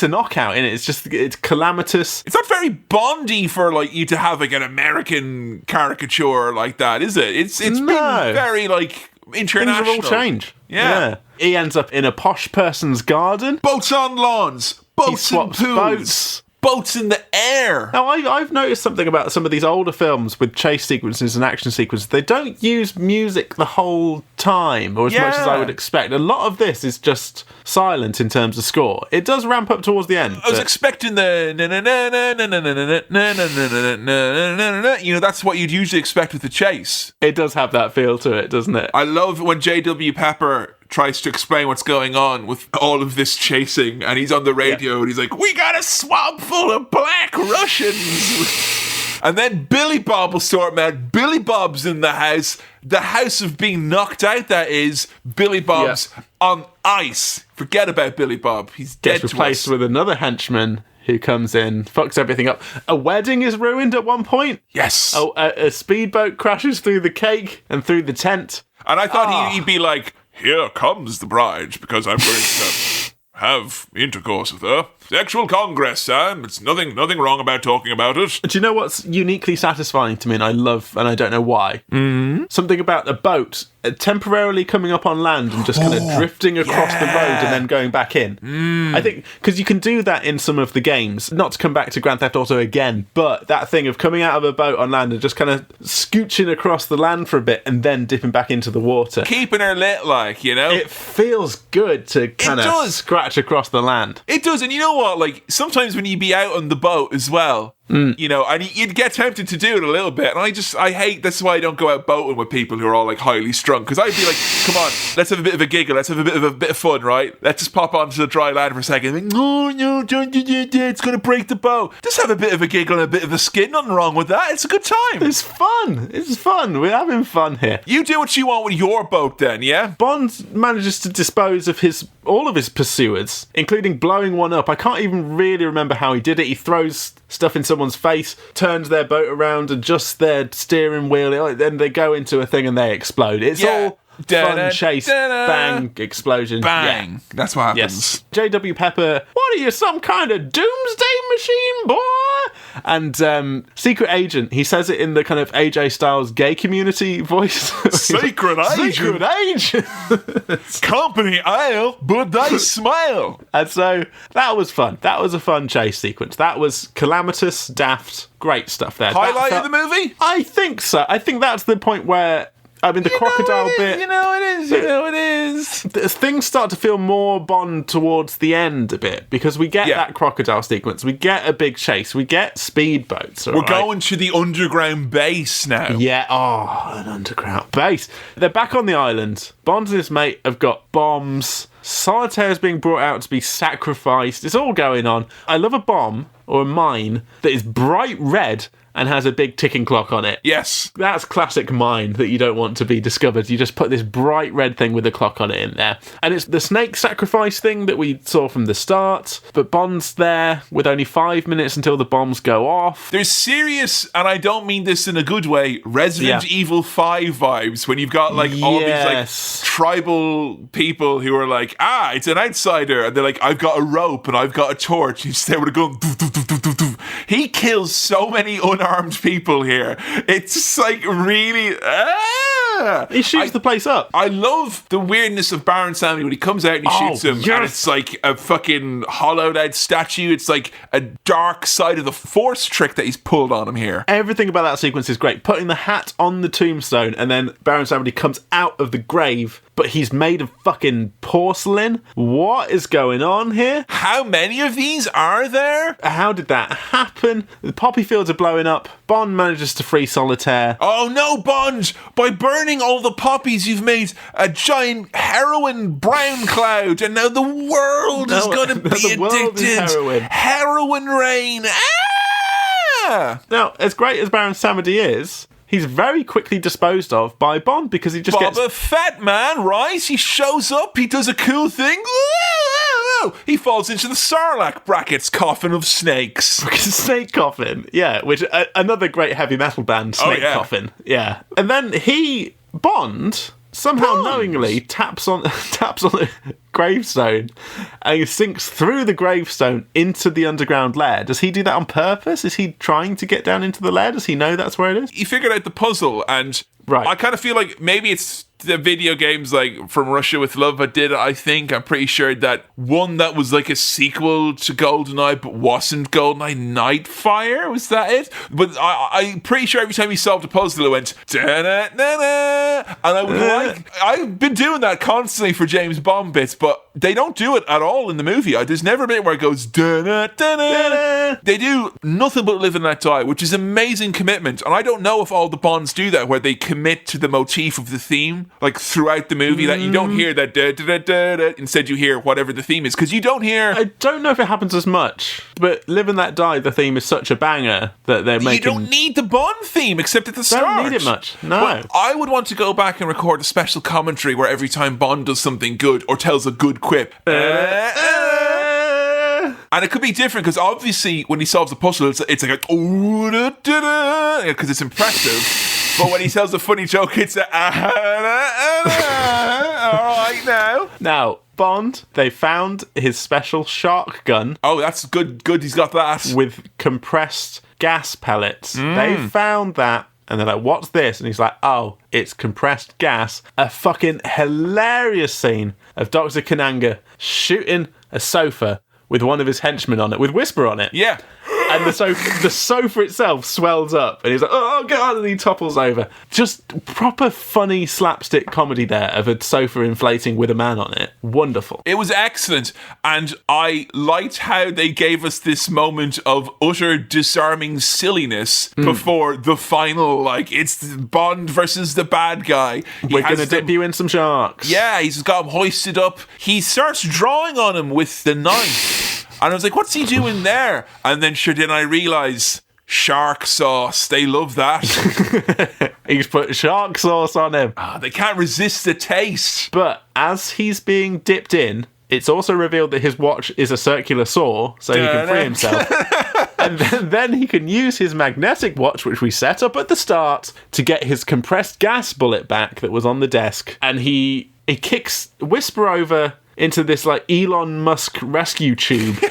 a knockout in it. It's calamitous. It's not very Bondy for like you to have like an American caricature like that, is it? It's been very like international. Things have all changed. Yeah. He ends up in a posh person's garden. Boats on lawns. Boats and pools. Boats. Boats in the air. Now, I've noticed something about some of these older films with chase sequences and action sequences. They don't use music the whole time, or as much as I would expect. A lot of this is just silent in terms of score. It does ramp up towards the end. I was expecting the that's what you'd usually expect with the chase. It does have that feel to it, doesn't it? I love when J.W. Pepper tries to explain what's going on with all of this chasing, and he's on the radio and he's like, we got a swamp full of black Russians. And then Billy Bob will sort him out. Billy Bob's in the house of being knocked out, that is. Billy Bob's on ice. Forget about Billy Bob. He's dead. Gets replaced with another henchman who comes in, fucks everything up. A wedding is ruined at one point. Yes. A speedboat crashes through the cake and through the tent. And I thought he'd be like, here comes the bride, because I'm going to have intercourse with her. Sexual congress, Sam. It's nothing wrong about talking about it. Do you know what's uniquely satisfying to me, and I love, and I don't know why? Mm-hmm. Something about a boat temporarily coming up on land and just kind of drifting across the road and then going back in. I think, because you can do that in some of the games, not to come back to Grand Theft Auto again, but that thing of coming out of a boat on land and just kind of scooching across the land for a bit and then dipping back into the water. Keeping her lit, like, you know? It feels good to kind of scratch across the land. It does, and you know what? Like, sometimes when you be out on the boat as well, you know, and you'd get tempted to do it a little bit, and I hate, that's why I don't go out boating with people who are all like highly strung, because I'd be like, come on, let's have a bit of a giggle, let's have a bit of fun, right? Let's just pop onto the dry land for a second. Like, oh no, it's gonna break the boat. Just have a bit of a giggle and a bit of a skid, nothing wrong with that. It's a good time. It's fun. We're having fun here. You do what you want with your boat then, yeah? Bond manages to dispose of all of his pursuers, including blowing one up. I can't even really remember how he did it. He throws stuff in someone's face, turns their boat around, adjusts their steering wheel, then they go into a thing and they explode. It's all fun, chase, bang, explosion. Bang. Yeah. That's what happens. Yes. J.W. Pepper, what are you, some kind of doomsday machine, boy? And Secret Agent, he says it in the kind of AJ Styles gay community voice. Secret Agent. Secret Agent. Company ale, but they smile. And so that was fun. That was a fun chase sequence. That was calamitous, daft, great stuff there. Highlight of the movie? I think so. I think that's the point where, I mean, the crocodile bit... You know it is. Things start to feel more Bond towards the end a bit, because we get that crocodile sequence, we get a big chase, we get speedboats. We're going to the underground base now. Yeah, an underground base. They're back on the island. Bond and his mate have got bombs. Solitaire is being brought out to be sacrificed. It's all going on. I love a bomb, or a mine, that is bright red and has a big ticking clock on it. Yes. That's classic mine that you don't want to be discovered. You just put this bright red thing with a clock on it in there. And it's the snake sacrifice thing that we saw from the start, but Bond's there with only 5 minutes until the bombs go off. There's serious, and I don't mean this in a good way, Resident Evil 5 vibes when you've got like all these like tribal people who are like, it's an outsider, and they're like, I've got a rope and I've got a torch. You stay with a gun. He kills so many unarmed people here. It's just like really... He shoots the place up. I love the weirdness of Baron Samedi when he comes out and he shoots him, and it's like a fucking hollowed out statue. It's like a dark side of the Force trick that he's pulled on him here. Everything about that sequence is great. Putting the hat on the tombstone, and then Baron Samedi comes out of the grave but he's made of fucking porcelain. What is going on here? How many of these are there? How did that happen? The poppy fields are blowing up. Bond manages to free Solitaire. Oh no, Bond! By burning all the poppies, you've made a giant heroin brown cloud, and now the world is going to be addicted. Heroin rain. Ah! Now, as great as Baron Samedi is, he's very quickly disposed of by Bond because he just Boba Fett, man, right? He shows up, he does a cool thing. He falls into the Sarlacc brackets coffin of snakes. Snake Coffin, yeah, which another great heavy metal band, Snake Coffin, yeah. And then Bond somehow knowingly taps on the gravestone and he sinks through the gravestone into the underground lair. Does he do that on purpose? Is he trying to get down into the lair? Does he know that's where it is? He figured out the puzzle, and I kind of feel like maybe it's the video games like From Russia with Love that did it, I think. I'm pretty sure that one that was like a sequel to GoldenEye but wasn't GoldenEye Nightfire, was that it? But I'm pretty sure every time he solved a puzzle it went da-na-na-na, and I would I've been doing that constantly for James Bond bits, but they don't do it at all in the movie. There's never a bit where it goes da-na-na-na. They do nothing but Live and Let Die, which is amazing commitment, and I don't know if all the Bonds do that where they commit to the motif of the theme like throughout the movie, that you don't hear that da, da, da, da, da, instead you hear whatever the theme is, because you don't hear. I don't know if it happens as much, but Live and Let Die, the theme is such a banger that they're making. You don't need the Bond theme except at the start. Don't need it much. No. But I would want to go back and record a special commentary where every time Bond does something good or tells a good quip. And it could be different because obviously when he solves a puzzle, it's like because it's impressive. But when he tells a funny joke, it's all right now. Now, Bond, they found his special shark gun. Oh, that's good. Good, he's got that. With compressed gas pellets. They found that. And they're like, what's this? And he's like, oh, it's compressed gas. A fucking hilarious scene of Dr. Kananga shooting a sofa with one of his henchmen on it, with Whisper on it. Yeah. And the sofa itself swells up, and he's like, oh god, and he topples over. Just proper funny slapstick comedy there of a sofa inflating with a man on it. Wonderful. It was excellent, and I liked how they gave us this moment of utter disarming silliness before the final, like, it's Bond versus the bad guy. We're going to dip you in some sharks. Yeah, he's got him hoisted up. He starts drawing on him with the knife. And I was like, what's he doing there? And then sure then I realise, shark sauce. They love that. He's put shark sauce on him. They can't resist the taste. But as he's being dipped in, it's also revealed that his watch is a circular saw, so he can free himself. And then he can use his magnetic watch, which we set up at the start, to get his compressed gas bullet back that was on the desk. And he kicks Whisper over into this like Elon Musk rescue tube.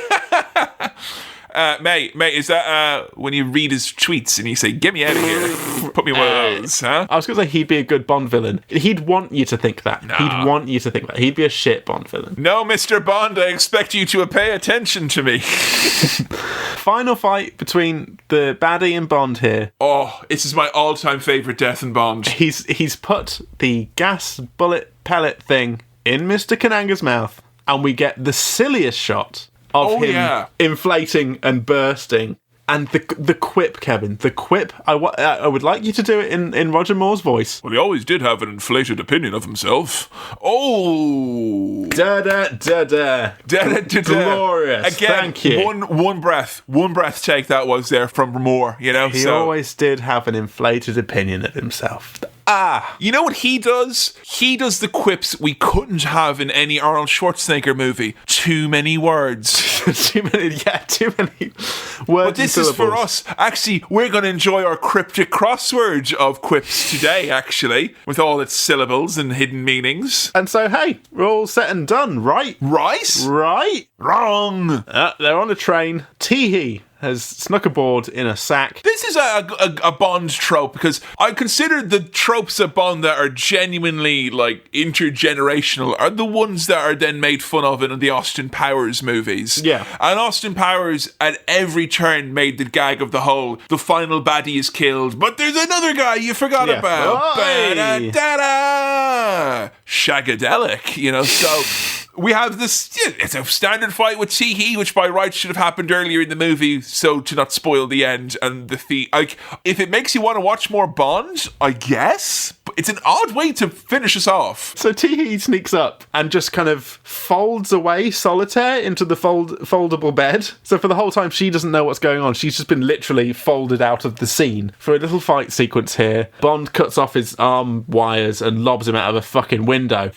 Mate, is that when you read his tweets and you say, get me out of here, put me one of those, huh? I was going to say he'd be a good Bond villain. He'd want you to think that. Nah. He'd want you to think that. He'd be a shit Bond villain. No, Mr. Bond, I expect you to pay attention to me. Final fight between the baddie and Bond here. Oh, this is my all-time favourite death in Bond. He's put the gas bullet pellet thing in Mr. Kananga's mouth, and we get the silliest shot of him inflating and bursting. And the quip, Kevin, the quip, I would like you to do it in Roger Moore's voice. Well, he always did have an inflated opinion of himself. Oh! Da-da-da-da. Da-da-da-da. Glorious. Again, thank you. One breath take that was there from Moore, you know? He always did have an inflated opinion of himself. You know what he does? He does the quips we couldn't have in any Arnold Schwarzenegger movie. Too many words. too many words. But this is for us. Actually, we're going to enjoy our cryptic crossword of quips today, actually, with all its syllables and hidden meanings. And so, hey, we're all set and done, right? Right? Right? Wrong. They're on a train. Teehee has snuck aboard in a sack. This is a Bond trope, because I consider the tropes of Bond that are genuinely, like, intergenerational are the ones that are then made fun of in the Austin Powers movies. Yeah. Yeah. And Austin Powers at every turn made the gag of the whole, the final baddie is killed, but there's another guy you forgot about. Ba-da-da-da! Shagadelic, you know, so... We have this, it's a standard fight with Tee-Hee, which by rights should have happened earlier in the movie, so to not spoil the end. And like, if it makes you want to watch more Bond, I guess, but it's an odd way to finish us off. So Tee-Hee sneaks up and just kind of folds away Solitaire into the foldable bed. So for the whole time, she doesn't know what's going on. She's just been literally folded out of the scene. For a little fight sequence here, Bond cuts off his arm wires and lobs him out of a fucking window.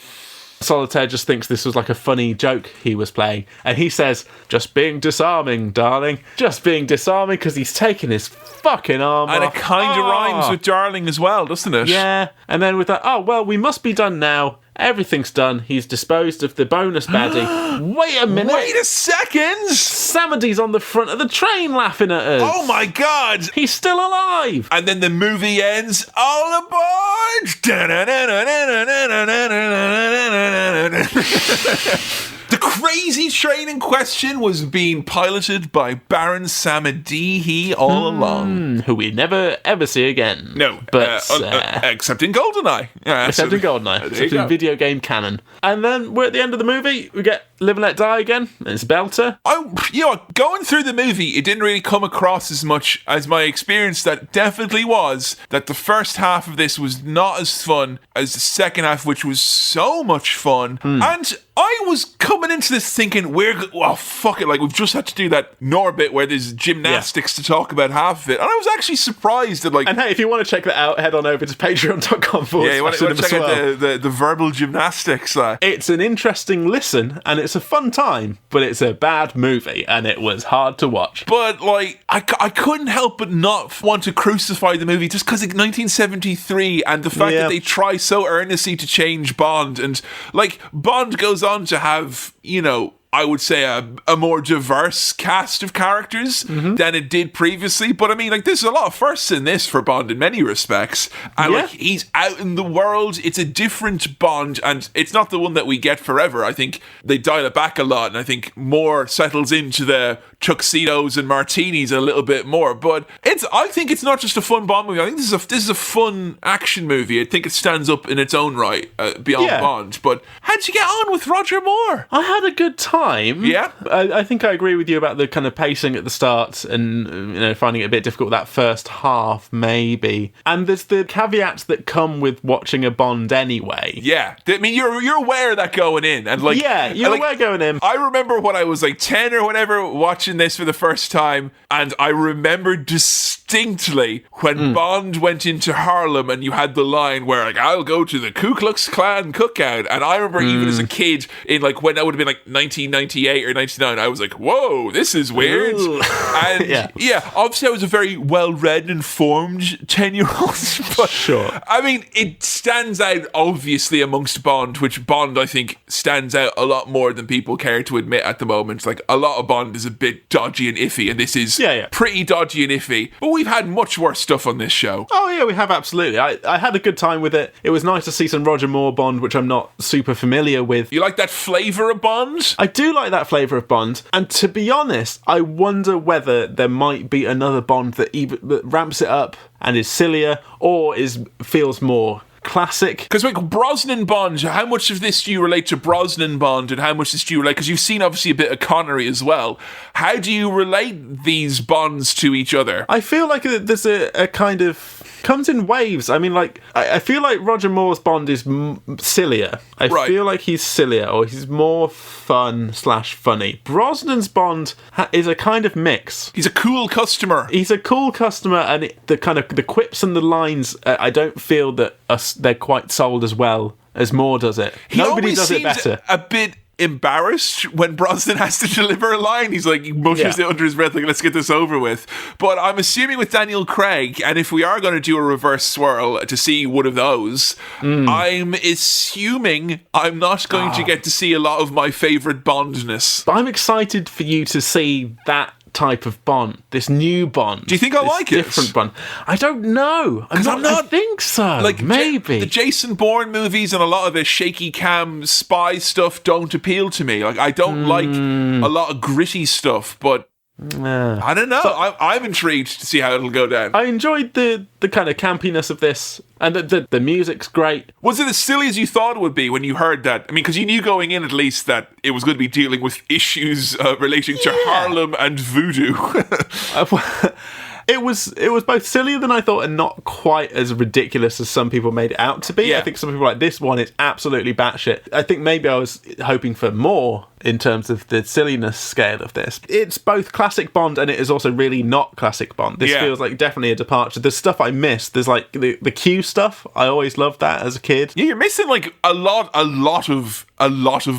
Solitaire just thinks this was like a funny joke he was playing. And he says, just being disarming, darling. Just being disarming because he's taken his fucking arm and off. It kind of rhymes with darling as well, doesn't it? Yeah. And then with that, oh, well, we must be done now. Everything's done. He's disposed of the bonus baddie. Wait a minute. Wait a second. Samadhi's on the front of the train laughing at us. Oh my God. He's still alive. And then the movie ends. All aboard. The crazy train in question was being piloted by Baron Samedi all along. Who we never ever see again. No, but except in GoldenEye. Except in GoldenEye. Except in video game canon. And then we're at the end of the movie. We get Live and Let Die again. It's Belter. Going through the movie, it didn't really come across as much as my experience that definitely was that the first half of this was not as fun as the second half, which was so much fun. And I was coming into this thinking, fuck it, like we've just had to do that Norbit where there's gymnastics to talk about half of it. And I was actually surprised that And hey, if you want to check that out, head on over to patreon.com. Yeah, you want to check out the verbal gymnastics. It's an interesting listen, and it's a fun time, but it's a bad movie, and it was hard to watch. But, like, I couldn't help but not want to crucify the movie just because of 1973 and the fact that they try so earnestly to change Bond. And, like, Bond goes on to have, you know, I would say a more diverse cast of characters than it did previously. But I mean, like, there's a lot of firsts in this for Bond in many respects. And like, he's out in the world. It's a different Bond, and it's not the one that we get forever. I think they dial it back a lot, and I think more settles into the tuxedos and martinis a little bit more. But I think it's not just a fun Bond movie. I think this is a fun action movie. I think it stands up in its own right beyond Bond. But how'd you get on with Roger Moore? I had a good time. Yeah, I think I agree with you about the kind of pacing at the start and, you know, finding it a bit difficult that first half, maybe. And there's the caveats that come with watching a Bond anyway. Yeah, I mean, you're aware of that going in, and like, you're aware going in. I remember when I was like 10 or whatever watching this for the first time, and I remember distinctly when Bond went into Harlem, and you had the line where like, I'll go to the Ku Klux Klan cookout, and I remember even as a kid in like when that would have been like 1998 or 99, I was like, whoa, this is weird. Ooh. And obviously I was a very well-read, informed 10-year-old, but sure. I mean, it stands out obviously amongst Bond, which Bond I think stands out a lot more than people care to admit at the moment. Like, a lot of Bond is a bit dodgy and iffy, and this is pretty dodgy and iffy, but we've had much worse stuff on this show. Oh yeah, we have, absolutely. I had a good time with it. It was nice to see some Roger Moore Bond, which I'm not super familiar with. You like that flavour of Bond? I do like that flavour of Bond, and to be honest, I wonder whether there might be another Bond that ramps it up and is sillier, or feels more classic. Because like Brosnan Bond, how much of this do you relate to Brosnan Bond, and how much do you relate, because you've seen obviously a bit of Connery as well, how do you relate these Bonds to each other? I feel like there's a kind of comes in waves. I mean, like, I feel like Roger Moore's Bond is sillier. I feel like he's sillier, or he's more fun/funny. Brosnan's Bond is a kind of mix. He's a cool customer. And the quips and the lines, I don't feel that they're quite sold as well as Moore does it. Nobody does it better. A bit embarrassed when Brosnan has to deliver a line. He's like, he mushes it under his breath, like, let's get this over with. But I'm assuming with Daniel Craig, and if we are going to do a reverse swirl to see one of those, I'm assuming I'm not going to get to see a lot of my favourite Bondness. But I'm excited for you to see that type of Bond, this new Bond. Do you think I like it? Different Bond. I don't know. I think so. Like maybe the Jason Bourne movies and a lot of the shaky cam spy stuff don't appeal to me. Like I don't like a lot of gritty stuff, but I don't know. I'm intrigued to see how it'll go down. I enjoyed the kind of campiness of this, and the music's great. Was it as silly as you thought it would be when you heard that? I mean, because you knew going in at least that it was going to be dealing with issues relating to Harlem and voodoo. It was both sillier than I thought and not quite as ridiculous as some people made it out to be. Yeah. I think some people are like, this one is absolutely batshit. I think maybe I was hoping for more in terms of the silliness scale of this. It's both classic Bond and it is also really not classic Bond. This feels like definitely a departure. There's stuff I missed. There's like the Q stuff. I always loved that as a kid. Yeah, you're missing like a lot of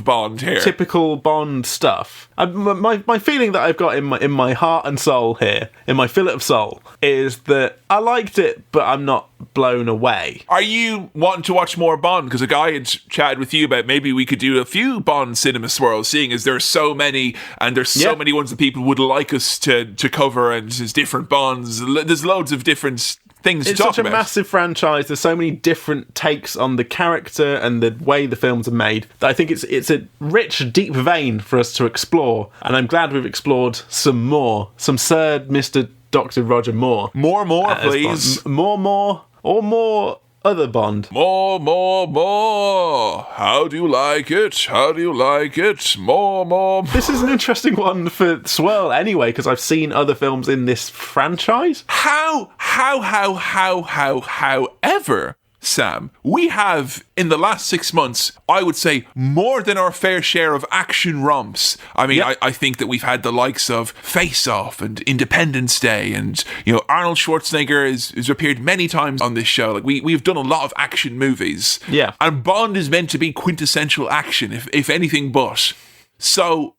Bond here. Typical Bond stuff. My feeling that I've got in my heart and soul here, in my fillet of soul, is that I liked it, but I'm not blown away. Are you wanting to watch more Bond? Because a guy had chatted with you about maybe we could do a few Bond cinema swirls, seeing as there are so many, and there's so many ones that people would like us to cover, and there's different Bonds. There's loads of different things to talk about. It's such a massive franchise. There's so many different takes on the character and the way the films are made that I think it's a rich, deep vein for us to explore. And I'm glad we've explored some more. Some Sir Mr. Dr. Roger Moore. More, please. More, or more other Bond. More. How do you like it? More. This is an interesting one for Swirl anyway, because I've seen other films in this franchise. However, Sam, we have, in the last 6 months, I would say, more than our fair share of action romps. I mean, I think that we've had the likes of Face Off and Independence Day, and, Arnold Schwarzenegger has appeared many times on this show. Like, we've done a lot of action movies. Yeah. And Bond is meant to be quintessential action, if anything but. So,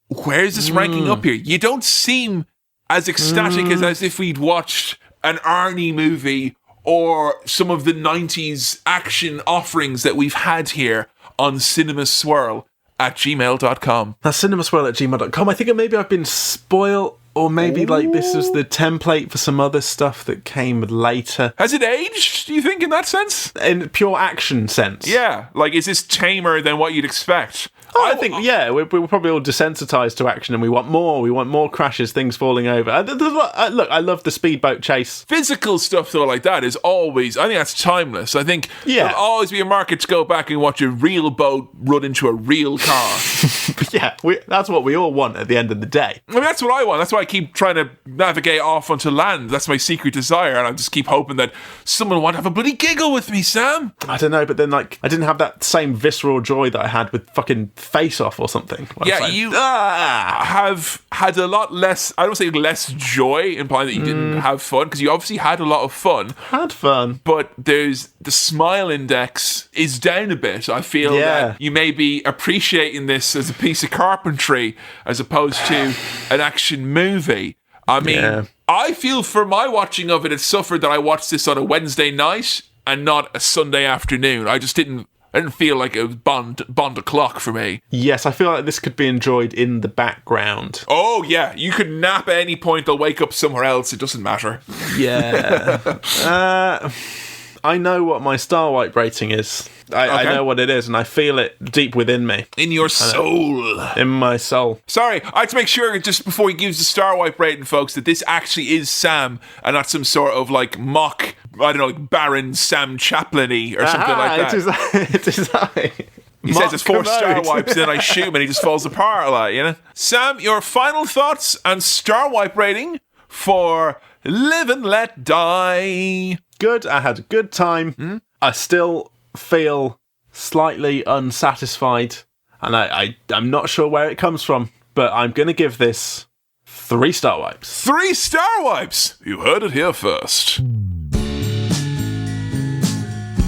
where's this ranking up here? You don't seem as ecstatic as if we'd watched an Arnie movie or some of the 90s action offerings that we've had here on cinemaswirl@gmail.com. That's cinemaswirl@gmail.com. I think maybe I've been spoiled, or maybe like this was the template for some other stuff that came later. Has it aged, do you think, in that sense? In pure action sense? Yeah. Like, is this tamer than what you'd expect? I think, we're probably all desensitized to action and we want more. We want more crashes, things falling over. Look, I love the speedboat chase. Physical stuff, though, like that is always, I think that's timeless. I think there'll always be a market to go back and watch a real boat run into a real car. That's what we all want at the end of the day. I mean, that's what I want. That's why I keep trying to navigate off onto land. That's my secret desire, and I just keep hoping that someone will have a bloody giggle with me, Sam. I don't know, but then, like, I didn't have that same visceral joy that I had with fucking Face Off or something. You have had a lot less, I don't say less joy, implying that you didn't have fun, because you obviously had a lot of fun. Had fun. But there's the smile index is down a bit. I feel that you may be appreciating this as a piece of carpentry as opposed to an action movie. I mean, I feel for my watching of it, it suffered that I watched this on a Wednesday night and not a Sunday afternoon. I didn't feel like it was Bond o'clock for me. Yes, I feel like this could be enjoyed in the background. Oh, yeah. You could nap at any point. They'll wake up somewhere else. It doesn't matter. Yeah. I know what my star wipe rating is. I know what it is, and I feel it deep within me. In your soul. In my soul. Sorry, I had to make sure, just before he gives the star wipe rating, folks, that this actually is Sam, and not some sort of, like, mock, I don't know, like Baron Sam Chaplin-y or something like that. It is I. He says it's 4 star wipes, and then I shoot him and he just falls apart, like, Sam, your final thoughts and star wipe rating for Live and Let Die. Good, I had a good time. I still feel slightly unsatisfied, and I'm not sure where it comes from, but I'm going to give this 3 star wipes. 3 star wipes! You heard it here first.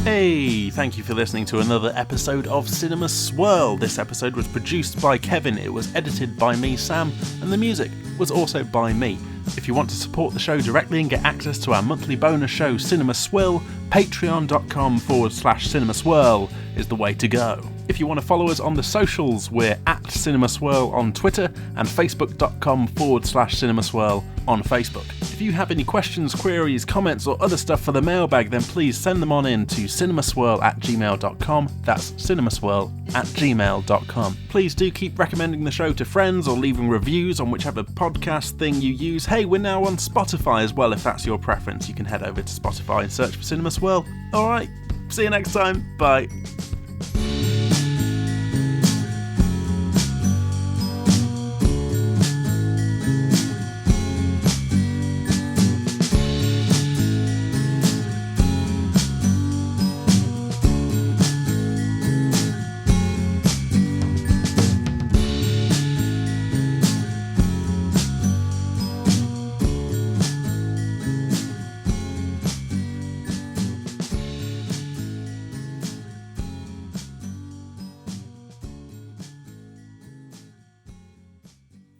Hey, thank you for listening to another episode of Cinema Swirl. This episode was produced by Kevin, it was edited by me, Sam, and the music was also by me. If you want to support the show directly and get access to our monthly bonus show, Cinema Swirl, patreon.com/Cinema Swirl is the way to go. If you want to follow us on the socials, we're at CinemaSwirl on Twitter and facebook.com/CinemaSwirl on Facebook. If you have any questions, queries, comments, or other stuff for the mailbag, then please send them on in to cinemaswirl@gmail.com. That's cinemaswirl@gmail.com. Please do keep recommending the show to friends or leaving reviews on whichever podcast thing you use. Hey, we're now on Spotify as well, if that's your preference. You can head over to Spotify and search for CinemaSwirl. Alright, see you next time. Bye.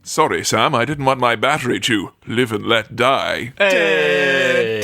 Sorry, Sam, I didn't want my battery to live and let die. Hey.